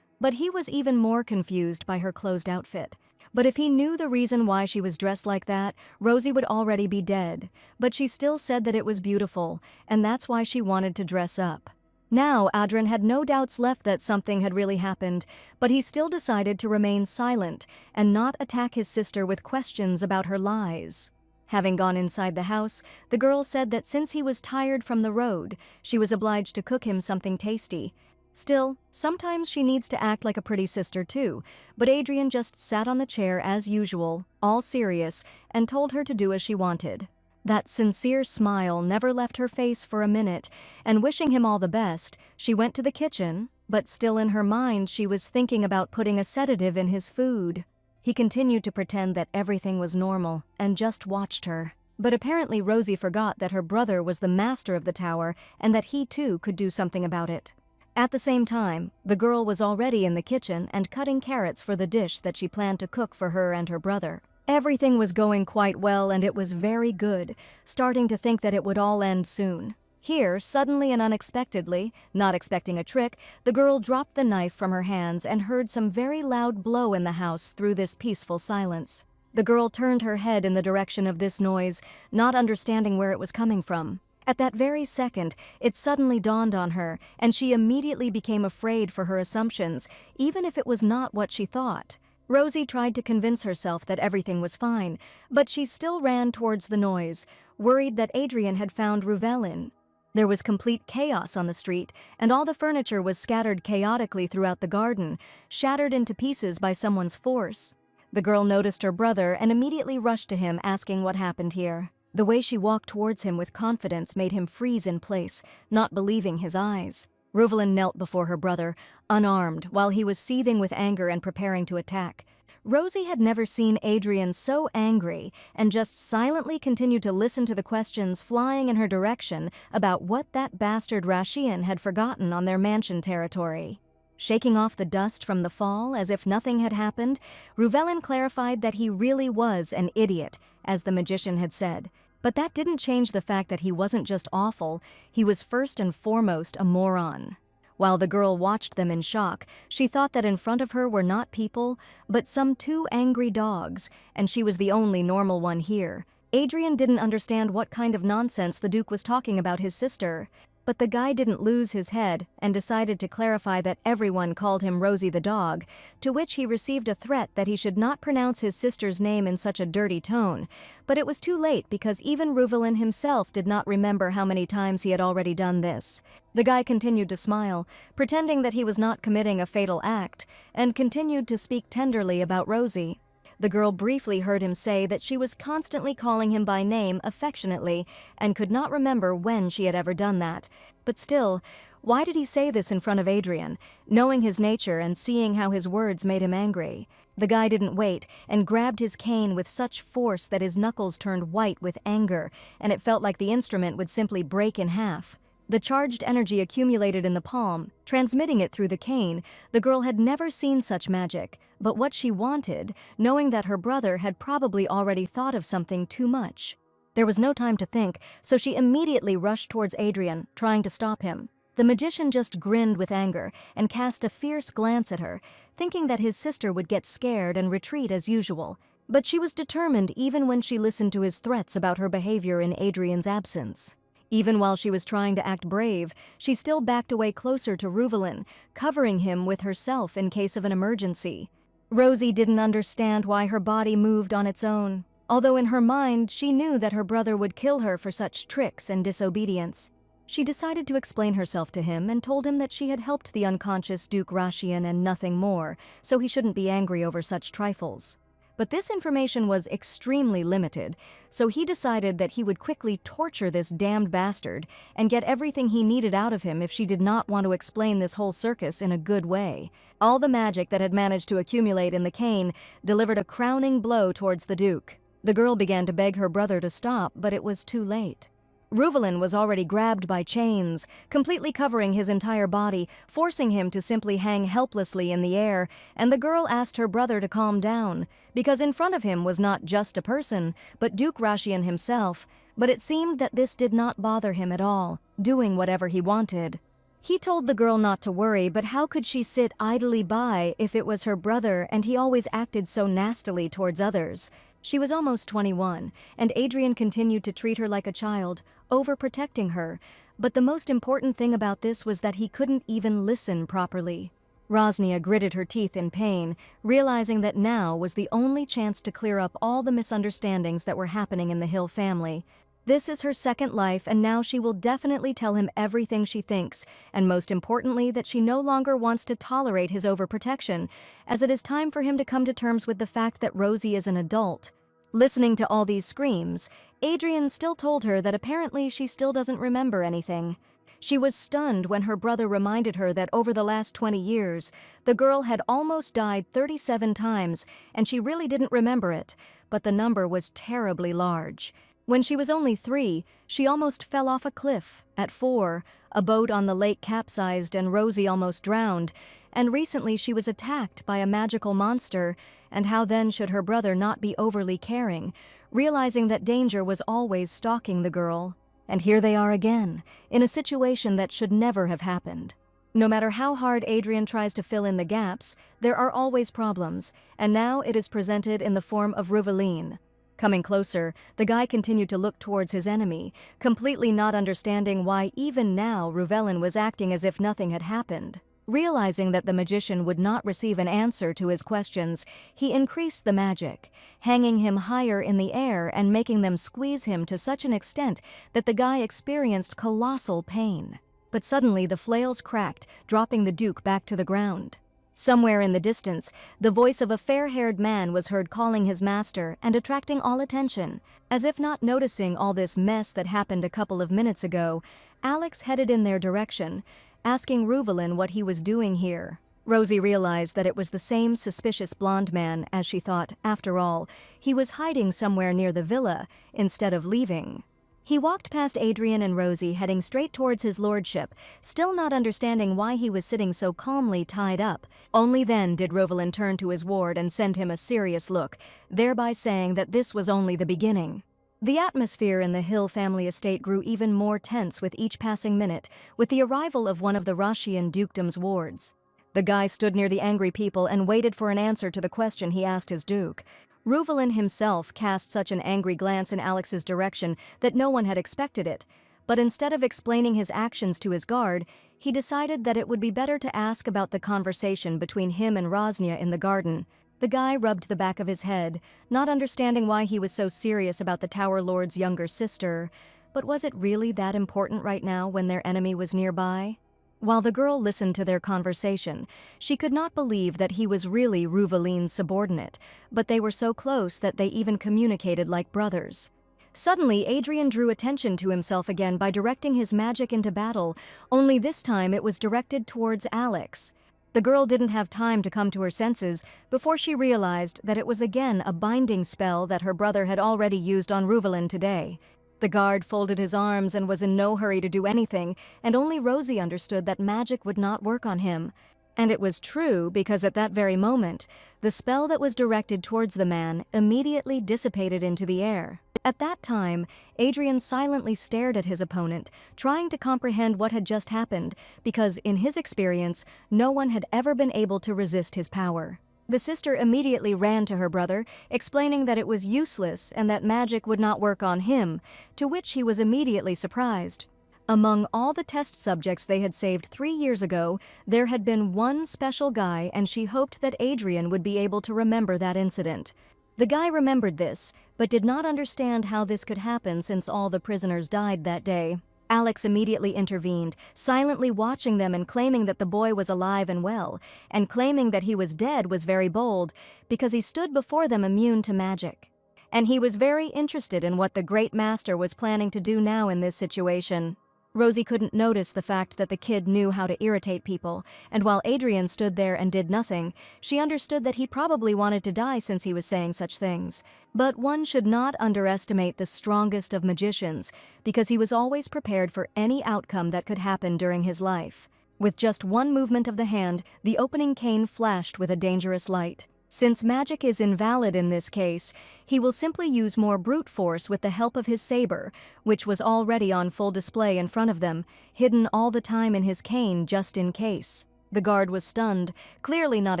But he was even more confused by her closed outfit. But if he knew the reason why she was dressed like that, Rosie would already be dead. But she still said that it was beautiful, and that's why she wanted to dress up. Now, Adrian had no doubts left that something had really happened, but he still decided to remain silent and not attack his sister with questions about her lies. Having gone inside the house, the girl said that since he was tired from the road, she was obliged to cook him something tasty. Still, sometimes she needs to act like a pretty sister too, but Adrian just sat on the chair as usual, all serious, and told her to do as she wanted. That sincere smile never left her face for a minute, and wishing him all the best, she went to the kitchen, but still in her mind she was thinking about putting a sedative in his food. He continued to pretend that everything was normal and just watched her. But apparently Rosie forgot that her brother was the master of the tower and that he too could do something about it. At the same time, the girl was already in the kitchen and cutting carrots for the dish that she planned to cook for her and her brother. Everything was going quite well and it was very good, starting to think that it would all end soon. Here, suddenly and unexpectedly, not expecting a trick, the girl dropped the knife from her hands and heard some very loud blow in the house through this peaceful silence. The girl turned her head in the direction of this noise, not understanding where it was coming from. At that very second, it suddenly dawned on her, and she immediately became afraid for her assumptions, even if it was not what she thought. Rosie tried to convince herself that everything was fine, but she still ran towards the noise, worried that Adrian had found Ruvelin. There was complete chaos on the street, and all the furniture was scattered chaotically throughout the garden, shattered into pieces by someone's force. The girl noticed her brother and immediately rushed to him, asking what happened here. The way she walked towards him with confidence made him freeze in place, not believing his eyes. Ruvelin knelt before her brother, unarmed, while he was seething with anger and preparing to attack. Rosie had never seen Adrian so angry and just silently continued to listen to the questions flying in her direction about what that bastard Rashian had forgotten on their mansion territory. Shaking off the dust from the fall as if nothing had happened, Ruvelin clarified that he really was an idiot, as the magician had said. But that didn't change the fact that he wasn't just awful, he was first and foremost a moron. While the girl watched them in shock, she thought that in front of her were not people, but some 2 angry dogs, and she was the only normal one here. Adrian didn't understand what kind of nonsense the Duke was talking about his sister. But the guy didn't lose his head and decided to clarify that everyone called him Rosie the dog, to which he received a threat that he should not pronounce his sister's name in such a dirty tone. But it was too late because even Ruvelin himself did not remember how many times he had already done this. The guy continued to smile, pretending that he was not committing a fatal act, and continued to speak tenderly about Rosie. The girl briefly heard him say that she was constantly calling him by name affectionately and could not remember when she had ever done that. But still, why did he say this in front of Adrian, knowing his nature and seeing how his words made him angry? The guy didn't wait and grabbed his cane with such force that his knuckles turned white with anger, and it felt like the instrument would simply break in half. The charged energy accumulated in the palm, transmitting it through the cane. The girl had never seen such magic, but what she wanted, knowing that her brother had probably already thought of something too much. There was no time to think, so she immediately rushed towards Adrian, trying to stop him. The magician just grinned with anger and cast a fierce glance at her, thinking that his sister would get scared and retreat as usual. But she was determined even when she listened to his threats about her behavior in Adrian's absence. Even while she was trying to act brave, she still backed away closer to Reuvelin, covering him with herself in case of an emergency. Rosie didn't understand why her body moved on its own, although in her mind she knew that her brother would kill her for such tricks and disobedience. She decided to explain herself to him and told him that she had helped the unconscious Duke Rashian and nothing more, so he shouldn't be angry over such trifles. But this information was extremely limited, so he decided that he would quickly torture this damned bastard and get everything he needed out of him if she did not want to explain this whole circus in a good way. All the magic that had managed to accumulate in the cane delivered a crowning blow towards the Duke. The girl began to beg her brother to stop, but it was too late. Reuvelin was already grabbed by chains, completely covering his entire body, forcing him to simply hang helplessly in the air, and the girl asked her brother to calm down, because in front of him was not just a person, but Duke Rashian himself. But it seemed that this did not bother him at all, doing whatever he wanted. He told the girl not to worry, but how could she sit idly by if it was her brother and he always acted so nastily towards others? She was almost 21, and Adrian continued to treat her like a child, overprotecting her. But the most important thing about this was that he couldn't even listen properly. Rosnia gritted her teeth in pain, realizing that now was the only chance to clear up all the misunderstandings that were happening in the Hill family. This is her second life, and now she will definitely tell him everything she thinks, and most importantly that she no longer wants to tolerate his overprotection, as it is time for him to come to terms with the fact that Rosie is an adult. Listening to all these screams, Adrian still told her that apparently she still doesn't remember anything. She was stunned when her brother reminded her that over the last 20 years, the girl had almost died 37 times, and she really didn't remember it, but the number was terribly large. When she was only 3, she almost fell off a cliff. At 4, a boat on the lake capsized and Rosie almost drowned, and recently she was attacked by a magical monster, and how then should her brother not be overly caring, realizing that danger was always stalking the girl. And here they are again, in a situation that should never have happened. No matter how hard Adrian tries to fill in the gaps, there are always problems, and now it is presented in the form of Reuvelin. Coming closer, the guy continued to look towards his enemy, completely not understanding why even now Reuvelin was acting as if nothing had happened. Realizing that the magician would not receive an answer to his questions, he increased the magic, hanging him higher in the air and making them squeeze him to such an extent that the guy experienced colossal pain. But suddenly the flails cracked, dropping the Duke back to the ground. Somewhere in the distance, the voice of a fair-haired man was heard calling his master and attracting all attention. As if not noticing all this mess that happened a couple of minutes ago, Alex headed in their direction, asking Reuvelin what he was doing here. Rosie realized that it was the same suspicious blonde man, as she thought, after all, he was hiding somewhere near the villa instead of leaving. He walked past Adrian and Rosie, heading straight towards his lordship, still not understanding why he was sitting so calmly tied up. Only then did Reuvelin turn to his ward and send him a serious look, thereby saying that this was only the beginning. The atmosphere in the Hill family estate grew even more tense with each passing minute, with the arrival of one of the Rashian dukedom's wards. The guy stood near the angry people and waited for an answer to the question he asked his duke. Reuvelin himself cast such an angry glance in Alex's direction that no one had expected it, but instead of explaining his actions to his guard, he decided that it would be better to ask about the conversation between him and Rosnia in the garden. The guy rubbed the back of his head, not understanding why he was so serious about the Tower Lord's younger sister, but was it really that important right now when their enemy was nearby? While the girl listened to their conversation, she could not believe that he was really Reuvelin's subordinate, but they were so close that they even communicated like brothers. Suddenly, Adrian drew attention to himself again by directing his magic into battle, only this time it was directed towards Alex. The girl didn't have time to come to her senses before she realized that it was again a binding spell that her brother had already used on Reuvelin today. The guard folded his arms and was in no hurry to do anything, and only Rosie understood that magic would not work on him. And it was true because at that very moment, the spell that was directed towards the man immediately dissipated into the air. At that time, Adrian silently stared at his opponent, trying to comprehend what had just happened, because in his experience, no one had ever been able to resist his power. The sister immediately ran to her brother, explaining that it was useless and that magic would not work on him, to which he was immediately surprised. Among all the test subjects they had saved 3 years ago, there had been one special guy, and she hoped that Adrian would be able to remember that incident. The guy remembered this, but did not understand how this could happen since all the prisoners died that day. Alex immediately intervened, silently watching them and claiming that the boy was alive and well, and claiming that he was dead was very bold, because he stood before them immune to magic. And he was very interested in what the great master was planning to do now in this situation. Rosie couldn't notice the fact that the kid knew how to irritate people, and while Adrian stood there and did nothing, she understood that he probably wanted to die since he was saying such things. But one should not underestimate the strongest of magicians, because he was always prepared for any outcome that could happen during his life. With just one movement of the hand, the opening cane flashed with a dangerous light. Since magic is invalid in this case, he will simply use more brute force with the help of his saber, which was already on full display in front of them, hidden all the time in his cane just in case. The guard was stunned, clearly not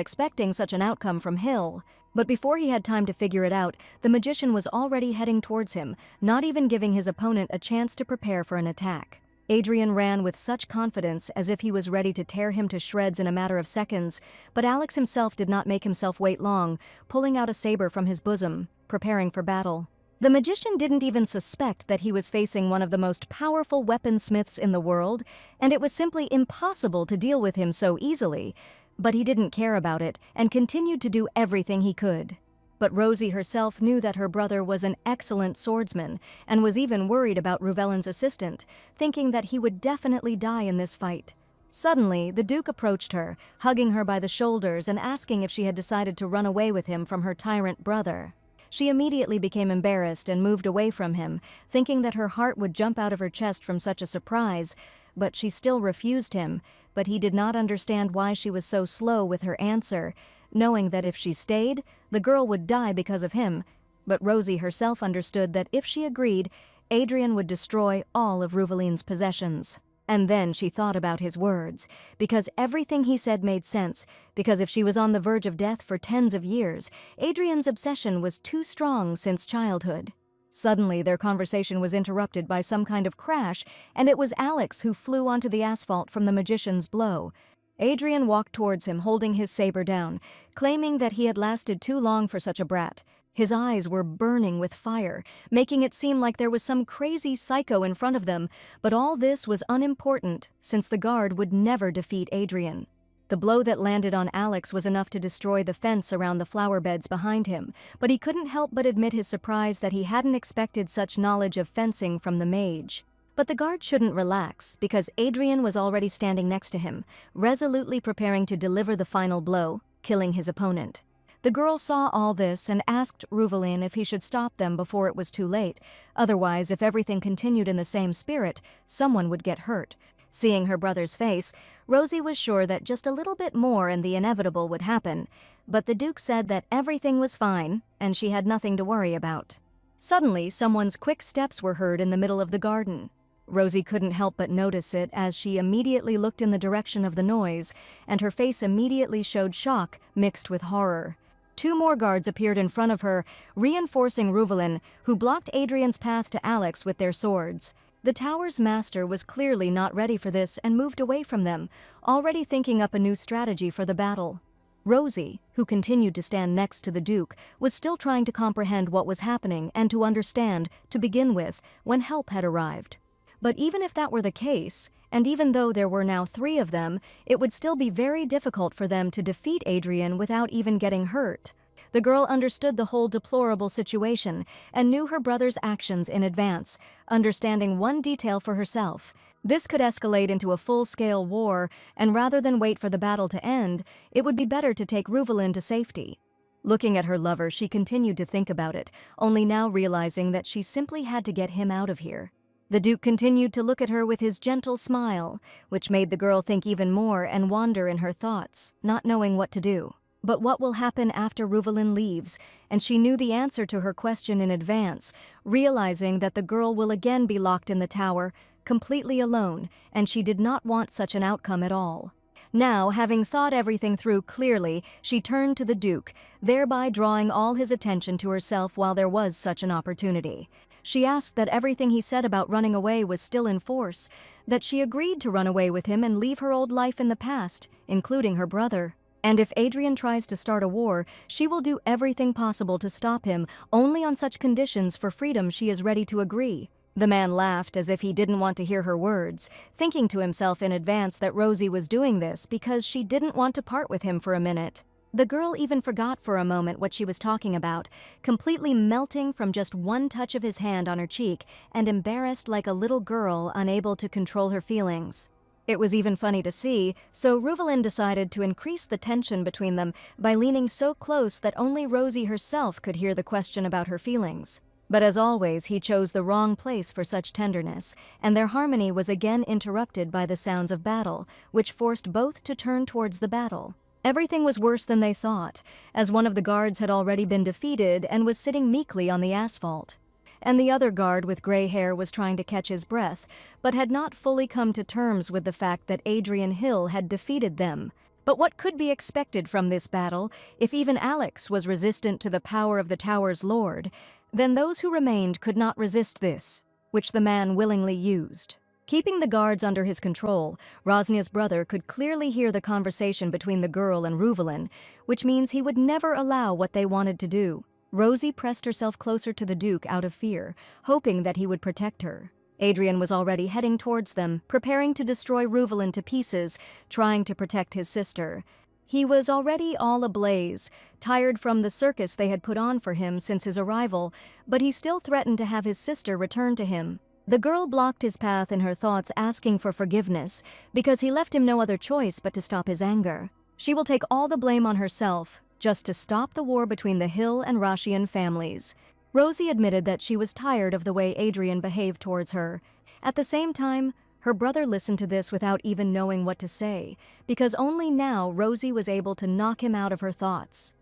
expecting such an outcome from Hill. But before he had time to figure it out, the magician was already heading towards him, not even giving his opponent a chance to prepare for an attack. Adrian ran with such confidence as if he was ready to tear him to shreds in a matter of seconds, but Alex himself did not make himself wait long, pulling out a saber from his bosom, preparing for battle. The magician didn't even suspect that he was facing one of the most powerful weaponsmiths in the world, and it was simply impossible to deal with him so easily. But he didn't care about it and continued to do everything he could. But Rosie herself knew that her brother was an excellent swordsman and was even worried about Ruvelin's assistant, thinking that he would definitely die in this fight. Suddenly, the Duke approached her, hugging her by the shoulders and asking if she had decided to run away with him from her tyrant brother. She immediately became embarrassed and moved away from him, thinking that her heart would jump out of her chest from such a surprise, but she still refused him. But he did not understand why she was so slow with her answer, knowing that if she stayed, the girl would die because of him. But Rosie herself understood that if she agreed, Adrian would destroy all of Ruvelin's possessions. And then she thought about his words, because everything he said made sense, because if she was on the verge of death for tens of years, Adrian's obsession was too strong since childhood. Suddenly, their conversation was interrupted by some kind of crash, and it was Alex who flew onto the asphalt from the magician's blow. Adrian walked towards him, holding his saber down, claiming that he had lasted too long for such a brat. His eyes were burning with fire, making it seem like there was some crazy psycho in front of them, but all this was unimportant, since the guard would never defeat Adrian. The blow that landed on Alex was enough to destroy the fence around the flower beds behind him, but he couldn't help but admit his surprise that he hadn't expected such knowledge of fencing from the mage. But the guard shouldn't relax, because Adrian was already standing next to him, resolutely preparing to deliver the final blow, killing his opponent. The girl saw all this and asked Ruvelin if he should stop them before it was too late. Otherwise, if everything continued in the same spirit, someone would get hurt. Seeing her brother's face, Rosie was sure that just a little bit more and the inevitable would happen. But the Duke said that everything was fine, and she had nothing to worry about. Suddenly, someone's quick steps were heard in the middle of the garden. Rosie couldn't help but notice it as she immediately looked in the direction of the noise, and her face immediately showed shock mixed with horror. 2 more guards appeared in front of her, reinforcing Ruvelin, who blocked Adrian's path to Alex with their swords. The tower's master was clearly not ready for this and moved away from them, already thinking up a new strategy for the battle. Rosie, who continued to stand next to the Duke, was still trying to comprehend what was happening and to understand, to begin with, when help had arrived. But even if that were the case, and even though there were now 3 of them, it would still be very difficult for them to defeat Adrian without even getting hurt. The girl understood the whole deplorable situation and knew her brother's actions in advance, understanding one detail for herself. This could escalate into a full-scale war, and rather than wait for the battle to end, it would be better to take Ruvelin to safety. Looking at her lover, she continued to think about it, only now realizing that she simply had to get him out of here. The Duke continued to look at her with his gentle smile, which made the girl think even more and wander in her thoughts, not knowing what to do. But what will happen after Ruvelin leaves? And she knew the answer to her question in advance, realizing that the girl will again be locked in the tower, completely alone, and she did not want such an outcome at all. Now, having thought everything through clearly, she turned to the Duke, thereby drawing all his attention to herself while there was such an opportunity. She asked that everything he said about running away was still in force, that she agreed to run away with him and leave her old life in the past, including her brother. And if Adrian tries to start a war, she will do everything possible to stop him. Only on such conditions for freedom she is ready to agree. The man laughed as if he didn't want to hear her words, thinking to himself in advance that Rosie was doing this because she didn't want to part with him for a minute. The girl even forgot for a moment what she was talking about, completely melting from just one touch of his hand on her cheek and embarrassed like a little girl unable to control her feelings. It was even funny to see, so Ruvelin decided to increase the tension between them by leaning so close that only Rosie herself could hear the question about her feelings. But as always, he chose the wrong place for such tenderness, and their harmony was again interrupted by the sounds of battle, which forced both to turn towards the battle. Everything was worse than they thought, as one of the guards had already been defeated and was sitting meekly on the asphalt. And the other guard with gray hair was trying to catch his breath, but had not fully come to terms with the fact that Adrian Hill had defeated them. But what could be expected from this battle, if even Alex was resistant to the power of the tower's lord? Then those who remained could not resist this, which the man willingly used. Keeping the guards under his control, Rosnia's brother could clearly hear the conversation between the girl and Ruvelin, which means he would never allow what they wanted to do. Rosie pressed herself closer to the Duke out of fear, hoping that he would protect her. Adrian was already heading towards them, preparing to destroy Ruvelin to pieces, trying to protect his sister. He was already all ablaze, tired from the circus they had put on for him since his arrival, but he still threatened to have his sister return to him. The girl blocked his path in her thoughts, asking for forgiveness, because he left him no other choice but to stop his anger. She will take all the blame on herself, just to stop the war between the Hill and Rashian families. Rosie admitted that she was tired of the way Adrian behaved towards her. At the same time, her brother listened to this without even knowing what to say, because only now Rosie was able to knock him out of her thoughts.